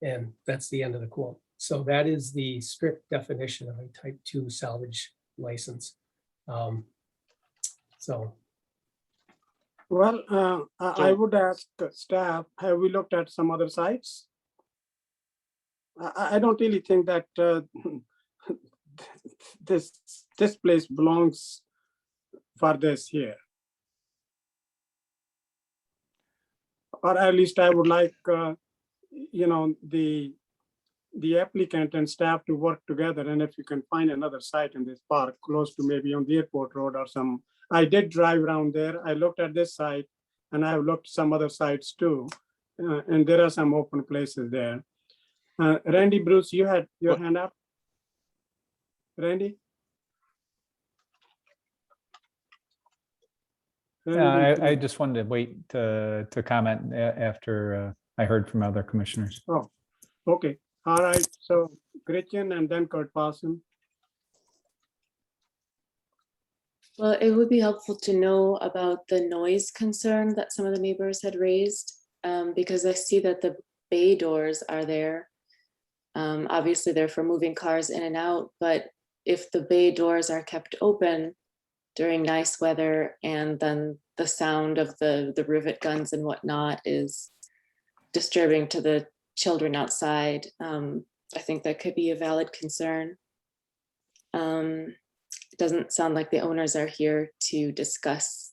And that's the end of the quote. So that is the strict definition of a Type 2 salvage license. Well, I would ask staff, have we looked at some other sites? I don't really think that this place belongs for this here. Or at least I would like, the applicant and staff to work together. And if you can find another site in this park close to maybe on the airport road or some, I did drive around there. I looked at this site and I have looked some other sites too. And there are some open places there. Randy, Bruce, you had your hand up. Randy? I just wanted to wait to comment after I heard from other commissioners. Oh, okay. All right. So Gretchen and then Kurt Parson. Well, it would be helpful to know about the noise concern that some of the neighbors had raised, because I see that the bay doors are there. Obviously, they're for moving cars in and out, but if the bay doors are kept open during nice weather and then the sound of the rivet guns and whatnot is disturbing to the children outside, I think that could be a valid concern. It doesn't sound like the owners are here to discuss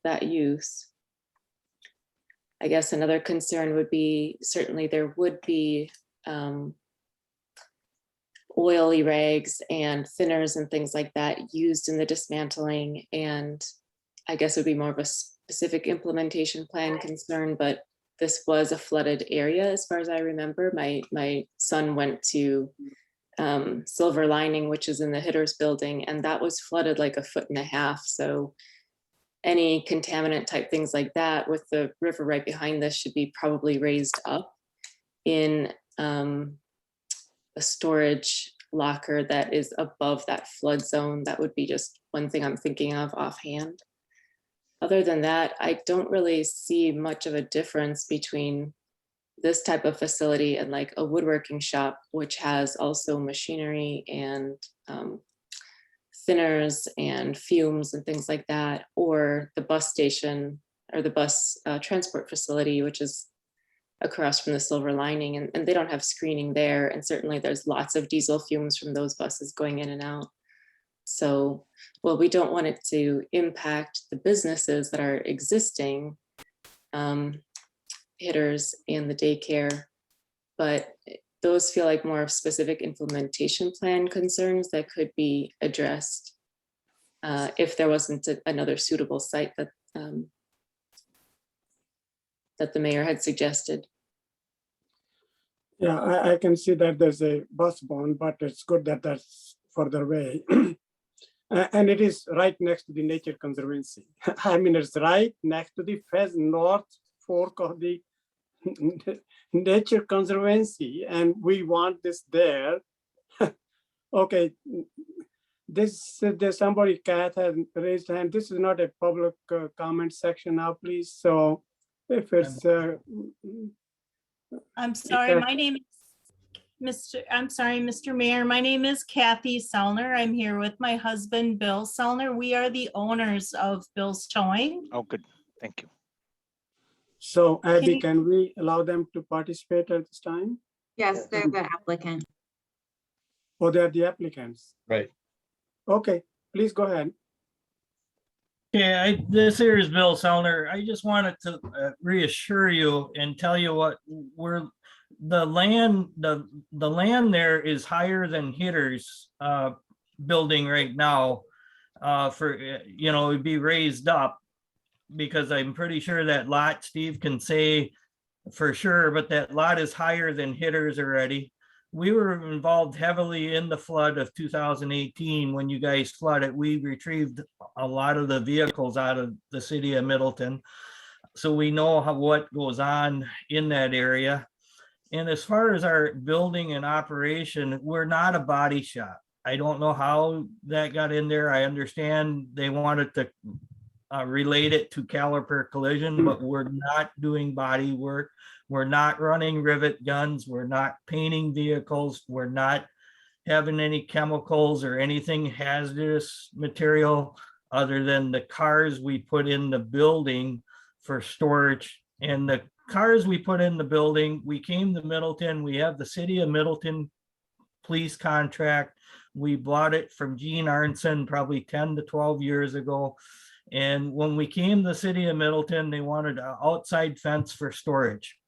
that use. I guess another concern would be, certainly there would be oily rags and thinners and things like that used in the dismantling. And I guess it would be more of a specific implementation plan concern, but this was a flooded area as far as I remember. My son went to Silver Lining, which is in the Hitters building, and that was flooded like 1.5 feet. So any contaminant type things like that with the river right behind this should be probably raised up in a storage locker that is above that flood zone. That would be just one thing I'm thinking of offhand. Other than that, I don't really see much of a difference between this type of facility and like a woodworking shop, which has also machinery and thinners and fumes and things like that, or the bus station or the bus transport facility, which is across from the Silver Lining, and they don't have screening there. And certainly there's lots of diesel fumes from those buses going in and out. So, well, we don't want it to impact the businesses that are existing, Hitters and the daycare, but those feel like more of specific implementation plan concerns that could be addressed if there wasn't another suitable site that that the mayor had suggested. Yeah, I can see that there's a bus bond, but it's good that that's further away. And it is right next to the Nature Conservancy. I mean, it's right next to the north fork of the Nature Conservancy, and we want this there. Okay, There's somebody, Kath, has raised hand. This is not a public comment section now, please. So if it's, I'm sorry, my name is Mr. Mayor, my name is Kathy Sellner. I'm here with my husband, Bill Sellner. We are the owners of Bill's Towing. Oh, good. Thank you. so Abby, can we allow them to participate at this time? Yes, they're the applicant. Or they're the applicants? Right. Okay, please go ahead. Yeah, this here is Bill Sellner. I just wanted to reassure you and tell you what the land there is higher than Hitter's building right now. It'd be raised up because I'm pretty sure that lot, Steve can say for sure, but that lot is higher than Hitter's already. We were involved heavily in the flood of 2018 when you guys flooded. We retrieved a lot of the vehicles out of the city of Middleton. So we know what goes on in that area. And as far as our building and operation, we're not a body shop. I don't know how that got in there. I understand they wanted to relate it to caliper collision, but we're not doing body work. We're not running rivet guns. We're not painting vehicles. We're not having any chemicals or anything hazardous material other than the cars we put in the building for storage. And the cars we put in the building, we came to Middleton. We have the city of Middleton police contract. We bought it from Gene Arnson probably 10 to 12 years ago. And when we came to the city of Middleton, they wanted an outside fence for storage.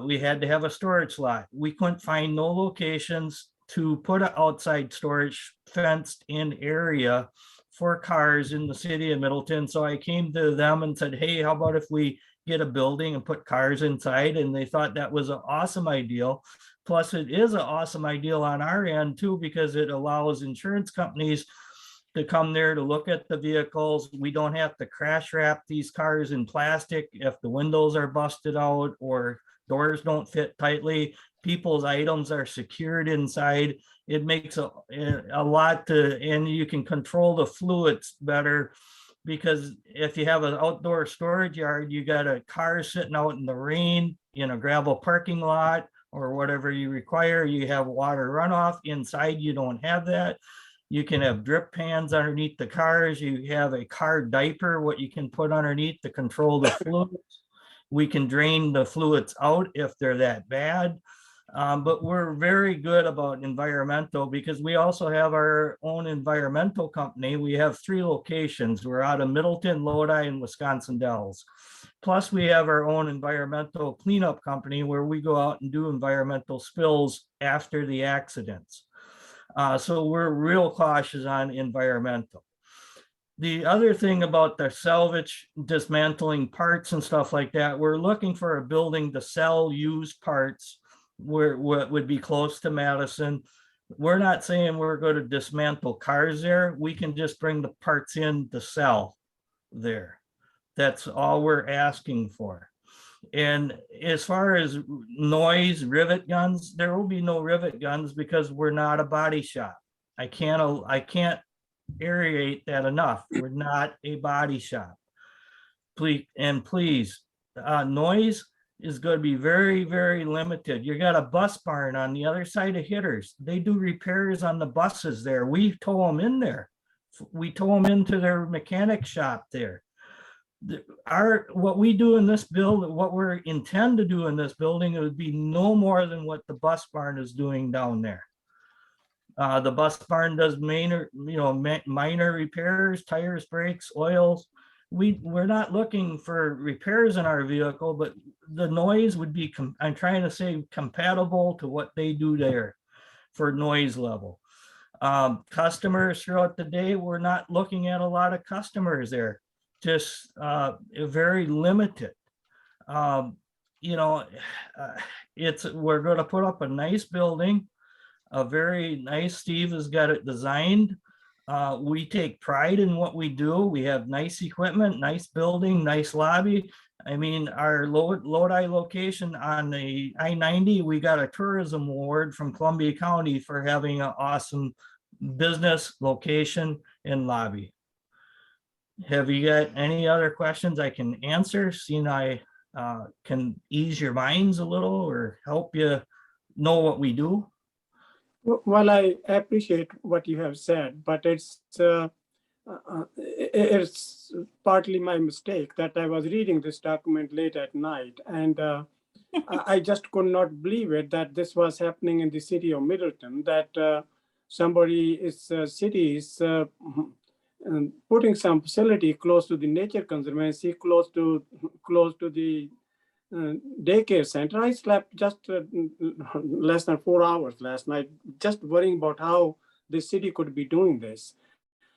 We had to have a storage lot. We couldn't find no locations to put an outside storage fenced in area for cars in the city of Middleton. So I came to them and said, hey, how about if we get a building and put cars inside? And they thought that was an awesome idea. Plus it is an awesome idea on our end too, because it allows insurance companies to come there to look at the vehicles. We don't have to crash wrap these cars in plastic if the windows are busted out or doors don't fit tightly. People's items are secured inside. It makes a lot and you can control the fluids better, because if you have an outdoor storage yard, you got a car sitting out in the rain in a gravel parking lot or whatever you require, you have water runoff. Inside, you don't have that. You can have drip pans underneath the cars. You have a car diaper, what you can put underneath to control the fluids. We can drain the fluids out if they're that bad. But we're very good about environmental because we also have our own environmental company. We have 3 locations. We're out of Middleton, Lodi, and Wisconsin Dells. Plus, we have our own environmental cleanup company where we go out and do environmental spills after the accidents. So we're real cautious on environmental. The other thing about the salvage, dismantling parts and stuff like that, we're looking for a building to sell used parts where what would be close to Madison. We're not saying we're going to dismantle cars there. We can just bring the parts in to sell there. That's all we're asking for. And as far as noise, rivet guns, there will be no rivet guns because we're not a body shop. I can't aerate that enough. We're not a body shop. Please, noise is going to be very, very limited. You got a bus barn on the other side of Hitters. They do repairs on the buses there. We tow them in there. We tow them into their mechanic shop there. What we do in this building, what we're intend to do in this building, it would be no more than what the bus barn is doing down there. The bus barn does minor repairs, tires, brakes, oils. We're not looking for repairs in our vehicle, but the noise would be, I'm trying to say, compatible to what they do there for noise level. Customers throughout the day, we're not looking at a lot of customers there, just very limited. We're going to put up a nice building, a very nice, Steve has got it designed. We take pride in what we do. We have nice equipment, nice building, nice lobby. I mean, our Lodi location on the I-90, we got a tourism award from Columbia County for having an awesome business location and lobby. Have you got any other questions I can answer? Seeing I can ease your minds a little or help you know what we do? Well, I appreciate what you have said, but it's partly my mistake that I was reading this document late at night, and I just could not believe it that this was happening in the city of Middleton, that somebody is city is putting some facility close to the nature conservancy, close to the daycare center. I slept just less than 4 hours last night, just worrying about how the city could be doing this.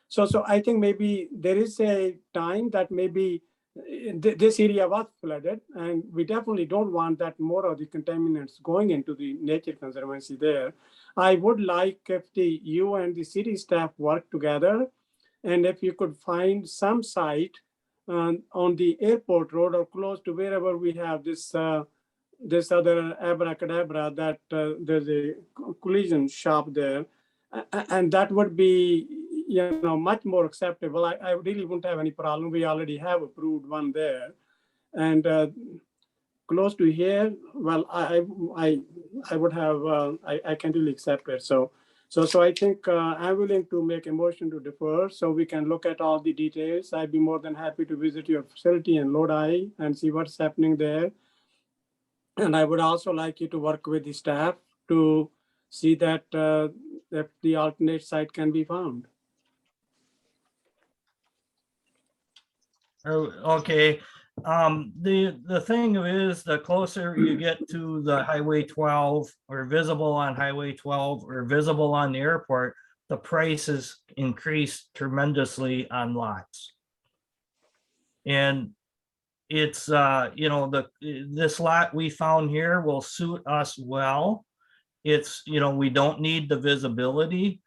So I think maybe there is a time that maybe this area was flooded, and we definitely don't want that more of the contaminants going into the nature conservancy there. I would like if you and the city staff work together, and if you could find some site on the airport road or close to wherever we have this this other abracadabra, that there's a collision shop there, and that would be, you know, much more acceptable. I really wouldn't have any problem. We already have approved one there, and close to here, well, I would have I can really accept it. So I think I'm willing to make a motion to defer so we can look at all the details. I'd be more than happy to visit your facility in Lodi and see what's happening there. And I would also like you to work with the staff to see that if the alternate site can be found. Okay. The thing is, the closer you get to the Highway 12 or visible on Highway 12 or visible on the airport, the prices increase tremendously on lots. And it's, you know, this lot we found here will suit us well. It's, you know, we don't need the visibility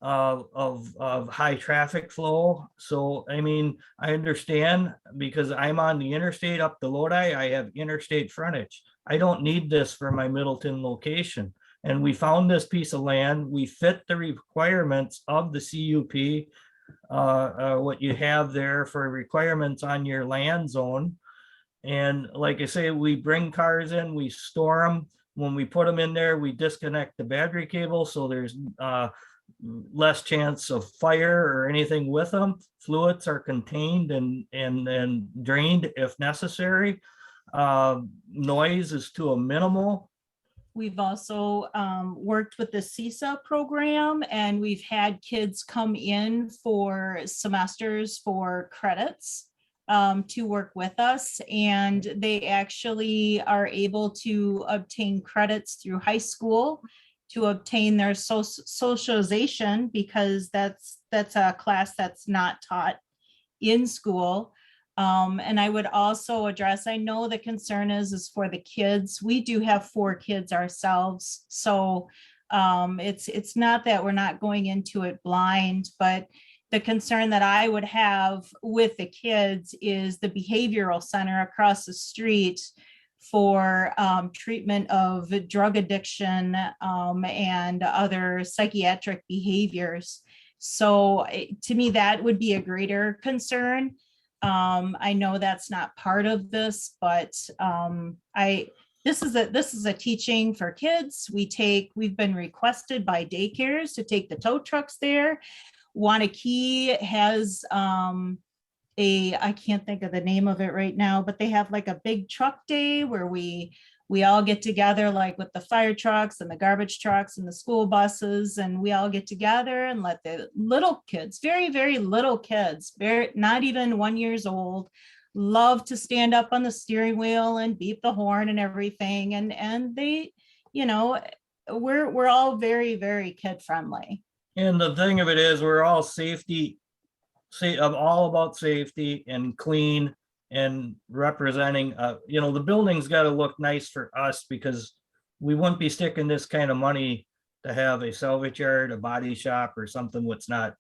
of high traffic flow. So, I mean, I understand because I'm on the interstate up to Lodi, I have interstate frontage. I don't need this for my Middleton location. And we found this piece of land, we fit the requirements of the CUP, what you have there for requirements on your land zone. And like I say, we bring cars in, we store them. When we put them in there, we disconnect the battery cable, so there's less chance of fire or anything with them. Fluids are contained and drained if necessary. Noise is to a minimal. We've also worked with the CISA program, and we've had kids come in for semesters for credits to work with us, and they actually are able to obtain credits through high school to obtain their socialization, because that's a class that's not taught in school. And I would also address, I know the concern is for the kids. We do have 4 kids ourselves. So it's not that we're not going into it blind, but the concern that I would have with the kids is the behavioral center across the street for treatment of drug addiction and other psychiatric behaviors. So to me, that would be a greater concern. I know that's not part of this, but this is a teaching for kids. We've been requested by daycares to take the tow trucks there. Wanakee has I can't think of the name of it right now, but they have like a big truck day where we all get together, like with the fire trucks and the garbage trucks and the school buses, and we all get together and let the little kids, very, very little kids, not even 1 year old, love to stand up on the steering wheel and beep the horn and everything. And they, you know, we're all very, very kid friendly. And the thing of it is, we're all I'm all about safety and clean and representing, you know, the building's got to look nice for us, because we wouldn't be sticking this kind of money to have a salvage yard, a body shop, or something that's not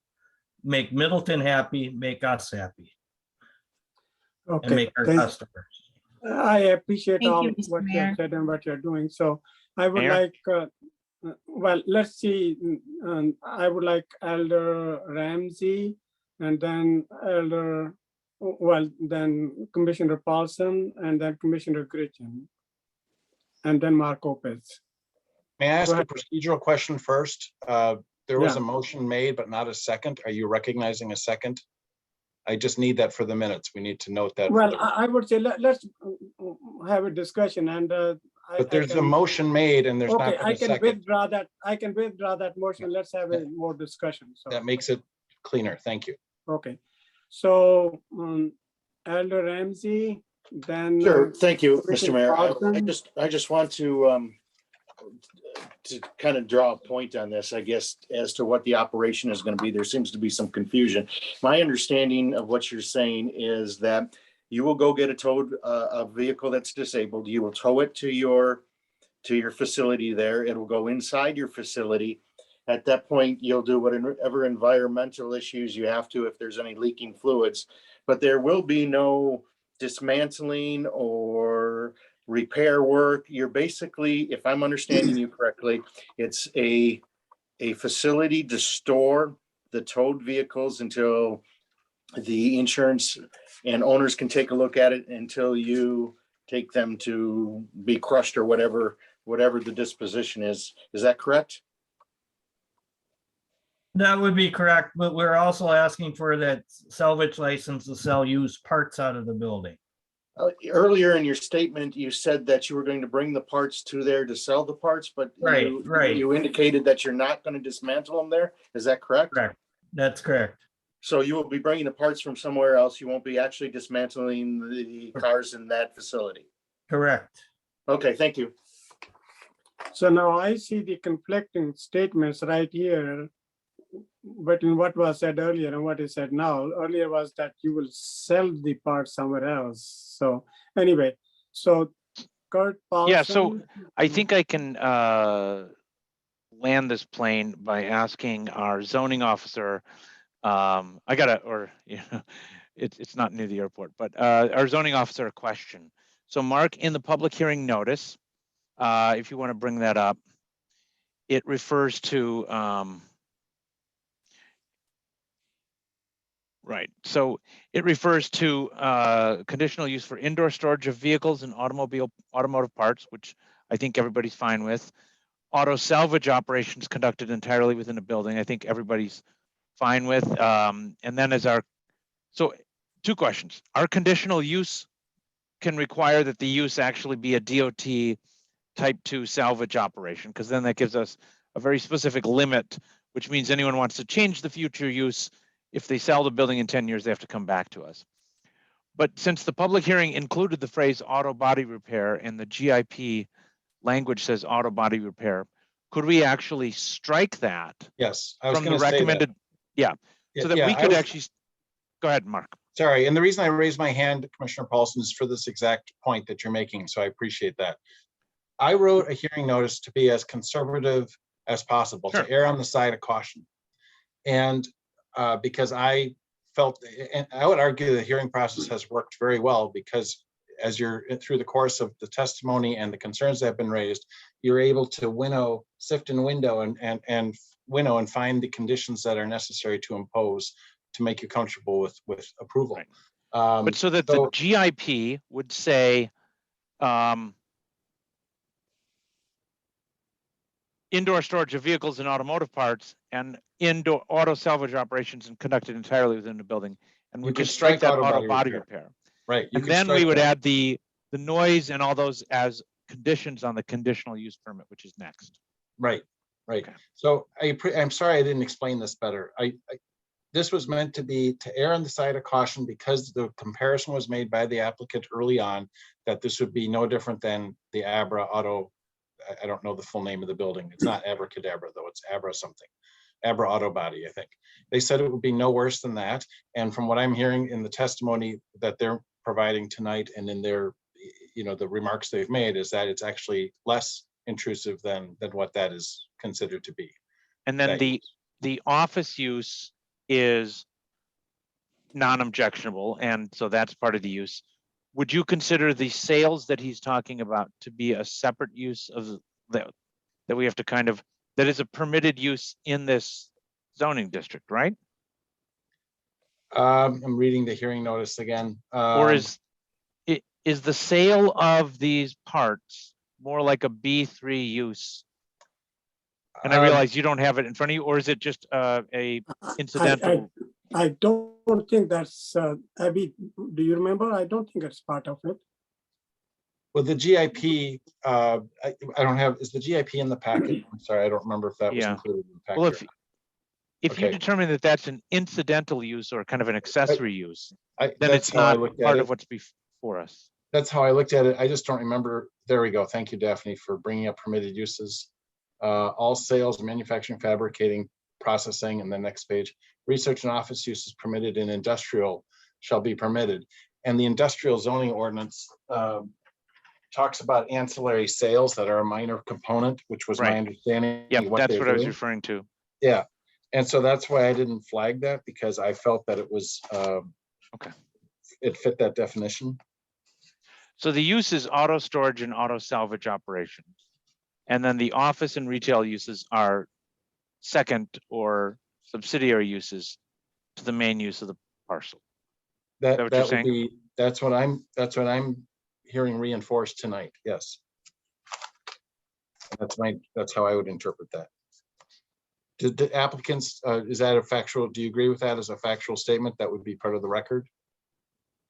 make Middleton happy, make us happy. Okay, and make our customers. I appreciate Thank all you, Mr. what you Mayor. have said and what you're doing. So I would Mayor? like, well, let's see. I would like Elder Ramsey and then then Commissioner Paulson and then Commissioner Gritchen and then Mark Opitz. May I ask Go a ahead. procedural question first? There was Yeah. a motion made, but not a second. Are you recognizing a second? I just need that for the minutes. We need to note that. for Well, the- I would say let's have a discussion and But there's a motion made and there's not okay, been I a can second. withdraw that. I can withdraw that motion. Let's have a more discussion. So, That makes it cleaner. Thank you. okay. So, Elder Ramsey, then. Sure, thank you, Mr. Commissioner Mayor. Paulson. I just want to kind of draw a point on this, I guess, as to what the operation is going to be. There seems to be some confusion. My understanding of what you're saying is that you will go get a vehicle that's disabled. You will tow it to your facility there. It'll go inside your facility. At that point, you'll do whatever environmental issues you have to if there's any leaking fluids. But there will be no dismantling or repair work. You're basically, if I'm understanding you correctly, it's a facility to store the towed vehicles until the insurance and owners can take a look at it until you take them to be crushed or whatever the disposition is. Is that correct? That would be correct, but we're also asking for that salvage license to sell used parts out of the building. Earlier in your statement, you said that you were going to bring the parts to there to sell the parts, but Right. you indicated that you're not going to dismantle them there. Is that correct? Correct. That's correct. So you will be bringing the parts from somewhere else. You won't be actually dismantling the cars in that facility. Correct. Okay, thank you. So now I see the conflicting statements right here between what was said earlier and what is said now. Earlier was that you will sell the part somewhere else. So anyway, so Kurt Paulson. Yeah, so I think I can land this plane by asking our zoning officer. It's not near the airport, but our zoning officer a question. So Mark, in the public hearing notice, if you want to bring that up, it refers to right. So it refers to conditional use for indoor storage of vehicles and automotive parts, which I think everybody's fine with. Auto salvage operations conducted entirely within a building. I think everybody's fine with. And then so two questions. Our conditional use can require that the use actually be a DOT type 2 salvage operation, because then that gives us a very specific limit, which means anyone wants to change the future use. If they sell the building in 10 years, they have to come back to us. But since the public hearing included the phrase auto body repair and the GIP language says auto body repair, could we actually strike that? Yes, I was from the going to say that. recommended? Yeah, so that we could actually, go ahead, Mark. Sorry, and the reason I raised my hand, Commissioner Paulson, is for this exact point that you're making, so I appreciate that. I wrote a hearing notice to be as conservative as possible, to err on the side of caution. And because I felt, and I would argue the hearing process has worked very well, because as you're through the course of the testimony and the concerns that have been raised, you're able to sift and winnow and find the conditions that are necessary to impose to make you comfortable with approval. Right. But so that the GIP would say indoor storage of vehicles and automotive parts and indoor auto salvage operations and conducted entirely within the building. And we could strike that auto body repair. Right. And then we would add the noise and all those as conditions on the conditional use permit, which is next. Right. Right. Okay. So I'm sorry I didn't explain this better. This was meant to be to err on the side of caution, because the comparison was made by the applicant early on that this would be no different than the Abra Auto. I don't know the full name of the building. It's not Abracadabra though. It's Abra something. Abra Auto Body, I think. They said it would be no worse than that. And from what I'm hearing in the testimony that they're providing tonight and in their, the remarks they've made, is that it's actually less intrusive than what that is considered to be. And then the office use is non-objectionable, and so that's part of the use. Would you consider the sales that he's talking about to be a separate use of that we have to kind of that is a permitted use in this zoning district, right? I'm reading the hearing notice again. Or is the sale of these parts more like a B3 use? And I realize you don't have it in front of you, or is it just a incidental? I don't think that's, Abby, do you remember? I don't think it's part of it. Well, the GIP, I don't have, is the GIP in the packet? I'm sorry, I don't remember if that was Yeah. included in the packet. Well, or not. if you Okay. determine that that's an incidental use or kind of an accessory use, then that's it's how I not looked at part it. of what's before us. That's how I looked at it. I just don't remember. There we go. Thank you, Daphne, for bringing up permitted uses. All sales, manufacturing, fabricating, processing, and the next page, research and office uses permitted in industrial shall be permitted. And the industrial zoning ordinance talks about ancillary sales that are a minor component, which was my Right. understanding. Yeah, that's they're what I was doing. referring to. Yeah. And so that's why I didn't flag that, because I felt that it was, okay, it fit that definition. So the use is auto storage and auto salvage operations. And then the office and retail uses are second or subsidiary uses to the main use of the parcel. Is that what you're saying? That's what I'm hearing reinforced tonight. Yes. That's how I would interpret that. Did the applicants, is that a factual, do you agree with that as a factual statement? That would be part of the record?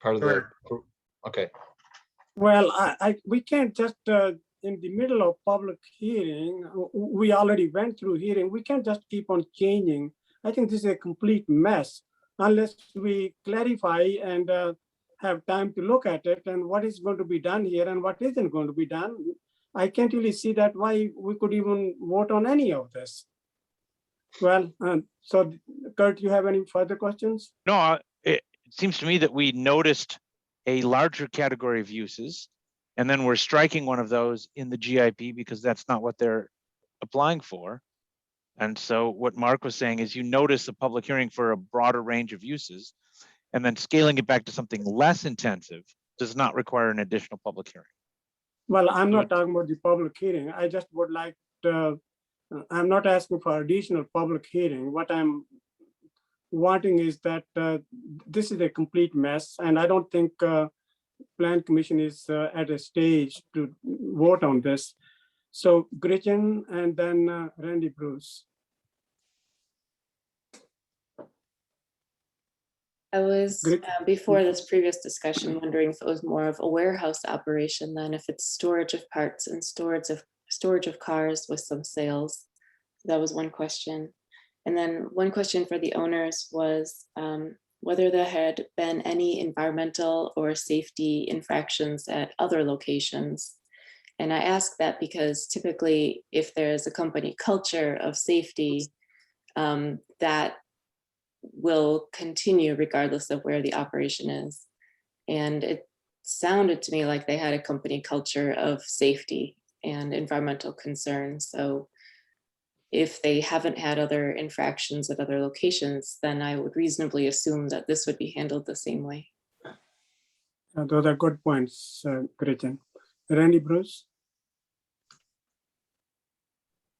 Part of the, okay. Well, we can't just, in the middle of public hearing, we already went through hearing, we can't just keep on changing. I think this is a complete mess unless we clarify and have time to look at it and what is going to be done here and what isn't going to be done. I can't really see that why we could even vote on any of this. Well, so Kurt, you have any further questions? No, it seems to me that we noticed a larger category of uses, and then we're striking one of those in the GIP because that's not what they're applying for. And so what Mark was saying is you notice a public hearing for a broader range of uses, and then scaling it back to something less intensive does not require an additional public hearing. Well, I'm not talking about the public hearing. I just would like to, I'm not asking for additional public hearing. What I'm wanting is that this is a complete mess, and I don't think Plan Commission is at a stage to vote on this. So Gretchen and then Randy Bruce. I was, before this previous discussion, wondering if it was more of a warehouse operation than if it's storage of parts and storage of cars with some sales. That was one question. And then one question for the owners was whether there had been any environmental or safety infractions at other locations. And I ask that because typically if there's a company culture of safety, that will continue regardless of where the operation is. And it sounded to me like they had a company culture of safety and environmental concerns. So if they haven't had other infractions at other locations, then I would reasonably assume that this would be handled the same way. Those are good points, Gretchen. Randy Bruce?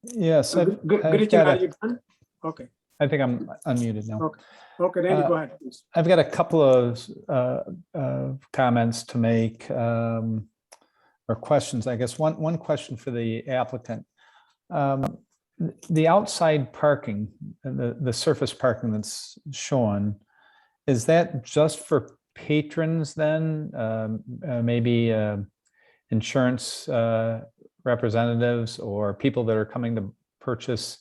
Yes. Gretchen, are you done? Okay. I think I'm unmuted now. Okay, Randy, go ahead, please. I've got a couple of comments to make, or questions, I guess. One question for the applicant. The outside parking, the surface parking that's shown, is that just for patrons then? Maybe insurance representatives or people that are coming to purchase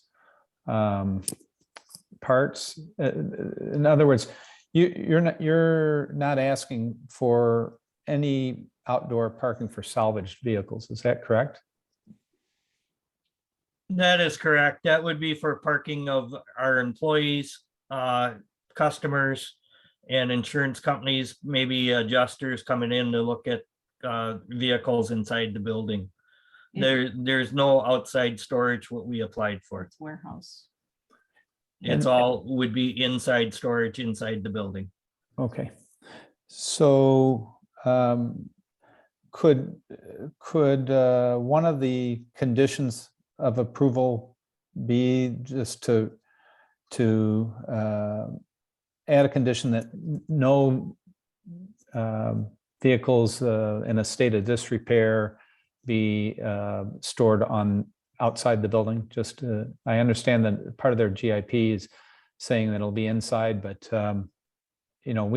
parts? In other words, you're not asking for any outdoor parking for salvaged vehicles, is that correct? That is correct. That would be for parking of our employees, customers, and insurance companies, maybe adjusters coming in to look at vehicles inside the building. There's no outside storage what we applied for. It's warehouse. It's all would be inside storage inside the building. Okay. So could one of the conditions of approval be just to add a condition that no vehicles in a state of disrepair be stored on outside the building. Just I understand that part of their GIP is saying that it'll be inside, but you know,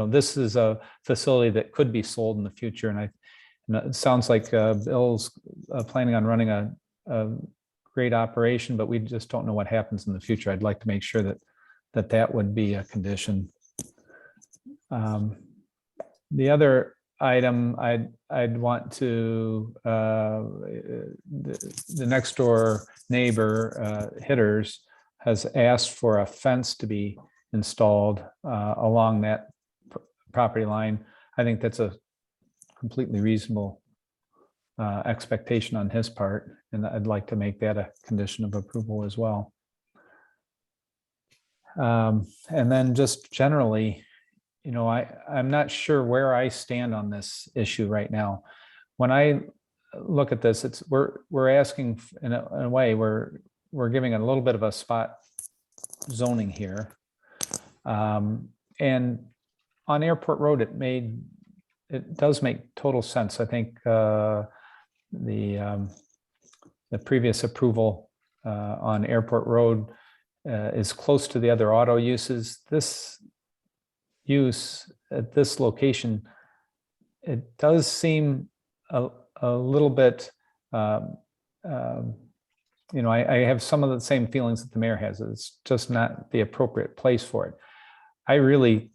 this is a facility that could be sold in the future, and it sounds like Bill's planning on running a great operation, but we just don't know what happens in the future. I'd like to make sure that would be a condition. The other item I'd want to, the next door neighbor, Hitters, has asked for a fence to be installed along that property line. I think that's a completely reasonable expectation on his part, and I'd like to make that a condition of approval as well. And then just generally, you know, I'm not sure where I stand on this issue right now. When I look at this, we're asking in a way we're giving a little bit of a spot zoning here. And on Airport Road, it does make total sense. I think the previous approval on Airport Road is close to the other auto uses. This use at this location, it does seem a little bit, you know, I have some of the same feelings that the mayor has. It's just not the appropriate place for it. I really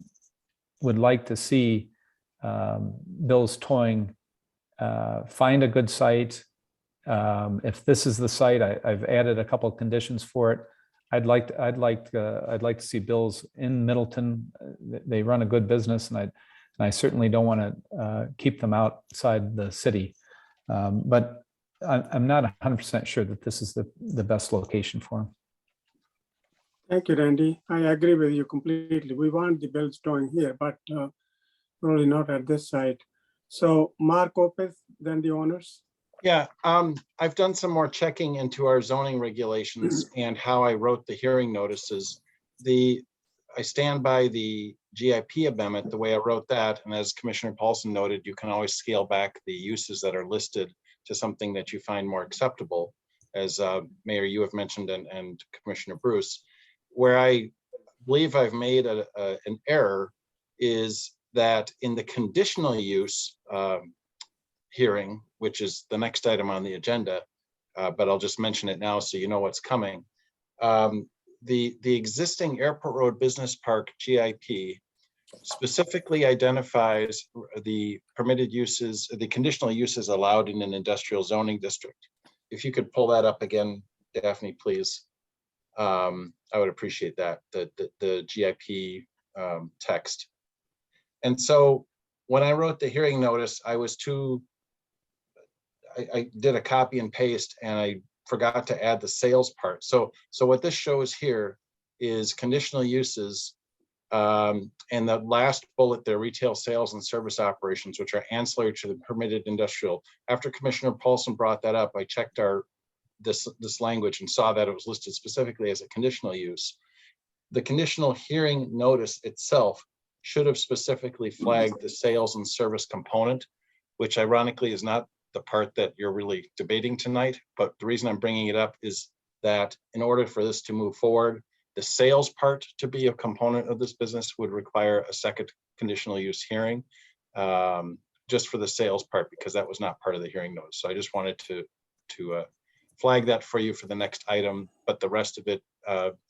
would like to see Bill's Towing find a good site. If this is the site, I've added a couple of conditions for it. I'd like to see Bill's in Middleton. They run a good business, and I certainly don't want to keep them outside the city. But I'm not 100% sure that this is the best location for them. Thank you, Randy. I agree with you completely. We want the Bill's Towing here, but probably not at this site. So Mark Opeth, then the owners. Yeah, I've done some more checking into our zoning regulations and how I wrote the hearing notices. I stand by the GIP amendment, the way I wrote that. And as Commissioner Paulson noted, you can always scale back the uses that are listed to something that you find more acceptable, as Mayor, you have mentioned, and Commissioner Bruce. Where I believe I've made an error is that in the conditional use hearing, which is the next item on the agenda, but I'll just mention it now so you know what's coming. The existing Airport Road Business Park GIP specifically identifies the permitted uses, the conditional uses allowed in an industrial zoning district. If you could pull that up again, Daphne, please. I would appreciate that, the GIP text. And so when I wrote the hearing notice, I did a copy and paste, and I forgot to add the sales part. So what this shows here is conditional uses, and the last bullet there, retail sales and service operations, which are ancillary to the permitted industrial. After Commissioner Paulson brought that up, I checked this language and saw that it was listed specifically as a conditional use. The conditional hearing notice itself should have specifically flagged the sales and service component, which ironically is not the part that you're really debating tonight. But the reason I'm bringing it up is that in order for this to move forward, the sales part to be a component of this business would require a second conditional use hearing, just for the sales part, because that was not part of the hearing notice. So I just wanted to flag that for you for the next item, but the rest of it,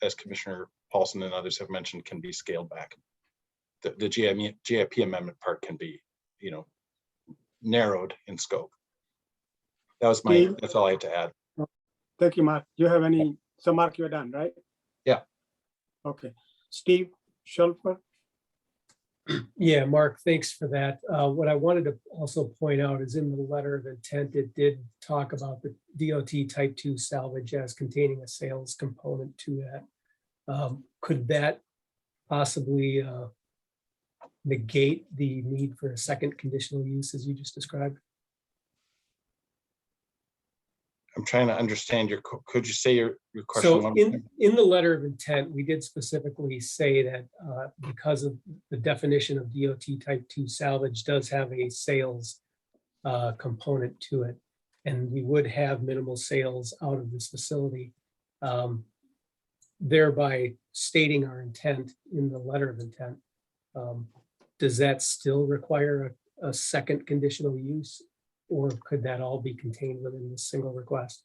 as Commissioner Paulson and others have mentioned, can be scaled back. The GIP amendment part can be, you know, narrowed in scope. That's all I had to add. Thank you, Mark. Do you have any? So Mark, you're done, right? Yeah. Okay. Steve Schulfer. Yeah, Mark, thanks for that. What I wanted to also point out is in the letter of intent, it did talk about the DOT type 2 salvage as containing a sales component to that. Could that possibly negate the need for a second conditional use as you just described? I'm trying to understand could you say your question? So one more time? in the letter of intent, we did specifically say that because of the definition of DOT type 2 salvage does have a sales component to it. And we would have minimal sales out of this facility, thereby stating our intent in the letter of intent. Does that still require a second conditional use, or could that all be contained within this single request?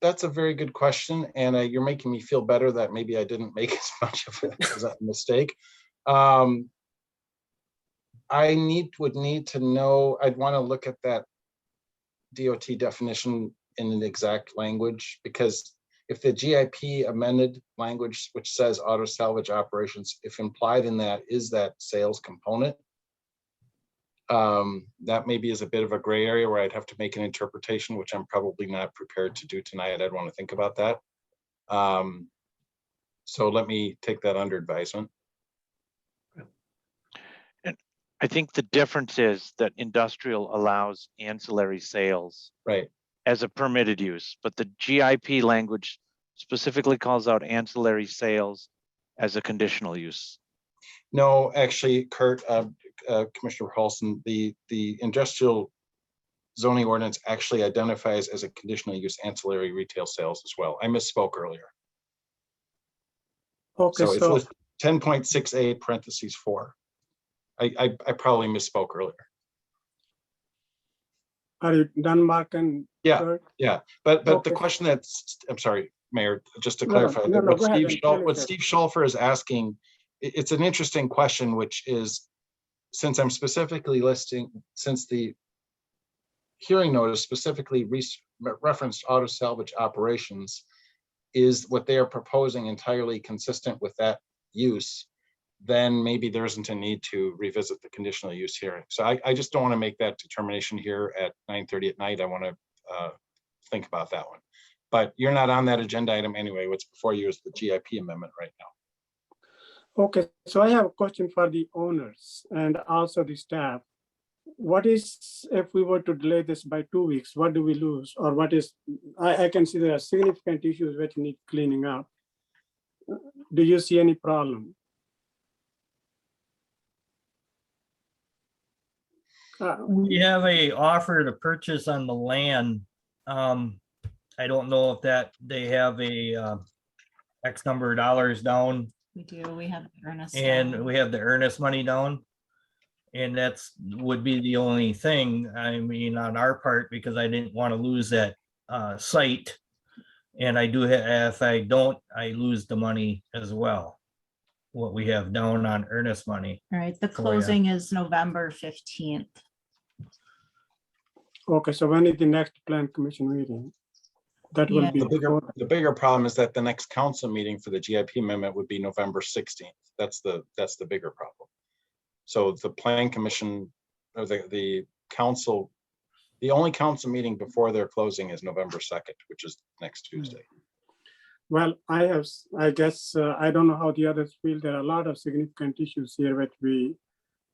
That's a very good question, and you're making me feel better that maybe I didn't make as much of it as a mistake. I would need to know. I'd want to look at that DOT definition in an exact language, because if the GIP amended language, which says auto salvage operations, if implied in that is that sales component, that maybe is a bit of a gray area where I'd have to make an interpretation, which I'm probably not prepared to do tonight. I'd want to think about that. So let me take that under advisement. And I think the difference is that industrial allows ancillary sales, right, as a permitted use, but the GIP language specifically calls out ancillary sales as a conditional use. No, actually, Kurt, Commissioner Paulson, the industrial zoning ordinance actually identifies as a conditional use ancillary retail sales as well. I misspoke earlier. Okay, so it's 10.6A parentheses 4. I probably misspoke earlier. Are you done, Mark? And yeah, Kurt? yeah. But Okay. the question I'm sorry, Mayor, just to No, clarify, no, what go ahead Steve and Schulfer is asking, it's an interesting question, which is, since I'm specifically listing, since the hearing notice specifically referenced auto salvage operations, is what they are proposing entirely consistent with that use, then maybe there isn't a need to revisit the conditional use hearing. So I just don't want to make that determination here at 9:30 at night. I want to think about that one. But you're not on that agenda item anyway. What's before you is the GIP amendment right now. Okay, so I have a question for the owners and also the staff. What is, if we were to delay this by 2 weeks, what do we lose? Or what is, I can see there are significant issues which need cleaning up. Do you see any problem? We have a offer to purchase on the land. I don't know if that they have a X number of dollars down. We do, we have the earnest. And we have the earnest money down. And that's would be the only thing, I mean, on our part, because I didn't want to lose that site. And I do, if I don't, I lose the money as well. What we have down on earnest money. All right, the closing is November 15th. Okay, so when is the next plan commission meeting? That will be the bigger problem is that the next council meeting for the GIP amendment would be November 16th. That's the bigger problem. So the plan commission or the council, the only council meeting before their closing is November 2nd, which is next Tuesday. Well, I guess, I don't know how the others feel. There are a lot of significant issues here which we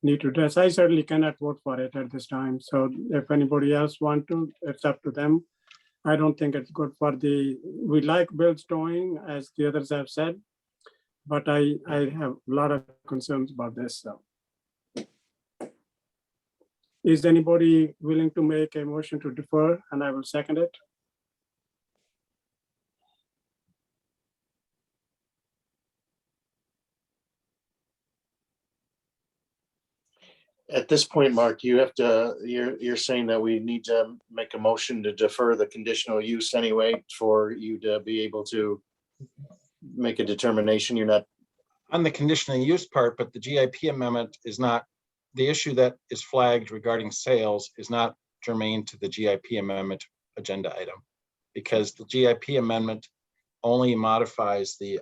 need to address. I certainly cannot vote for it at this time. So if anybody else want to, it's up to them. I don't think it's good for we like Bill's doing, as the others have said, but I have a lot of concerns about this. So, is anybody willing to make a motion to defer? And I will second it. At this point, Mark, you have to, you're saying that we need to make a motion to defer the conditional use anyway for you to be able to make a determination. You're not on the conditional use part, but the GIP amendment is not, the issue that is flagged regarding sales is not germane to the GIP amendment agenda item, because the GIP amendment only modifies the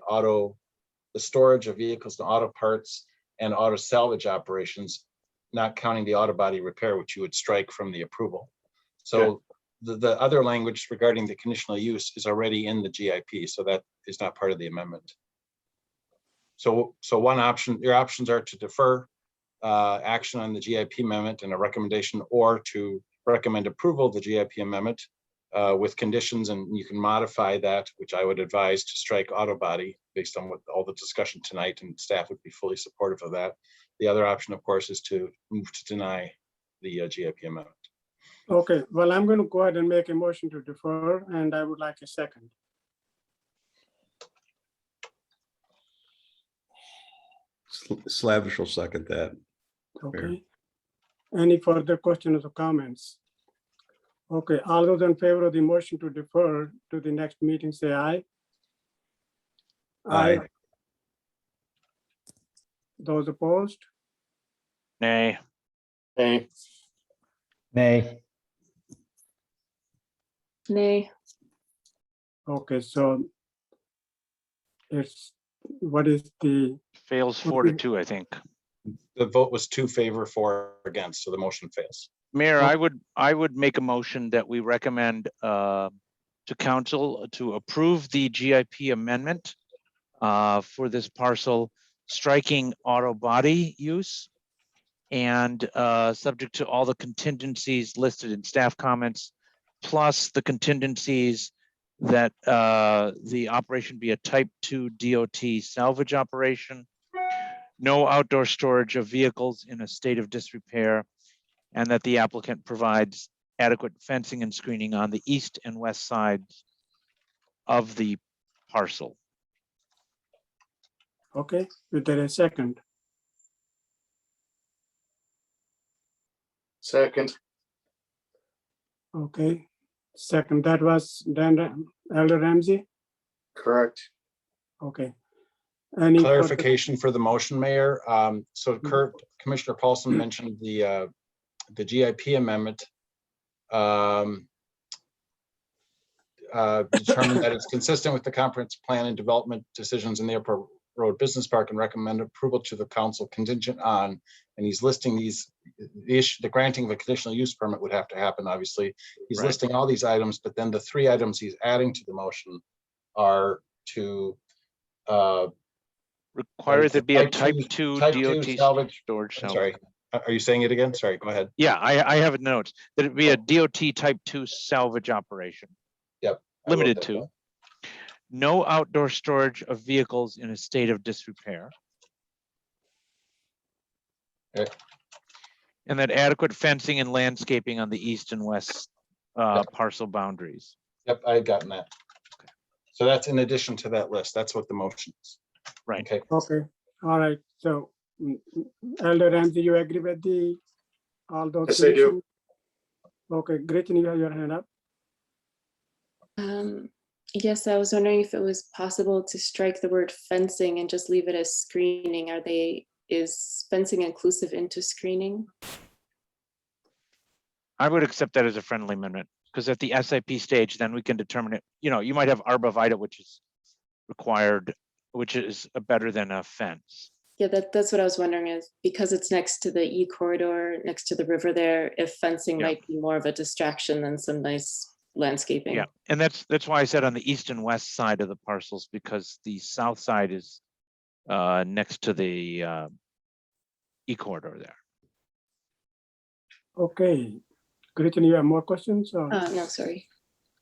storage of vehicles and auto parts and auto salvage operations, not counting the auto body repair, which you would strike from the approval. So the other language regarding the conditional use is already in the GIP, so that is not part of the amendment. So one option, your options are to defer action on the GIP amendment and a recommendation, or to recommend approval of the GIP amendment with conditions, and you can modify that, which I would advise to strike auto body based on what all the discussion tonight, and staff would be fully supportive of that. The other option, of course, is to move to deny the GIP amendment. Okay, well, I'm going to go ahead and make a motion to defer, and I would like a second. Slavish will second that. Okay. Any further questions or comments? Okay, all those in favor of the motion to defer to the next meeting, say aye. Aye. Those opposed? Nay. Nay. Nay. Nay. Okay, so it's, what is the? Fails 4-2, I think. The vote was 2 favor, 4 against, so the motion fails. Mayor, I would make a motion that we recommend to council to approve the GIP amendment for this parcel, striking auto body use and subject to all the contingencies listed in staff comments, plus the contingencies that the operation be a type 2 DOT salvage operation, no outdoor storage of vehicles in a state of disrepair, and that the applicant provides adequate fencing and screening on the east and west sides of the parcel. Okay, is there a second? Second. Okay, second, that was then Elder Ramsey? Correct. Okay. Any further- Clarification for the motion, Mayor. So Commissioner Paulson mentioned the GIP amendment determined that it's consistent with the comprehensive plan and development decisions in the Airport Road Business Park and recommend approval to the council contingent on, and he's listing these, the granting of a conditional use permit would have to happen, obviously. He's listing all these items, but then the 3 items he's adding to the motion are to require there be a type 2 DOT salvage storage. I'm sorry, are you saying it again? Sorry, go ahead. Yeah, I have a note that it be a DOT type 2 salvage operation. Yep. Limited to no outdoor storage of vehicles in a state of disrepair. Okay. And that adequate fencing and landscaping on the east and west parcel boundaries. Yep, I had gotten that. Okay. So that's in addition to that list. That's what the motion is. Right. Okay. Okay, all right, so Elder Ramsey, you agree with all those? Yes, I do. conditions? Okay, Gretchen, you have your hand up. Yes, I was wondering if it was possible to strike the word fencing and just leave it as screening. Is fencing inclusive into screening? I would accept that as a friendly amendment, because at the SIP stage, then we can determine it. You know, you might have arborvitae, which is required, which is better than a fence. Yeah, that's what I was wondering, is because it's next to the E corridor, next to the river there, if fencing might be more of a distraction than some nice landscaping. Yeah, and that's why I said on the east and west side of the parcels, because the south side is next to the E corridor there. Okay, Gretchen, you have more questions? Or? No, sorry.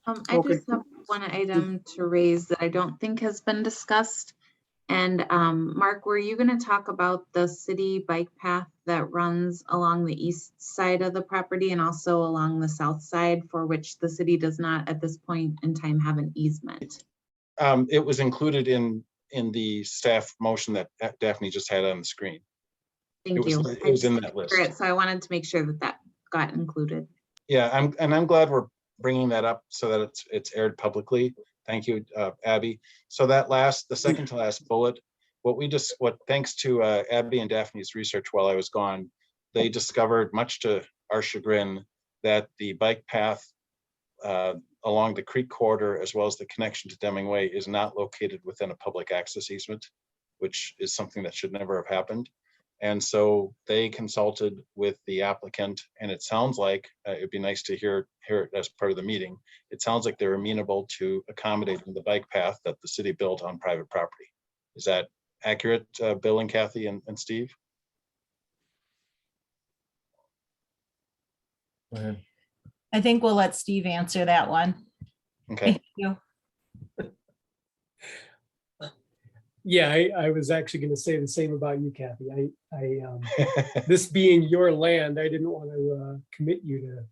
I just have one item to raise that I don't think has been discussed. And Mark, were you going to talk about the city bike path that runs along the east side of the property and also along the south side, for which the city does not at this point in time have an easement? It was included in the staff motion that Daphne just had on the screen. Thank you. I It was in just that list. remember it, so I wanted to make sure that that got included. Yeah, I'm glad we're bringing that up so that it's aired publicly. Thank you, Abby. So the second to last bullet, thanks to Abby and Daphne's research while I was gone, they discovered, much to our chagrin, that the bike path along the creek corridor, as well as the connection to Deming Way, is not located within a public access easement, which is something that should never have happened. And so they consulted with the applicant, and it sounds like it'd be nice to hear it as part of the meeting. It sounds like they're amenable to accommodating the bike path that the city built on private property. Is that accurate, Bill and Kathy and Steve? I think we'll let Steve answer that one. Okay. Thank you. Yeah, I was actually going to say the same about you, Kathy. This being your land, I didn't want to commit you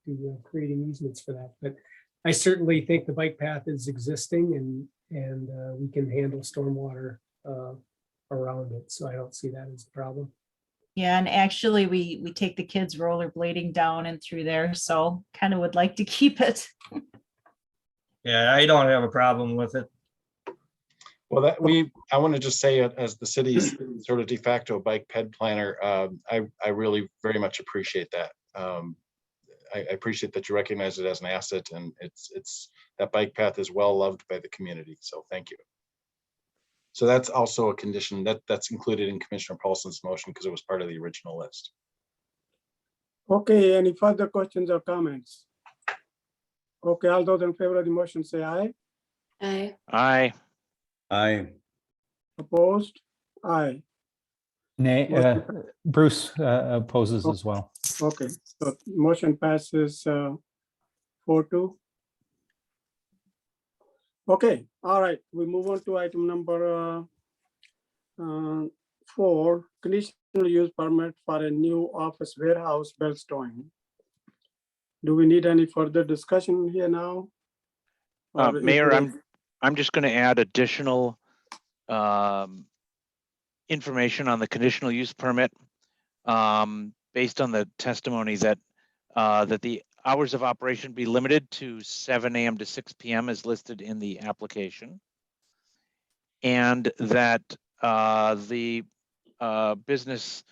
to creating easements for that, but I certainly think the bike path is existing and we can handle stormwater around it. So I don't see that as a problem. Yeah, and actually we take the kids rollerblading down and through there, so kind of would like to keep it. Yeah, I don't have a problem with it. Well, I want to just say it as the city's sort of de facto bike ped planner. I really very much appreciate that. I appreciate that you recognize it as an asset, and it's that bike path is well loved by the community. So thank you. So that's also a condition that's included in Commissioner Paulson's motion because it was part of the original list. Okay, any further questions or comments? Okay, all those in favor of the motion say aye. Aye. Aye. Aye. Opposed? Aye. Nay, Motion- Bruce opposes as well. Okay, so motion passes 4-2. Okay, all right, we move on to item number 4, conditional use permit for a new office warehouse Bellstone. Do we need any further discussion here now? Or is Mayor, it- I'm just going to add additional information on the conditional use permit based on the testimony that that the hours of operation be limited to 7 a.m. to 6 p.m. as listed in the application, and that the business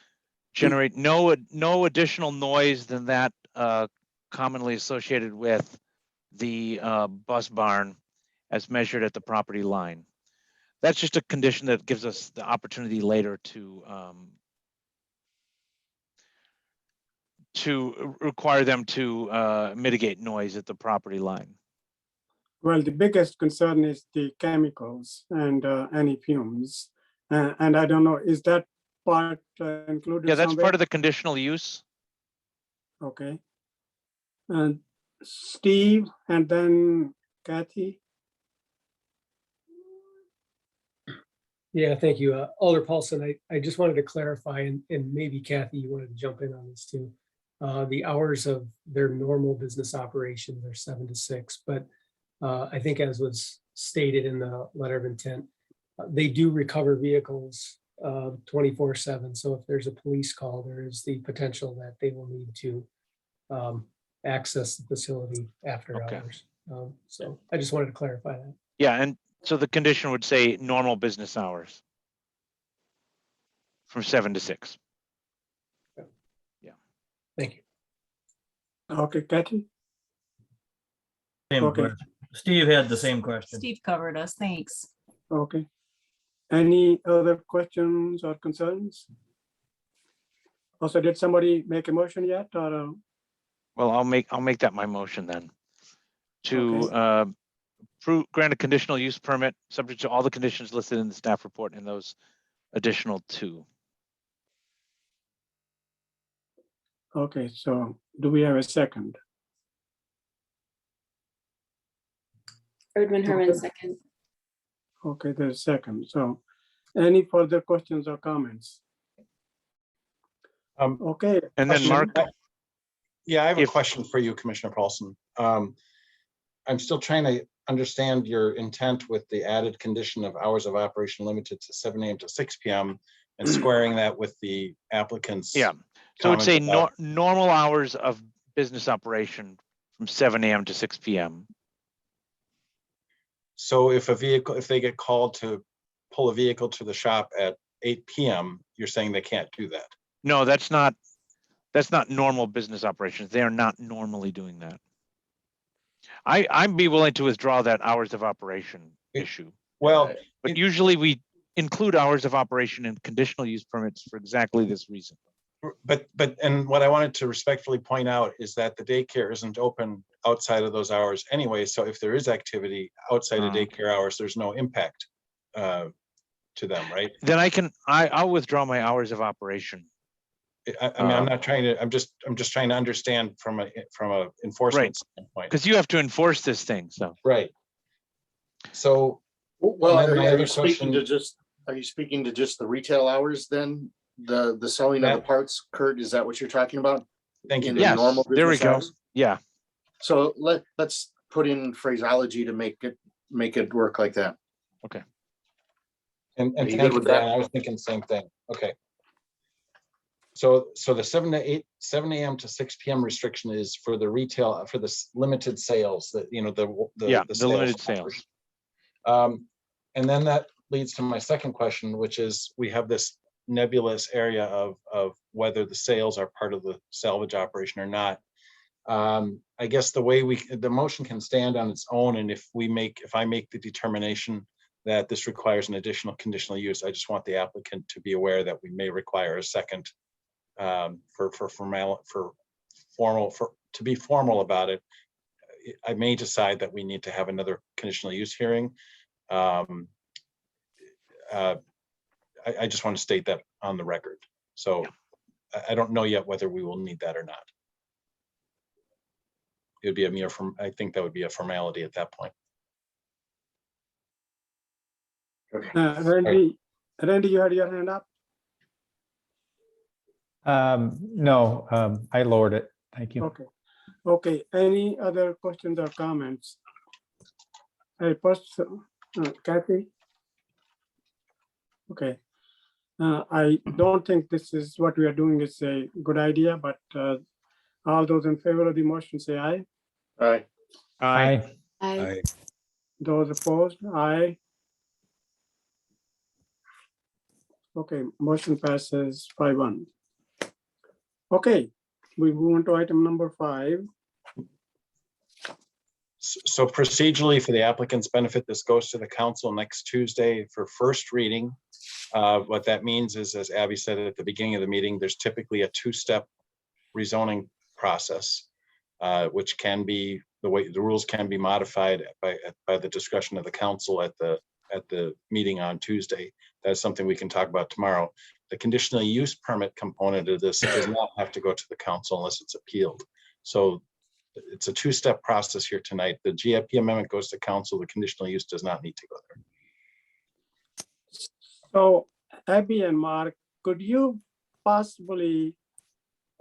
generate no additional noise than that commonly associated with the bus barn as measured at the property line. That's just a condition that gives us the opportunity later to require them to mitigate noise at the property line. Well, the biggest concern is the chemicals and any fumes. And I don't know, is that part included? Yeah, that's somewhere? part of the conditional use. Okay. And Steve and then Kathy. Yeah, thank you. Alder Paulson, I just wanted to clarify, and maybe Kathy, you wanted to jump in on this too. The hours of their normal business operations are 7 to 6, but I think as was stated in the letter of intent, they do recover vehicles 24/7. So if there's a police call, there is the potential that they will need to access the facility after hours. So I just wanted to clarify that. Yeah, and so the condition would say normal business hours from 7 to 6. Yeah. Thank you. Okay, Kathy. Same Okay. question. Steve had the same question. Steve covered us, thanks. Okay. Any other questions or concerns? Also, did somebody make a motion yet or? Well, I'll make that my motion then. To grant a conditional use permit subject to all the conditions listed in the staff report and those additional 2. Okay, so do we have a second? Erdman Herman, second. Okay, there's a second. So any further questions or comments? Okay. And then Mark. Yeah, I have a question for you, Commissioner Paulson. I'm still trying to understand your intent with the added condition of hours of operation limited to 7 a.m. to 6 p.m. and squaring that with the applicant's. Yeah, so it would say comment about- normal hours of business operation from 7 a.m. to 6 p.m. So if they get called to pull a vehicle to the shop at 8 p.m., you're saying they can't do that? No, that's not normal business operations. They are not normally doing that. I'd be willing to withdraw that hours of operation issue. Well, but usually we include hours of operation in conditional use permits for exactly this reason. But what I wanted to respectfully point out is that the daycare isn't open outside of those hours anyway. So if there is activity outside of daycare hours, there's no impact to them, right? Then I'll withdraw my hours of operation I mean, I'm not trying to, I'm just trying to understand from a enforcement standpoint. Because you have to enforce this thing, so. Right. So, Well, and then my are other you speaking question- to just, are you speaking to just the retail hours then? The selling of the parts, Kurt, is that what you're talking about? Thank you. In the Yes, normal there we business go. hours? Yeah. So let's put in phraseology to make it work like that. Okay. And Are you thank good you with for that. that? I was thinking the same thing. Okay. So the 7 a.m. to 6 p.m. restriction is for the retail, for the limited sales that, you know, the limited sales. And then that leads to my second question, which is we have this nebulous area of whether the sales are part of the salvage operation or not. I guess the motion can stand on its own, and if I make the determination that this requires an additional conditional use, I just want the applicant to be aware that we may require a second to be formal about it. I may decide that we need to have another conditional use hearing. I just want to state that on the record. So I don't know yet whether we will need that or not. It would be I think that would be a formality at that point. Randy, you had your hand up? No, I lowered it. Thank you. Okay. Any other questions or comments? Kathy? Okay. I don't think this is what we are doing is a good idea, but all those in favor of the motion say aye. Aye. Aye. Aye. Those opposed, aye. Okay, motion passes 5-1. Okay, we move on to item number 5. So procedurally, for the applicant's benefit, this goes to the council next Tuesday for first reading. What that means is, as Abby said at the beginning of the meeting, there's typically a 2-step rezoning process, which can be the rules can be modified by the discretion of the council at the meeting on Tuesday. That's something we can talk about tomorrow. The conditional use permit component of this does not have to go to the council unless it's appealed. So it's a 2-step process here tonight. The GIP amendment goes to council. The conditional use does not need to go there. So Abby and Mark, could you possibly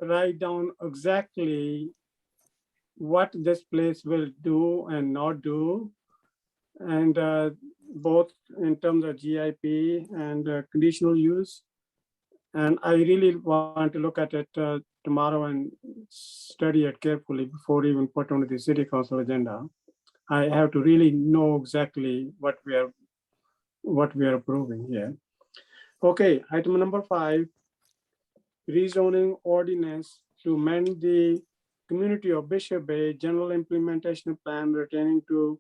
write down exactly what this place will do and not do? And both in terms of GIP and conditional use. And I really want to look at it tomorrow and study it carefully before even put on the city council agenda. I have to really know exactly what we are approving here. Okay, item number 5, rezoning ordinance to amend the community of Bishop Bay general implementation plan pertaining to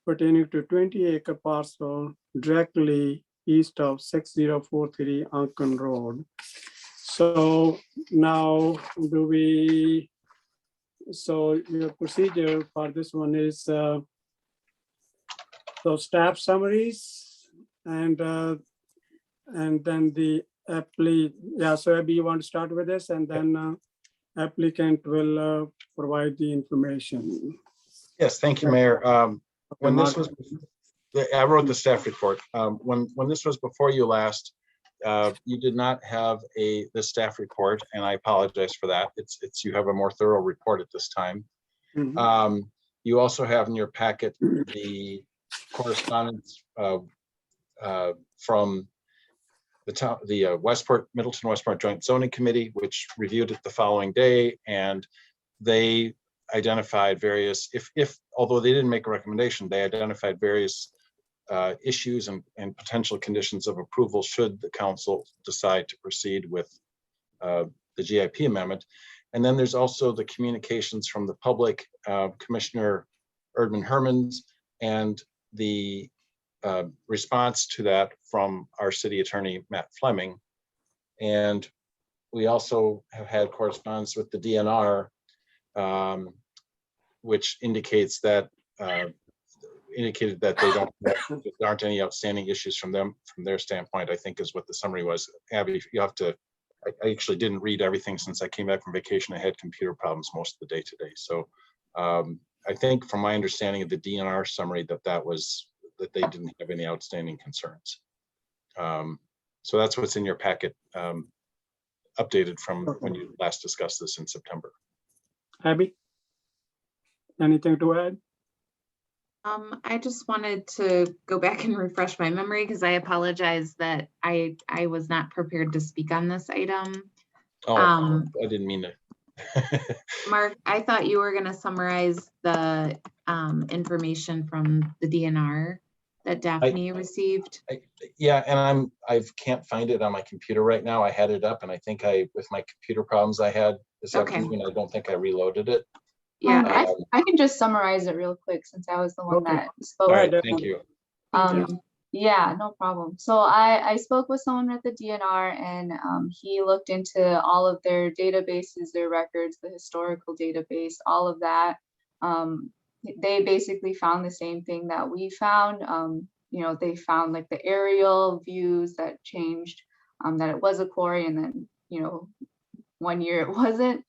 20-acre parcel directly east of 6043 Anken Road. So now your procedure for this one is so staff summaries and then the applicant. Yeah, so Abby, you want to start with this, and then applicant will provide the information. Yes, thank you, Mayor. When this was, I wrote the staff report. When this was before you last, you did not have the staff report, and I apologize for that. You have a more thorough report at this time. Mm-hmm. You also have in your packet the correspondence from the Middleton Westport Joint Zoning Committee, which reviewed it the following day, and they identified various, although they didn't make a recommendation, they identified various issues and potential conditions of approval should the council decide to proceed with the GIP amendment. And then there's also the communications from the public, Commissioner Erdman Hermans, and the response to that from our city attorney, Matt Fleming. And we also have had correspondence with the DNR, which indicates that indicated that there aren't any outstanding issues from their standpoint, I think is what the summary was. Abby, you have to I actually didn't read everything since I came back from vacation. I had computer problems most of the day today. So I think from my understanding of the DNR summary that that they didn't have any outstanding concerns. So that's what's in your packet, updated from when you last discussed this in September. Abby, anything to add? I just wanted to go back and refresh my memory because I apologize that I was not prepared to speak on this item. Oh, I didn't mean to. Mark, I thought you were going to summarize the information from the DNR that Daphne received. Yeah, and I can't find it on my computer right now. I had it up, and I think with my computer problems I had this afternoon, I don't think I reloaded it. Yeah, I can just summarize it real quick since I was the one that spoke. All right, thank you. Yeah, no problem. So I spoke with someone at the DNR, and he looked into all of their databases, their records, the historical database, all of that. They basically found the same thing that we found. You know, they found like the aerial views that changed, that it was a quarry, and then, you know, 1 year it wasn't.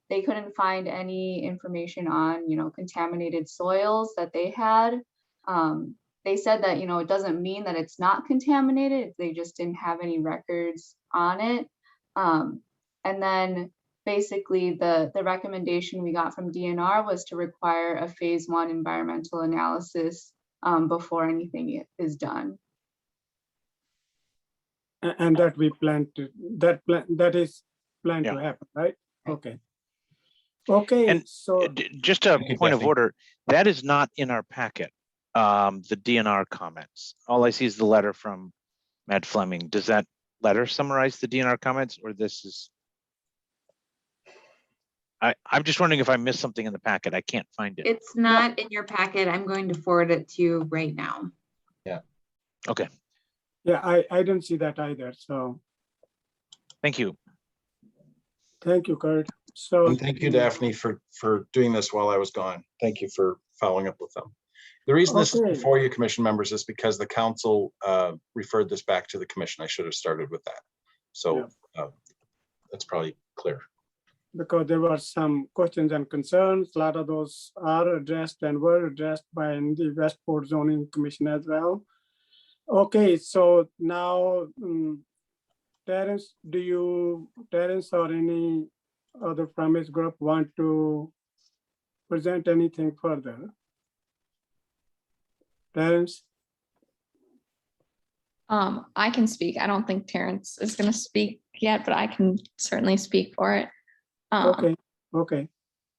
They couldn't find any information on, you know, contaminated soils that they had. They said that, you know, it doesn't mean that it's not contaminated. They just didn't have any records on it. And then basically the recommendation we got from DNR was to require a phase 1 environmental analysis before anything is done. And that we plan to, that is planned to happen, right? Okay. Okay, and so just a point of order, that is not in our packet, the DNR comments. All I see is the letter from Matt Fleming. Does that letter summarize the DNR comments, or this is? I'm just wondering if I missed something in the packet. I can't find it. It's not in your packet. I'm going to forward it to you right now. Yeah. Okay. Yeah, I didn't see that either. So thank you. Thank you, Kurt. So and thank you, Daphne, for doing this while I was gone. Thank you for following up with them. The reason this is before you, commission members, is because the council referred this back to the commission. I should have started with that. So that's probably clear. Because there were some questions and concerns. A lot of those are addressed and were addressed by the Westport Zoning Commission as well. Okay, so now, Terrence, Terrence or any other premise group want to present anything further? Terrence? I can speak. I don't think Terrence is going to speak yet, but I can certainly speak for it. Okay.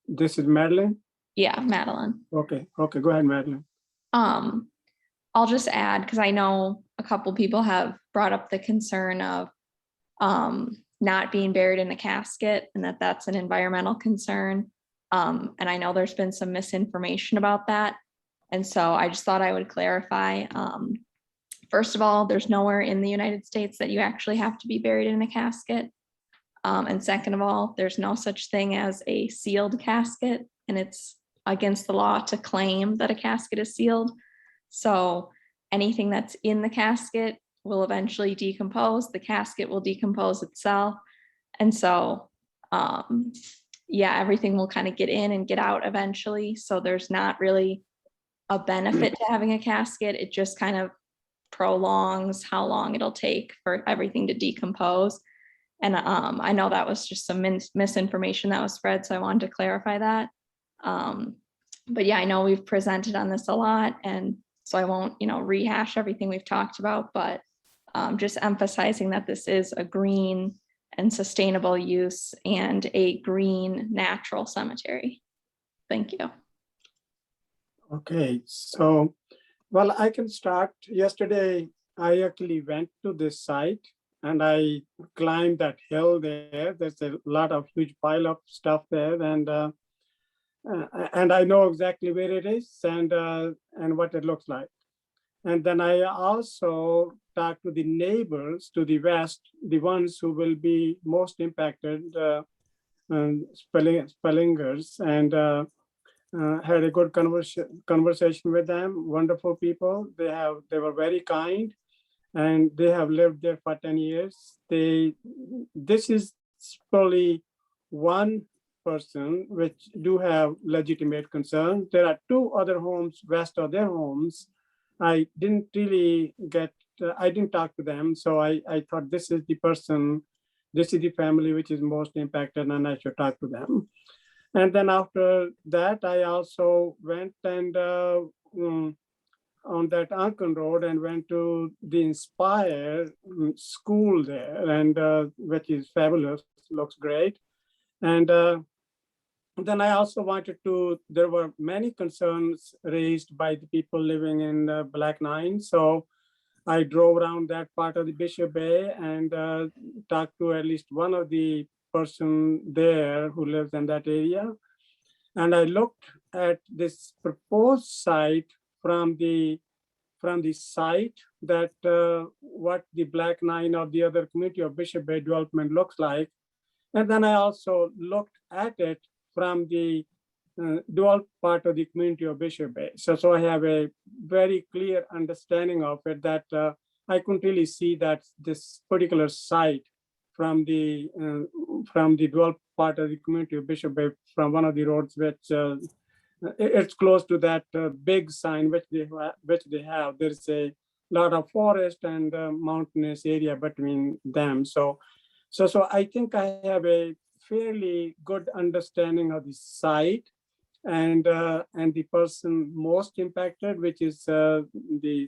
This is Madeline? Yeah, Madeline. Okay, go ahead, Madeline. I'll just add, because I know a couple people have brought up the concern of not being buried in a casket, and that's an environmental concern. And I know there's been some misinformation about that. And so I just thought I would clarify. First of all, there's nowhere in the United States that you actually have to be buried in a casket. And second of all, there's no such thing as a sealed casket, and it's against the law to claim that a casket is sealed. So anything that's in the casket will eventually decompose. The casket will decompose itself. And so, yeah, everything will kind of get in and get out eventually. So there's not really a benefit to having a casket. It just kind of prolongs how long it'll take for everything to decompose. And I know that was just some misinformation that was spread, so I wanted to clarify that. But yeah, I know we've presented on this a lot, and so I won't, rehash everything we've talked about, but just emphasizing that this is a green and sustainable use and a green natural cemetery. Thank you. Okay, so, well, I can start. Yesterday, I actually went to this site and I climbed that hill there. There's a lot of huge pile of stuff there, and I know exactly where it is and what it looks like. And then I also talked to the neighbors to the west, the ones who will be most impacted, Spellingers, and had a good conversation with them. Wonderful people. They were very kind. and they have lived there for 10 years. This is probably one person which do have legitimate concerns. There are two other homes west of their homes. I didn't really I didn't talk to them. So I thought this is the person, this is the family which is most impacted and I should talk to them. And then after that, I also went and on that Ankan Road and went to the Inspire school there, and which is fabulous, looks great. And then I also wanted to, there were many concerns raised by the people living in Black Nine. So I drove around that part of the Bishop Bay and talked to at least one of the person there who lives in that area. And I looked at this proposed site from the site that what the Black Nine or the other community of Bishop Bay development looks like. And then I also looked at it from the developed part of the community of Bishop Bay. So I have a very clear understanding of it that I couldn't really see that this particular site from the developed part of the community of Bishop Bay from one of the roads which it's close to that big sign which they have. There's a lot of forest and mountainous area between them. So I think I have a fairly good understanding of the site and the person most impacted, which is the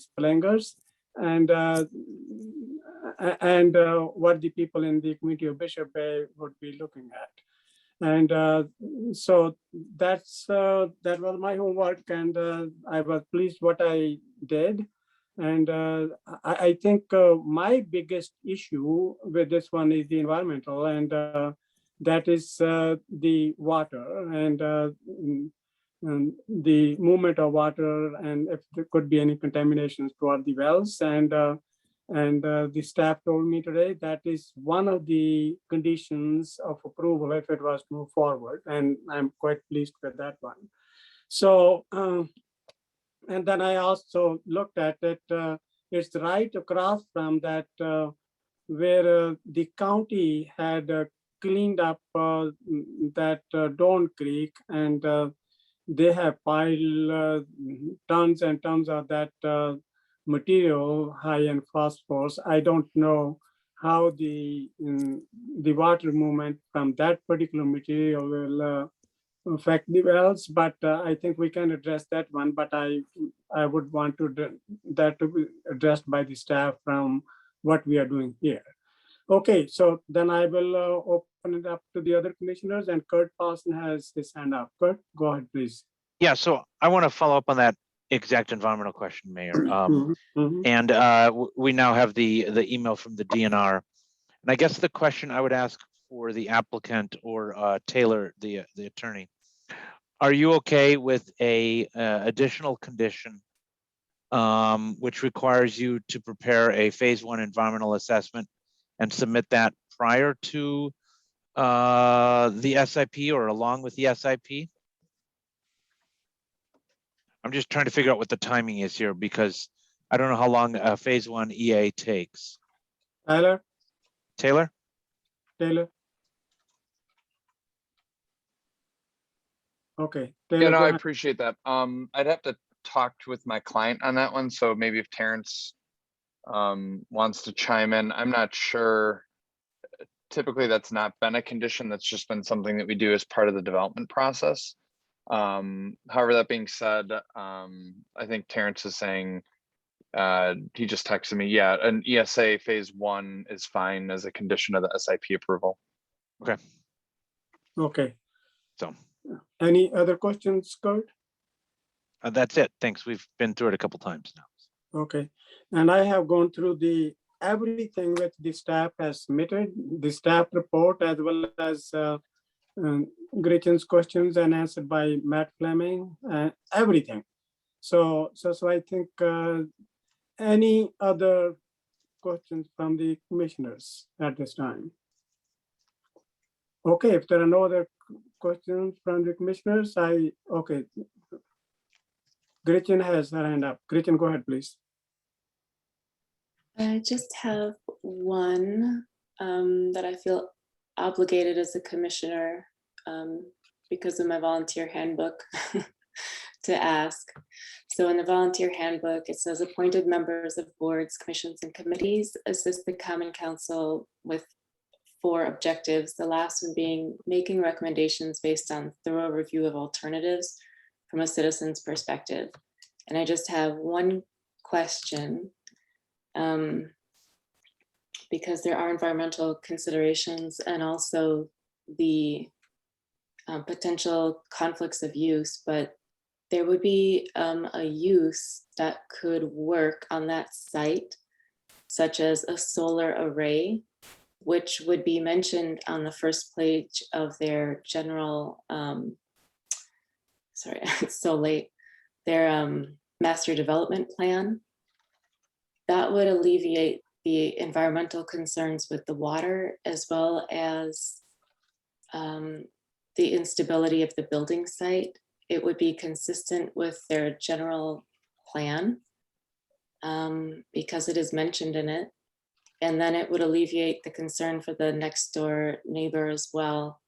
Splangers, and what the people in the community of Bishop Bay would be looking at. And so that was my homework, and I was pleased what I did. And I think my biggest issue with this one is the environmental, and that is the water and the movement of water, and if there could be any contaminations toward the wells. And the staff told me today that is one of the conditions of approval if it was moved forward, and I'm quite pleased with that one. So, and then I also looked at it, it's right across from that where the county had cleaned up that Dawn Creek, and they have piled tons and tons of that material high in phosphorus. I don't know how the water movement from that particular material will affect the wells, but I think we can address that one. But I would want that to be addressed by the staff from what we are doing here. Okay, so then I will open it up to the other commissioners, and Kurt Paulson has his hand up. Kurt, go ahead, please. Yeah, so I want to follow up on that exact environmental question, Mayor. And we now have the email from the DNR. And I guess the question I would ask for the applicant or Taylor, the attorney, are you okay with a additional condition which requires you to prepare a phase 1 environmental assessment and submit that prior to the SIP or along with the SIP? I'm just trying to figure out what the timing is here, because I don't know how long a phase 1 EA takes. Taylor? Taylor? Okay. Yeah, Taylor, no, go I ahead. appreciate that. I'd have to talk with my client on that one. So maybe if Terrence wants to chime in, I'm not sure. Typically, that's not been a condition. That's just been something that we do as part of the development process. However, that being said, I think Terrence is saying, he just texted me, yeah, an ESA phase 1 is fine as a condition of the SIP approval. Okay. Okay. So any other questions, Kurt? That's it. Thanks. We've been through it a couple times now. Okay. And I have gone through everything which the staff has submitted, the staff report, as well as Gretchen's questions and answered by Matt Fleming, everything. So I think any other questions from the commissioners at this time? Okay, if there are no other questions from the commissioners, okay. Gretchen has her hand up. Gretchen, go ahead, please. I just have one that I feel obligated as a commissioner because of my volunteer handbook to ask. So in the volunteer handbook, it says appointed members of boards, commissions, and committees assist the Common Council with 4 objectives. The last one being making recommendations based on thorough review of alternatives from a citizen's perspective. And I just have one question. Because there are environmental considerations and also the potential conflicts of use, but there would be a use that could work on that site, such as a solar array, which would be mentioned on the first page of their general, sorry, it's so late, their master development plan. That would alleviate the environmental concerns with the water, as well as the instability of the building site. It would be consistent with their general plan because it is mentioned in it. And then it would alleviate the concern for the next door neighbor as well.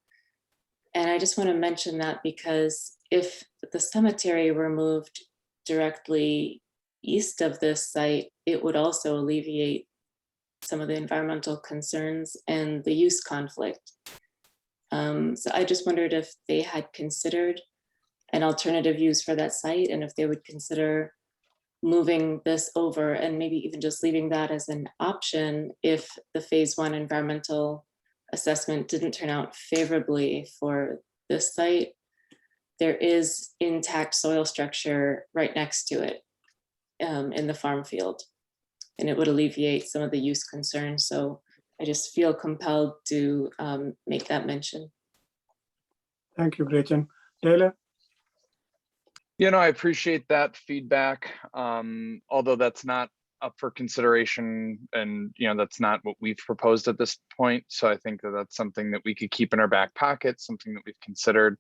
And I just want to mention that because if the cemetery were moved directly east of this site, it would also alleviate some of the environmental concerns and the use conflict. So I just wondered if they had considered an alternative use for that site and if they would consider moving this over and maybe even just leaving that as an option if the phase 1 environmental assessment didn't turn out favorably for this site. There is intact soil structure right next to it in the farm field, and it would alleviate some of the use concerns. So I just feel compelled to make that mention. Thank you, Gretchen. Taylor? You know, I appreciate that feedback, although that's not up for consideration and, you know, that's not what we've proposed at this point. So I think that that's something that we could keep in our back pocket, something that we've considered.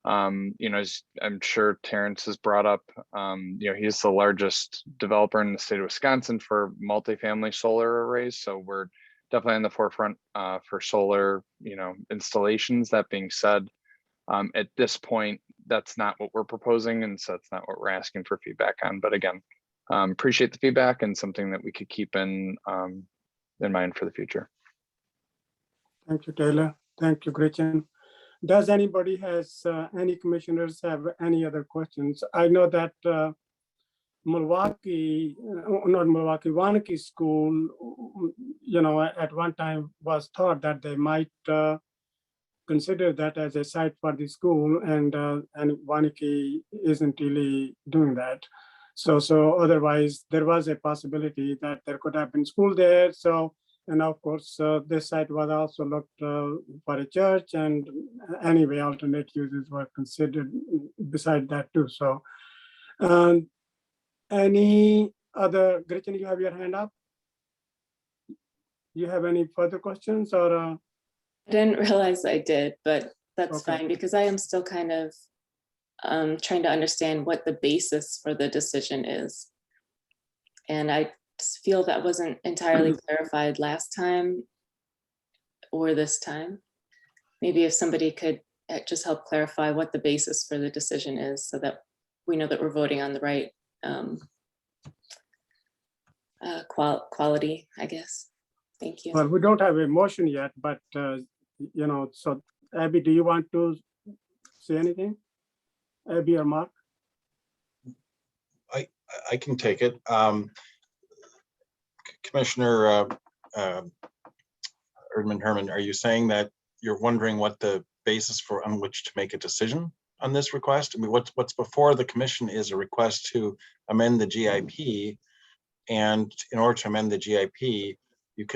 You know, as I'm sure Terrence has brought up, you know, he's the largest developer in the state of Wisconsin for multifamily solar arrays. So we're definitely on the forefront for solar, you know, installations. That being said, at this point, that's not what we're proposing. And so that's not what we're asking for feedback on. But again, appreciate the feedback and something that we could keep in mind for the future. Thank you, Taylor. Thank you, Gretchen. Does anybody any commissioners have any other questions? I know that Waunakee School, you know, at one time was thought that they might consider that as a site for the school, and Waunakee isn't really doing that. So otherwise there was a possibility that there could have been school there. So, and of course, this site was also looked for a church, and anyway, alternate uses were considered beside that too. So any other, Gretchen, you have your hand up? You have any further questions or? I didn't realize I did, but that's Okay. fine because I am still kind of trying to understand what the basis for the decision is. And I just feel that wasn't entirely clarified last time or this time. Maybe if somebody could just help clarify what the basis for the decision is so that we know that we're voting on the right quality, I guess. Thank you. Well, we don't have a motion yet, but you know, so Abby, do you want to say anything? Abby or Mark? I can take it. Commissioner Erdman Herman, are you saying that you're wondering what the basis for on which to make a decision on this request? I mean, what's before the commission is a request to amend the GIP, and in order to amend the GIP, you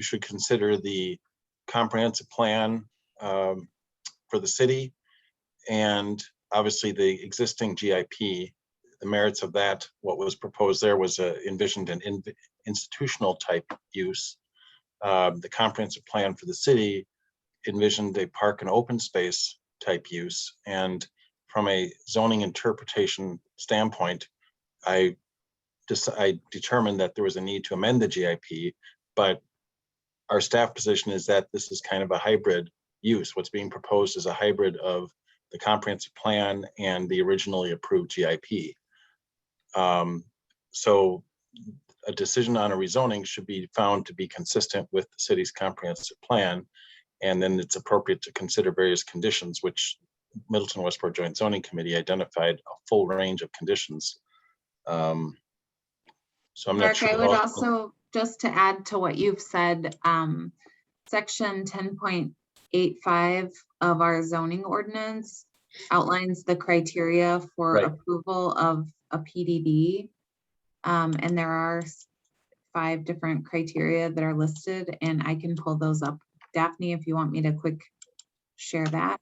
should consider the comprehensive plan for the city, and obviously the existing GIP. The merits of that, what was proposed there was envisioned an institutional type use. The comprehensive plan for the city envisioned a park and open space type use. And from a zoning interpretation standpoint, I I determined that there was a need to amend the GIP, but our staff position is that this is kind of a hybrid use. What's being proposed is a hybrid of the comprehensive plan and the originally approved GIP. So a decision on a rezoning should be found to be consistent with the city's comprehensive plan. And then it's appropriate to consider various conditions, which Middleton Westport Joint Zoning Committee identified a full range of conditions. So I'm not Mark, sure. I would also, just to add to what you've said, section 10.85 of our zoning ordinance outlines the criteria for approval of a PDD. And there are 5 different criteria that are listed, and I can pull those up. Daphne, if you want me to quick share that.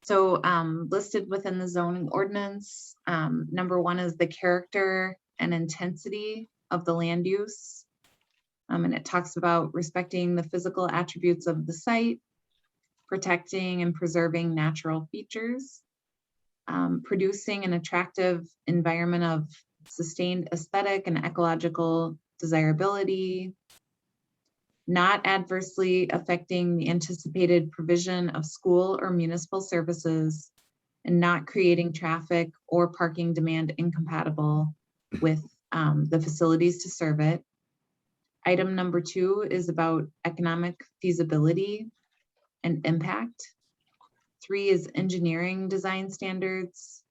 So listed within the zoning ordinance, number 1 is the character and intensity of the land use. And it talks about respecting the physical attributes of the site, protecting and preserving natural features, producing an attractive environment of sustained aesthetic and ecological desirability, not adversely affecting the anticipated provision of school or municipal services, and not creating traffic or parking demand incompatible with the facilities to serve it. Item number 2 is about economic feasibility and impact. 3 is engineering design standards.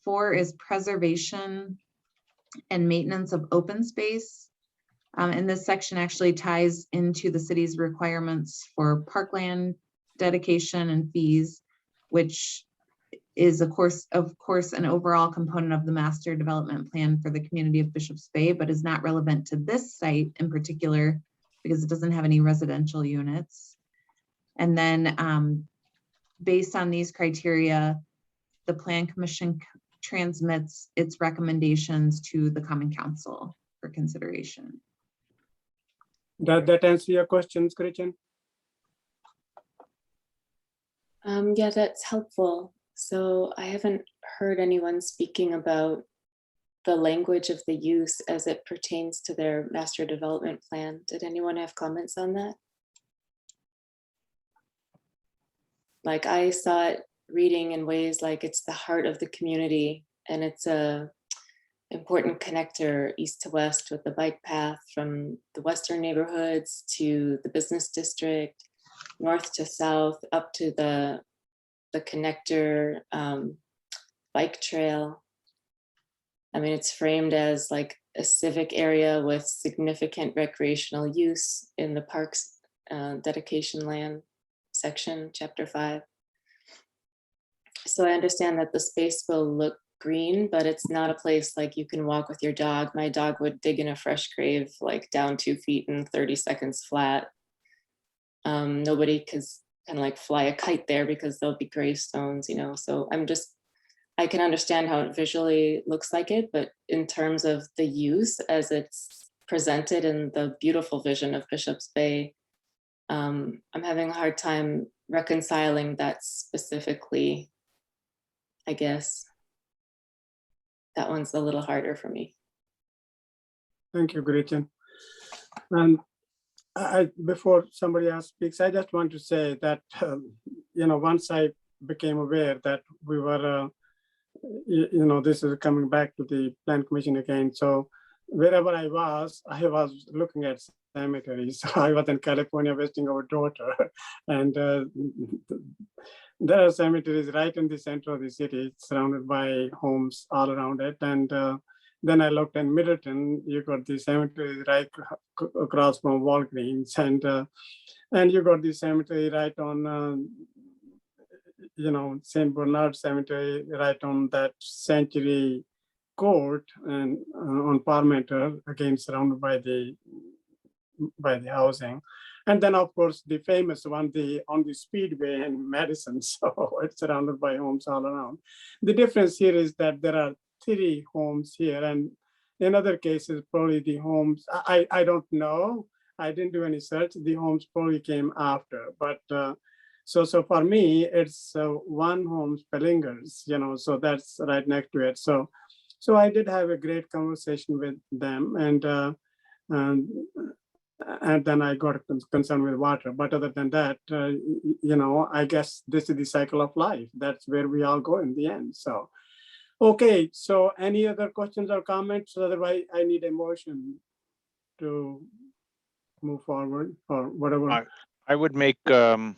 4 is preservation and maintenance of open space. And this section actually ties into the city's requirements for parkland dedication and fees, which is of course an overall component of the master development plan for the community of Bishop's Bay, but is not relevant to this site in particular because it doesn't have any residential units. And then based on these criteria, the Plan Commission transmits its recommendations to the Common Council for consideration. Does that answer your questions, Gretchen? Yeah, that's helpful. So I haven't heard anyone speaking about the language of the use as it pertains to their master development plan. Did anyone have comments on that? Like I saw it reading in ways like it's the heart of the community and it's a important connector east to west with the bike path from the western neighborhoods to the business district, north to south, up to the connector bike trail. I mean, it's framed as like a civic area with significant recreational use in the parks dedication land section, chapter 5. So I understand that the space will look green, but it's not a place like you can walk with your dog. My dog would dig in a fresh grave like down 2 feet in 30 seconds flat. Nobody can like fly a kite there because there'll be gravestones, you know. So I can understand how it visually looks like it, but in terms of the use as it's presented in the beautiful vision of Bishop's Bay, I'm having a hard time reconciling that specifically, I guess. That one's a little harder for me. Thank you, Gretchen. And before somebody else speaks, I just want to say that, you know, once I became aware that we were, you know, this is coming back to the Plan Commission again. So wherever I was looking at cemeteries. So I was in California visiting our daughter, and there are cemeteries right in the center of the city, surrounded by homes all around it. And then I looked in Middleton, you got the cemetery right across from Walgreens, and you got the cemetery right on, you know, St. Bernard Cemetery, right on that Century Court and on Parmenter, again surrounded by the housing. And then of course the famous one, on the Speedway in Madison, so it's surrounded by homes all around. The difference here is that there are 3 homes here, and in other cases probably the homes, I don't know, I didn't do any search, the homes probably came after, but So for me, it's one home Spellingers, so that's right next to it. So I did have a great conversation with them, and then I got concerned with water. But other than that, I guess this is the cycle of life. That's where we all go in the end. So, okay. So any other questions or comments? Otherwise, I need a motion to move forward or whatever. I would make, I'm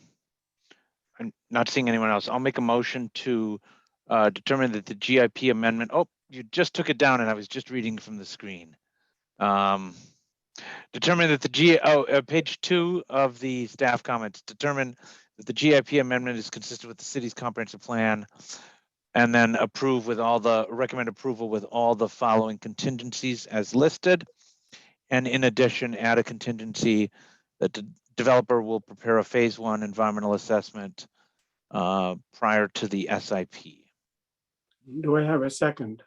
not seeing anyone else. I'll make a motion to determine that the GIP amendment, oh, you just took it down and I was just reading from the screen. Determine that the page 2 of the staff comments, determine that the GIP amendment is consistent with the city's comprehensive plan, and then recommend approval with all the following contingencies as listed. And in addition, add a contingency that the developer will prepare a phase 1 environmental assessment prior to the SIP. Do I have a second?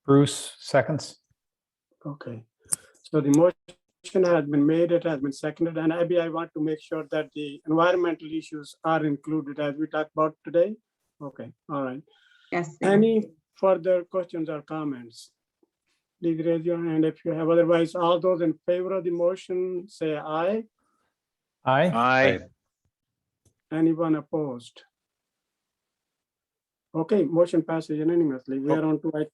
Bruce, seconds. Okay. So the motion has been made, it has been seconded, and Abby, I want to make sure that the environmental issues are included as we talked about today. Okay, all right. Yes. Any further questions or comments? Please raise your hand if you have. Otherwise, all those in favor of the motion, say aye. Aye. Aye. Anyone opposed? Okay, motion passes unanimously. We are on to it.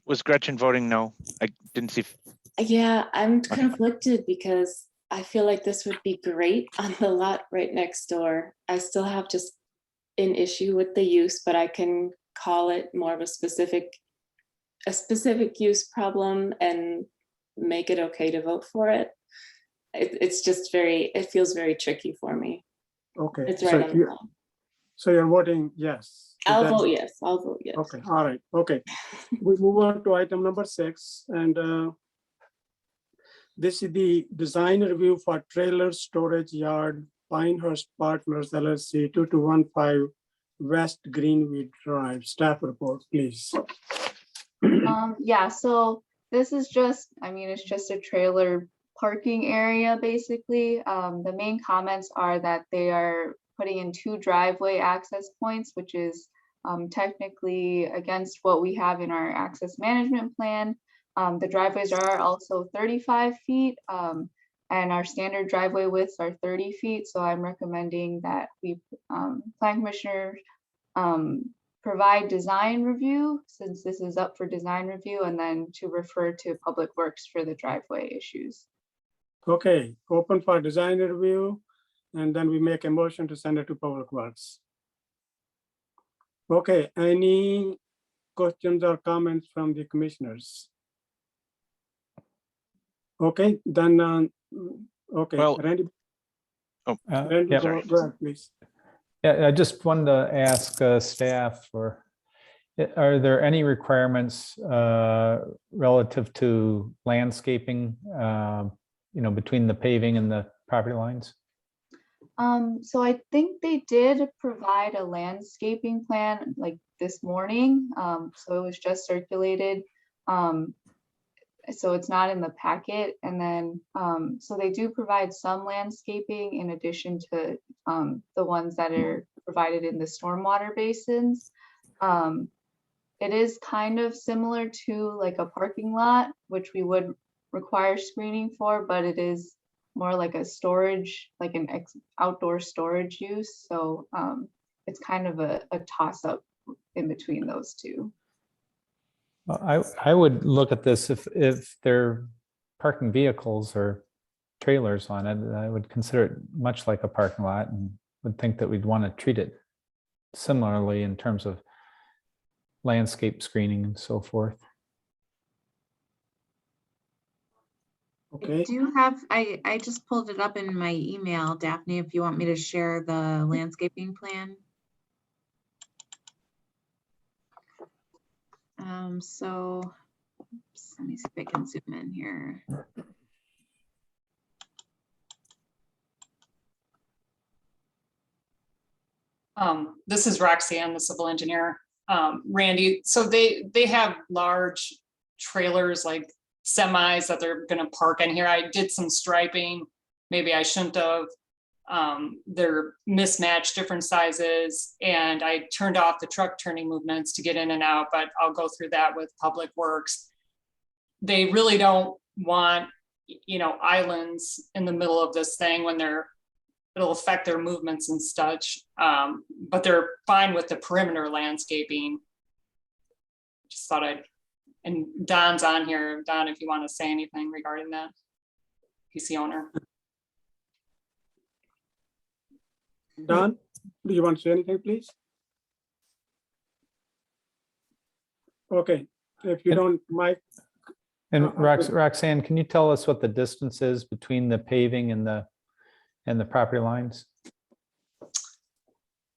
Was Gretchen voting no? I didn't see. Yeah, I'm conflicted because I feel like this would be great on the lot right next door. I still have just an issue with the use, but I can call it more of a specific use problem and make it okay to vote for it. It's just it feels very tricky for me. Okay. It's right on the line. So you're voting yes. I'll vote yes. I'll vote yes. Okay, all right, okay. We move on to item number 6, and this is the design review for trailer storage yard, Pinehurst Partners LLC, 2215 West Greenwood Drive. Staff report, please. Yeah, so this is just, it's just a trailer parking area, basically. The main comments are that they are putting in 2 driveway access points, which is technically against what we have in our access management plan. The driveways are also 35 feet, and our standard driveway widths are 30 feet. So I'm recommending that we, plan commissioner, provide design review, since this is up for design review, and then to refer to Public Works for the driveway issues. Okay, open for design review, and then we make a motion to send it to Public Works. Okay, any questions or comments from the commissioners? Okay, then, okay, Well, Randy. Randy, yeah. go ahead, please. Yeah, I just wanted to ask staff, are there any requirements relative to landscaping, between the paving and the property lines? So I think they did provide a landscaping plan like this morning. So it was just circulated. So it's not in the packet. And then, so they do provide some landscaping in addition to the ones that are provided in the stormwater basins. It is kind of similar to like a parking lot, which we would require screening for, but it is more like a storage, like an outdoor storage use. So it's kind of a toss up in between those two. I would look at this if they're parking vehicles or trailers on it, I would consider it much like a parking lot and would think that we'd want to treat it similarly in terms of landscape screening and so forth. Okay. I do have, I just pulled it up in my email, Daphne, if you want me to share the landscaping plan. So oops, let me see if I can zoom in here. This is Roxanne, the civil engineer. Randy, so they have large trailers like semis that they're going to park in here. I did some striping. Maybe I shouldn't have. They're mismatched, different sizes, and I turned off the truck turning movements to get in and out, but I'll go through that with Public Works. They really don't want, islands in the middle of this thing when it'll affect their movements and such. But they're fine with the perimeter landscaping. Just thought and Don's on here. Don, if you want to say anything regarding that, PC owner. Don, do you want to say anything, please? Okay, if you don't, Mike. And Roxanne, can you tell us what the distance is between the paving and the property lines?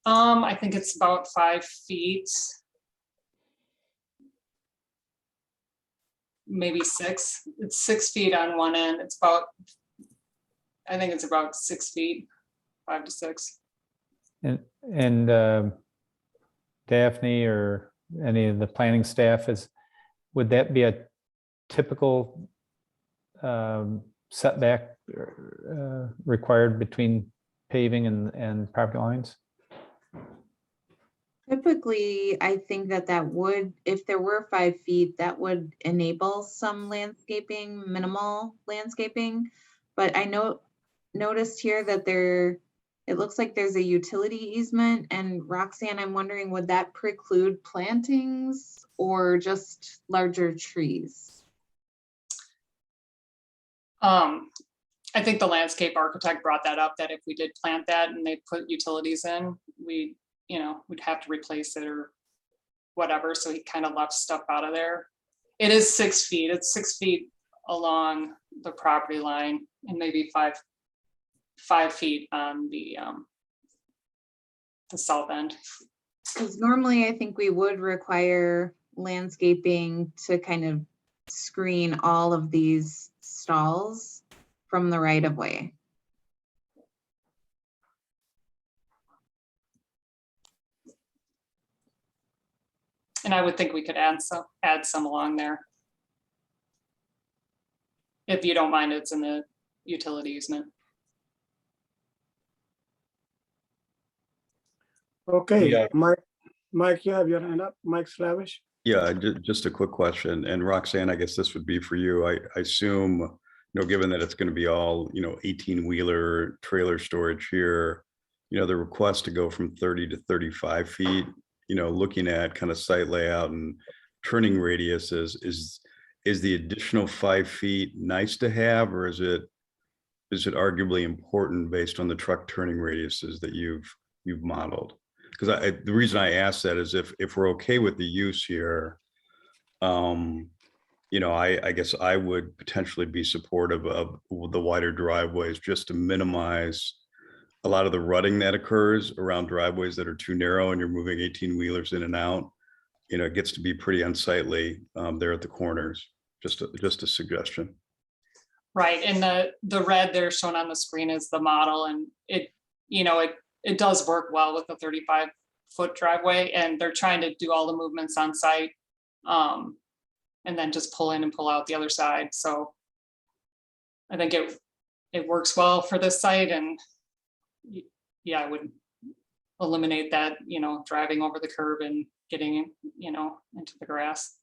I think it's about 5 feet. Maybe 6. It's 6 feet on one end. I think it's about 6 feet, 5 to 6. And Daphne or any of the planning staff, would that be a typical setback required between paving and property lines? Typically, I think that would, if there were 5 feet, that would enable some landscaping, minimal landscaping. But I noticed here that it looks like there's a utility easement, and Roxanne, I'm wondering, would that preclude plantings or just larger trees? I think the landscape architect brought that up, that if we did plant that and they put utilities in, we'd have to replace it or whatever. So he kind of left stuff out of there. It is 6 feet. It's 6 feet along the property line and maybe 5 feet on the south end. Because normally I think we would require landscaping to kind of screen all of these stalls from the right of way. And I would think we could add some along there. If you don't mind, it's in the utility easement. Okay, Yeah. Mike, you have your hand up. Mike Slavish. Yeah, just a quick question. And Roxanne, I guess this would be for you. I assume, given that it's going to be all, 18-wheeler trailer storage here, the request to go from 30 to 35 feet, looking at kind of site layout and turning radiuses, is the additional 5 feet nice to have, or is it arguably important based on the truck turning radiuses that you've modeled? Because the reason I ask that is if we're okay with the use here, I guess I would potentially be supportive of the wider driveways just to minimize a lot of the rutting that occurs around driveways that are too narrow and you're moving 18-wheelers in and out. It gets to be pretty unsightly there at the corners. Just a suggestion. Right, and the red there shown on the screen is the model, and it does work well with the 35-foot driveway, and they're trying to do all the movements on site, and then just pull in and pull out the other side. So I think it works well for this site, and yeah, I would eliminate that, driving over the curb and getting, into the grass.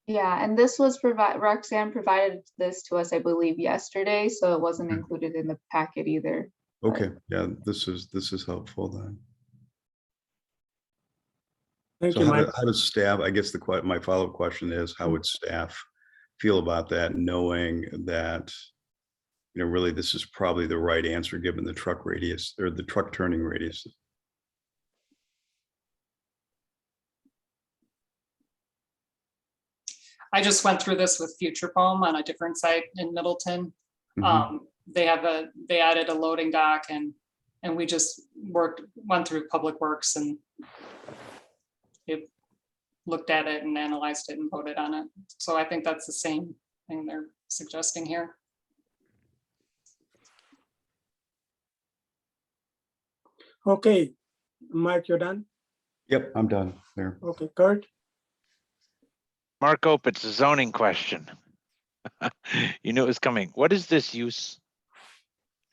Yeah, and this was Roxanne provided this to us, I believe, yesterday, so it wasn't included in the packet either. Okay, yeah, this is helpful then. Thank So you, Mike. how does staff, I guess my follow-up question is, how would staff feel about that, knowing that, really this is probably the right answer given the truck radius or the truck turning radius? I just went through this with Future Foam on a different site in Middleton. Mhm. They added a loading dock, and we just went through Public Works, and it looked at it and analyzed it and voted on it. So I think that's the same thing they're suggesting here. Okay, Mike, you're done? Yep, I'm done there. Okay, Kurt? Marco, it's a zoning question. You knew it was coming. What is this use?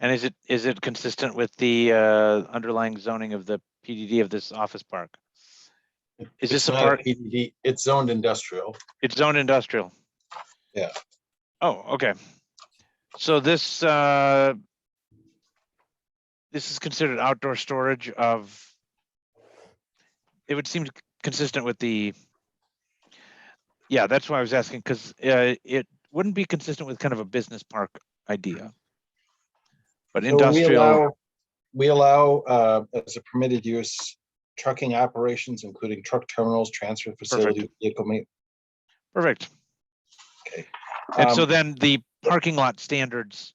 And is it consistent with the underlying zoning of the PDD of this office park? Is this It's a not park? PDD, it's zoned industrial. It's zoned industrial. Yeah. Oh, okay. So this is considered outdoor storage of. It would seem consistent with the. Yeah, that's why I was asking, because it wouldn't be consistent with kind of a business park idea. But So industrial. we allow as a permitted use, trucking operations, including truck terminals, transfer facilities, vehicle maintenance. Perfect. Okay. And so then the parking lot standards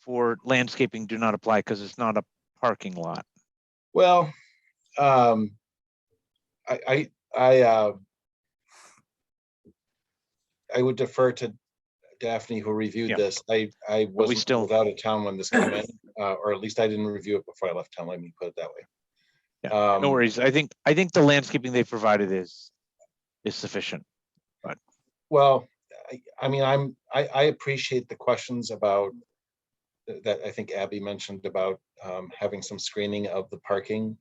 for landscaping do not apply because it's not a parking lot. Well, I would defer to Daphne, who reviewed this. I wasn't out of town when this came in, or at least I didn't review it before I left town. Let me put it that way. Yeah, no worries. I think the landscaping they provided is sufficient. But well, I mean, I appreciate the questions about that. I think Abby mentioned about having some screening of the parking.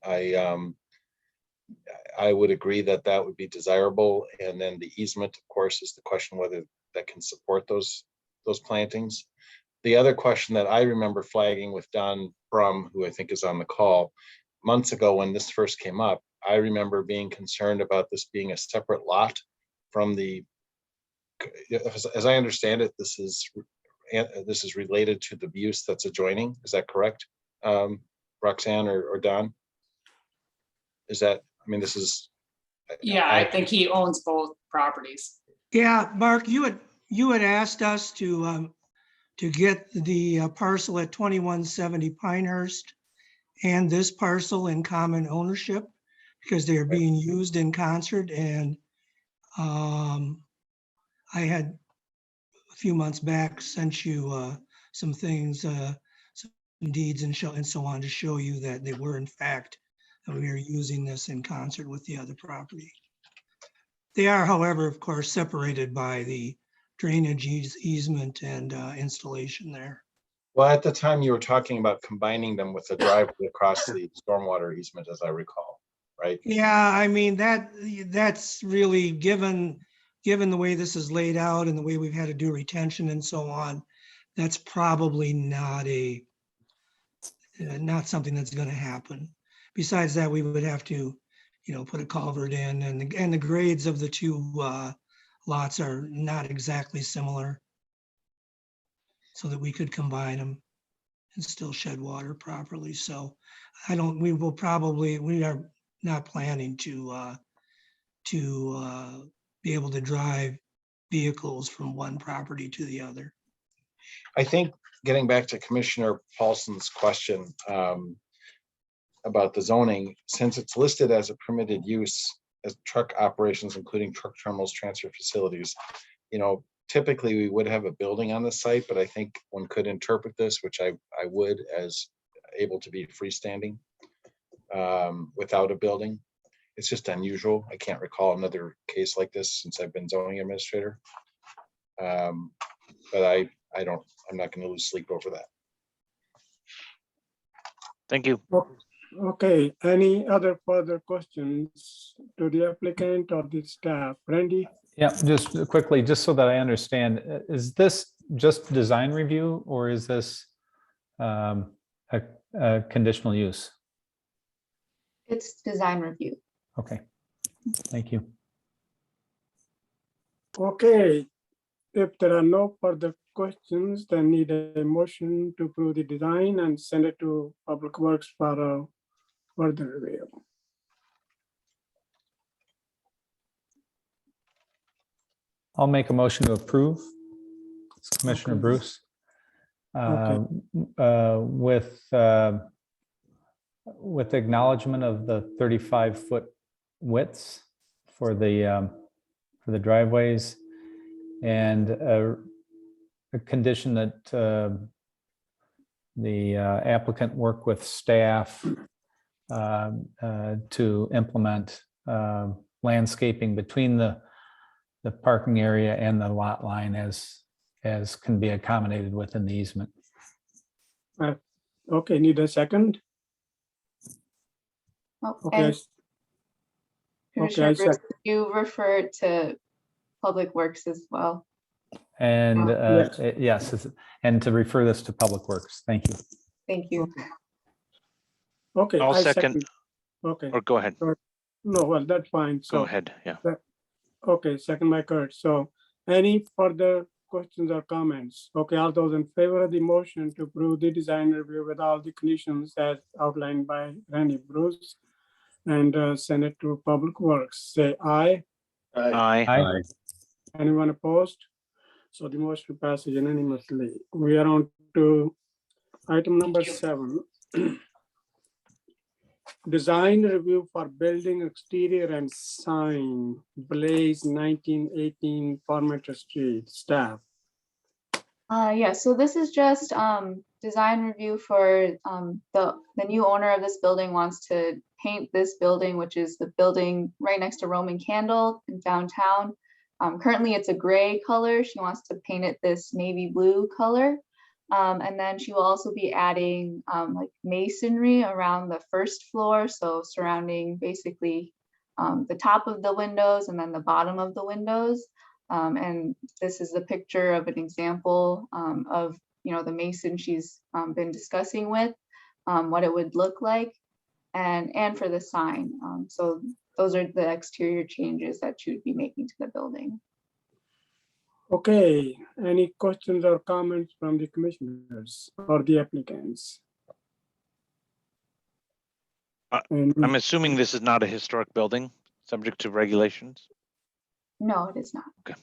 I would agree that that would be desirable, and then the easement, of course, is the question whether that can support those plantings. The other question that I remember flagging with Don Brum, who I think is on the call, months ago when this first came up, I remember being concerned about this being a separate lot from the. As I understand it, this is related to the use that's adjoining. Is that correct, Roxanne or Don? Is that? I mean, this is. Yeah, I think he owns both properties. Yeah, Mark, you had asked us to get the parcel at 2170 Pinehurst and this parcel in common ownership because they are being used in concert. And I had a few months back sent you some things, some deeds and so on to show you that they were in fact, we are using this in concert with the other property. They are, however, of course, separated by the drainage easement and installation there. Well, at the time you were talking about combining them with the driveway across the stormwater easement, as I recall, right? Yeah, I mean, that's really given the way this is laid out and the way we've had to do retention and so on, that's probably not something that's going to happen. Besides that, we would have to, put a culvert in, and the grades of the two lots are not exactly similar, so that we could combine them and still shed water properly. So we are not planning to be able to drive vehicles from one property to the other. I think getting back to Commissioner Paulson's question about the zoning, since it's listed as a permitted use as truck operations, including truck terminals, transfer facilities, typically we would have a building on the site, but I think one could interpret this, which I would, as able to be freestanding without a building. It's just unusual. I can't recall another case like this since I've been zoning administrator. But I'm not going to lose sleep over that. Thank you. Okay, any other further questions to the applicant or the staff? Randy? Yeah, just quickly, just so that I understand, is this just design review or is this a conditional use? It's design review. Okay, thank you. Okay, if there are no further questions, then need a motion to approve the design and send it to Public Works for a further review. I'll make a motion to approve. It's Commissioner Okay. Bruce. With acknowledgement of the 35-foot widths for the driveways, and a condition that the applicant work with staff to implement landscaping between the parking area and the lot line as can be accommodated within the easement. Okay, need a second? Oh, Okay, and Commissioner I Bruce, sec- you referred to Public Works as well. And Yes. yes, and to refer this to Public Works. Thank you. Thank you. Okay, I'll I second, Okay, or go ahead, no, well, that's fine. go So, ahead, yeah. okay, second by Kurt. So any further questions or comments? Okay, all those in favor of the motion to approve the design review with all the conditions as outlined by Randy Bruce and send it to Public Works, say aye. Aye. Aye. Anyone opposed? So the motion passes unanimously. We are on to item number 7. Design review for building exterior and sign, Blaze 1918 Parmenter Street, staff. Yeah, so this is just design review for the new owner of this building wants to paint this building, which is the building right next to Roman Candle in downtown. Currently it's a gray color. She wants to paint it this navy blue color. And then she will also be adding like masonry around the first floor. So surrounding basically the top of the windows and then the bottom of the windows. And this is the picture of an example of, the mason she's been discussing with, what it would look like and for the sign. So those are the exterior changes that she would be making to the building. Okay, any questions or comments from the commissioners or the applicants? I'm assuming this is not a historic building, subject to regulations? No, it is not. Okay.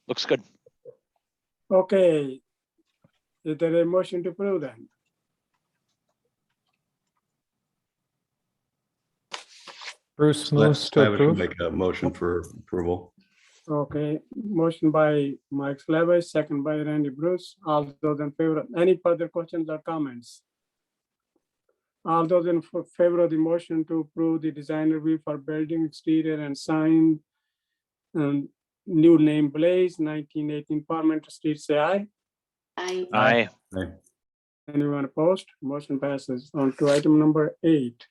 Looks good. Okay. Is there a motion to approve then? Bruce moves to I would approve. make a motion for approval. Okay, motion by Mike Slevy, second by Randy Bruce. All those in favor, any further questions or comments? All those in favor of the motion to approve the design review for building exterior and sign new name Blaze 1918 Parmenter Street, say aye. Aye. Aye. Aye. Anyone opposed? Motion passes. On to item number 8.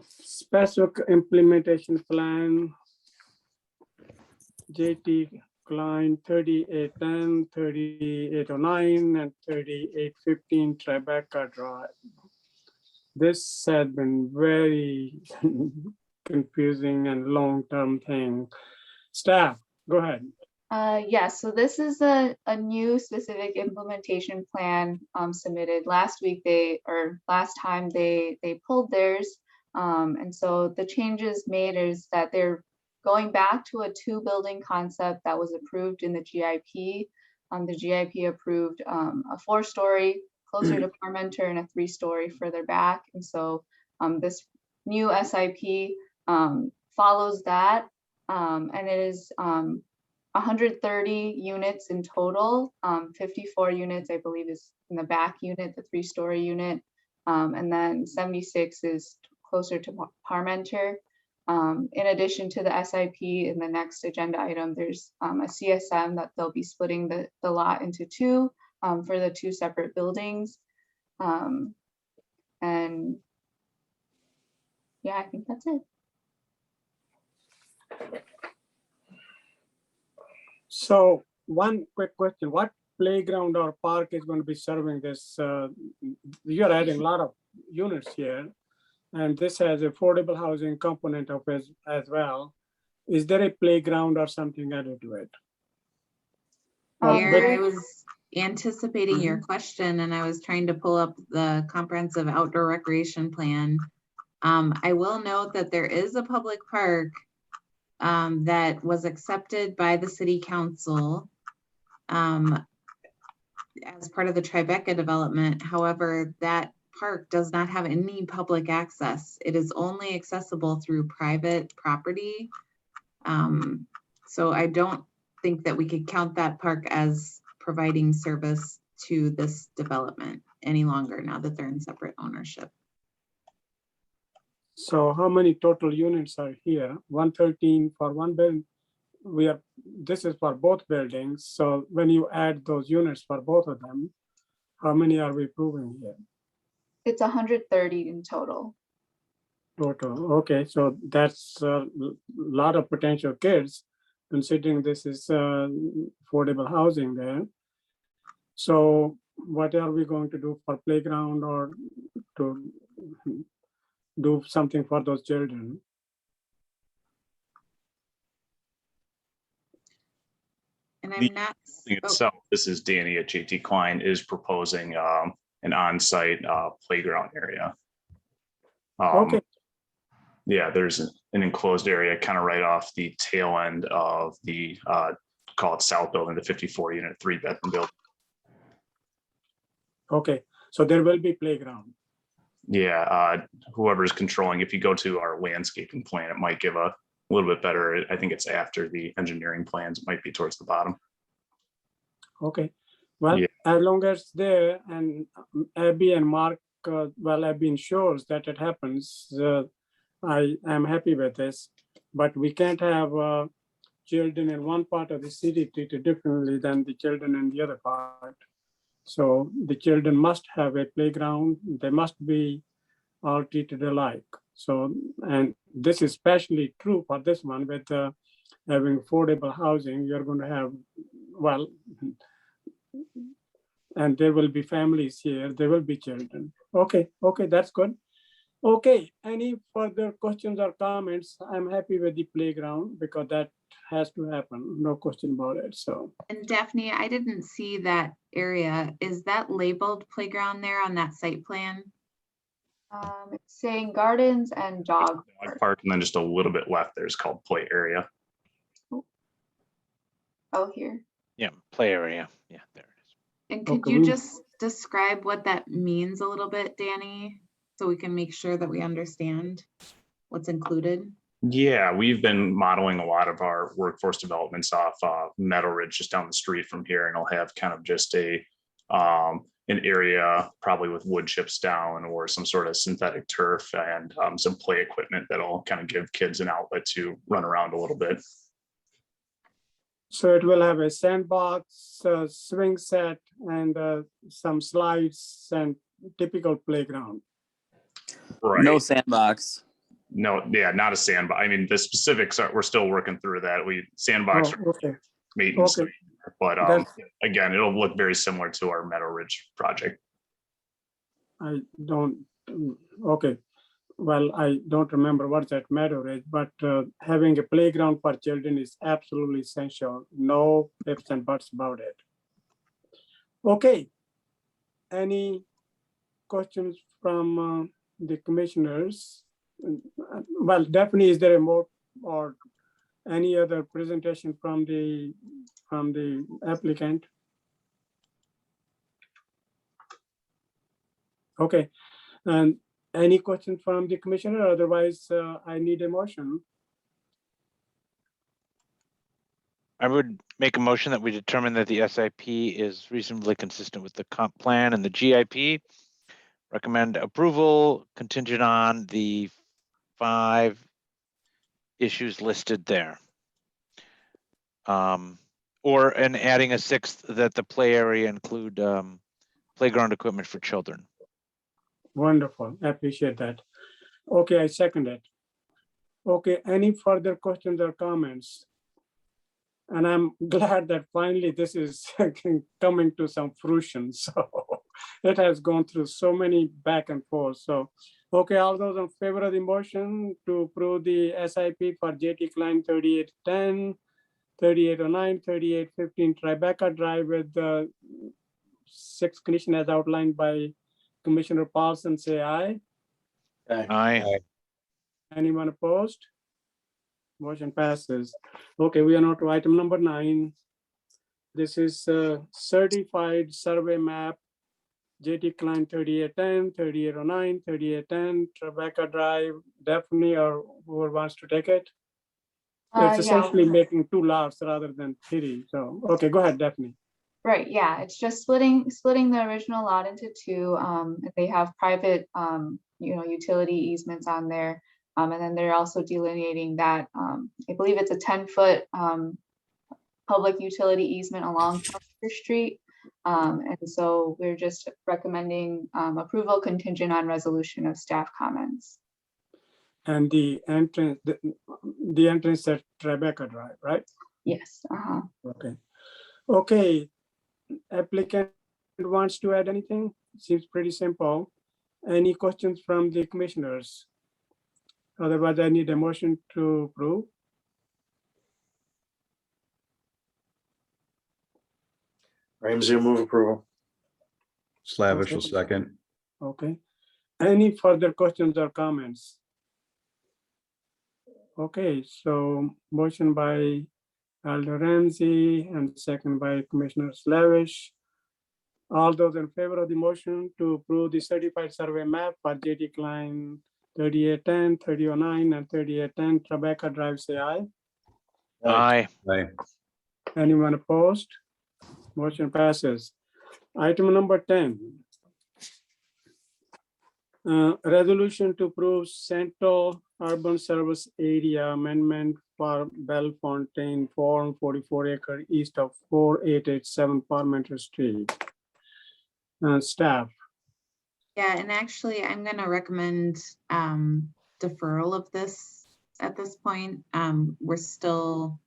Specific implementation plan, JT Klein 3810, 3809, and 3815 Tribeca Drive. This has been very confusing and long-term thing. Staff, go ahead. Yes, so this is a new specific implementation plan submitted last week. Last time they pulled theirs. And so the changes made is that they're going back to a 2-building concept that was approved in the GIP. The GIP approved a 4-story closer to Parmenter and a 3-story further back. And so this new SIP follows that, and it is 130 units in total. 54 units, I believe, is in the back unit, the 3-story unit, and then 76 is closer to Parmenter. In addition to the SIP, in the next agenda item, there's a CSM that they'll be splitting the lot into 2 for the 2 separate buildings. And yeah, I think that's it. So one quick question, what playground or park is going to be serving this? You're adding a lot of units here, and this has affordable housing component of it as well. Is there a playground or something added to it? Here, I was anticipating your question and I was trying to pull up the comprehensive outdoor recreation plan. I will note that there is a public park that was accepted by the city council as part of the Tribeca development. However, that park does not have any public access. It is only accessible through private property. So I don't think that we could count that park as providing service to this development any longer now that they're in separate ownership. So how many total units are here? 113 for one building. this is for both buildings. So when you add those units for both of them, how many are we approving here? It's 130 in total. Total, okay, so that's a lot of potential kids, considering this is affordable housing there. So what are we going to do for playground or to do something for those children? And The I'm not. building Oh, itself, this is Danny at JT Klein, is proposing an on-site playground area. Okay. Yeah, there's an enclosed area kind of right off the tail end of the call it South Building, the 54 unit 3-bedroom building. Okay, so there will be playground. Yeah, whoever's controlling, if you go to our landscaping plan, it might give a little bit better. I think it's after the engineering plans, it might be towards the bottom. Okay, well, Yeah. as long as it's there and Abby and Mark, well, Abby ensures that it happens, I am happy with this, but we can't have children in one part of the city treated differently than the children in the other part. So the children must have a playground. They must be all treated alike. So, and this is especially true for this one with having affordable housing. You're going to have, well, and there will be families here. There will be children. Okay, okay, that's good. Okay, any further questions or comments? I'm happy with the playground because that has to happen. No question about it. So. and Daphne, I didn't see that area. Is that labeled playground there on that site plan? It's saying gardens and dog. Dog park, and then just a little bit left there's called play area. Oh, here. Yeah, play area. Yeah, there it is. And could Okay, you just describe what that means a little bit, Danny? So we can make sure that we understand what's included. Yeah, we've been modeling a lot of our workforce developments off Meadow Ridge just down the street from here, and it'll have kind of just a an area probably with wood chips down or some sort of synthetic turf and some play equipment that'll kind of give kids an outlet to run around a little bit. So it will have a sandbox, swing set, and some slides and typical playground. Right. No sandbox. No, yeah, not a sandbox. I mean, the specifics are, we're still working through that. Sandbox Oh, okay. maintenance, Okay. but That's- again, it'll look very similar to our Meadow Ridge project. I don't, okay. Well, I don't remember what's at Meadow Ridge, but having a playground for children is absolutely essential. No ifs and buts about it. Okay. Any questions from the commissioners? Well, definitely, is there a more or any other presentation from the applicant? Okay, and any questions from the commissioner? Otherwise, I need a motion. I would make a motion that we determine that the SIP is reasonably consistent with the comp plan and the GIP. Recommend approval contingent on the 5 issues listed there. And adding a 6th that the play area include playground equipment for children. Wonderful, I appreciate that. Okay, I second it. Okay, any further questions or comments? And I'm glad that finally this is coming to some fruition. So it has gone through so many back and forth. So, okay, all those in favor of the motion to approve the SIP for JT Klein 3810, 3809, 3815 Tribeca Drive with the 6 conditions as outlined by Commissioner Paulson, say aye. Aye. Anyone opposed? Motion passes. Okay, we are now to item number 9. This is certified survey map, JT Klein 3810, 3809, 3810, Tribeca Drive. Daphne or whoever wants to take it? It's essentially making 2 lots rather than 3. So, okay, go ahead, Daphne. Right, yeah, it's just splitting the original lot into 2. They have private, utility easements on there. And then they're also delineating that, I believe it's a 10-foot public utility easement along Parker Street. And so we're just recommending approval contingent on resolution of staff comments. And the entrance, the entrance at Rebecca Drive, right? Yes. Okay. Okay. Applicant wants to add anything? Seems pretty simple. Any questions from the commissioners? Otherwise, I need a motion to approve. Ramsey will move approval. Slavish will second. Okay. Any further questions or comments? Okay, so motion by Alder Ramsey and second by Commissioner Slavish. All those in favor of the motion to approve the certified survey map for JT Klein 3810, 3009, and 3810 Rebecca Drive, say aye. Aye. Aye. Anyone opposed? Motion passes. Item number 10. Resolution to approve Central Urban Service Area Amendment for Bellefontaine Farm, 44 acre east of 4887 Parmenter Street. Staff. Yeah, and actually, I'm going to recommend deferral of this at this point. We're still,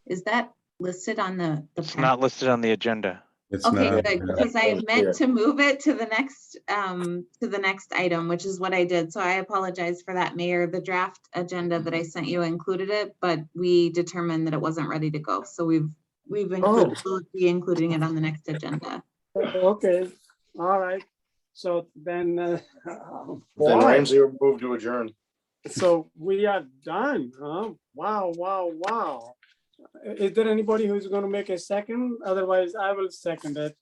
is that listed on the? It's not listed on the agenda. It's Okay, not. good, because I meant to move it to the next item, which is what I did. So I apologize for that, Mayor. The draft agenda that I sent you included it, but we determined that it wasn't ready to go. So we've included, we'll be including it on the next agenda. Okay, all right. So then, Then boy, Ramsey will move to adjourn. so we are done, huh? Wow, wow, wow. Is there anybody who's going to make a second? Otherwise, I will second it.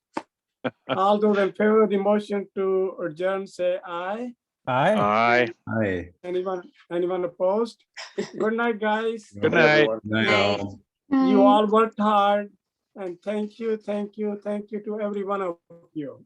All those in favor of the motion to adjourn, say aye. Aye. Aye. Aye. Anyone opposed? Good night, guys. Good night. Night, all. You all worked hard, and thank you to every one of you.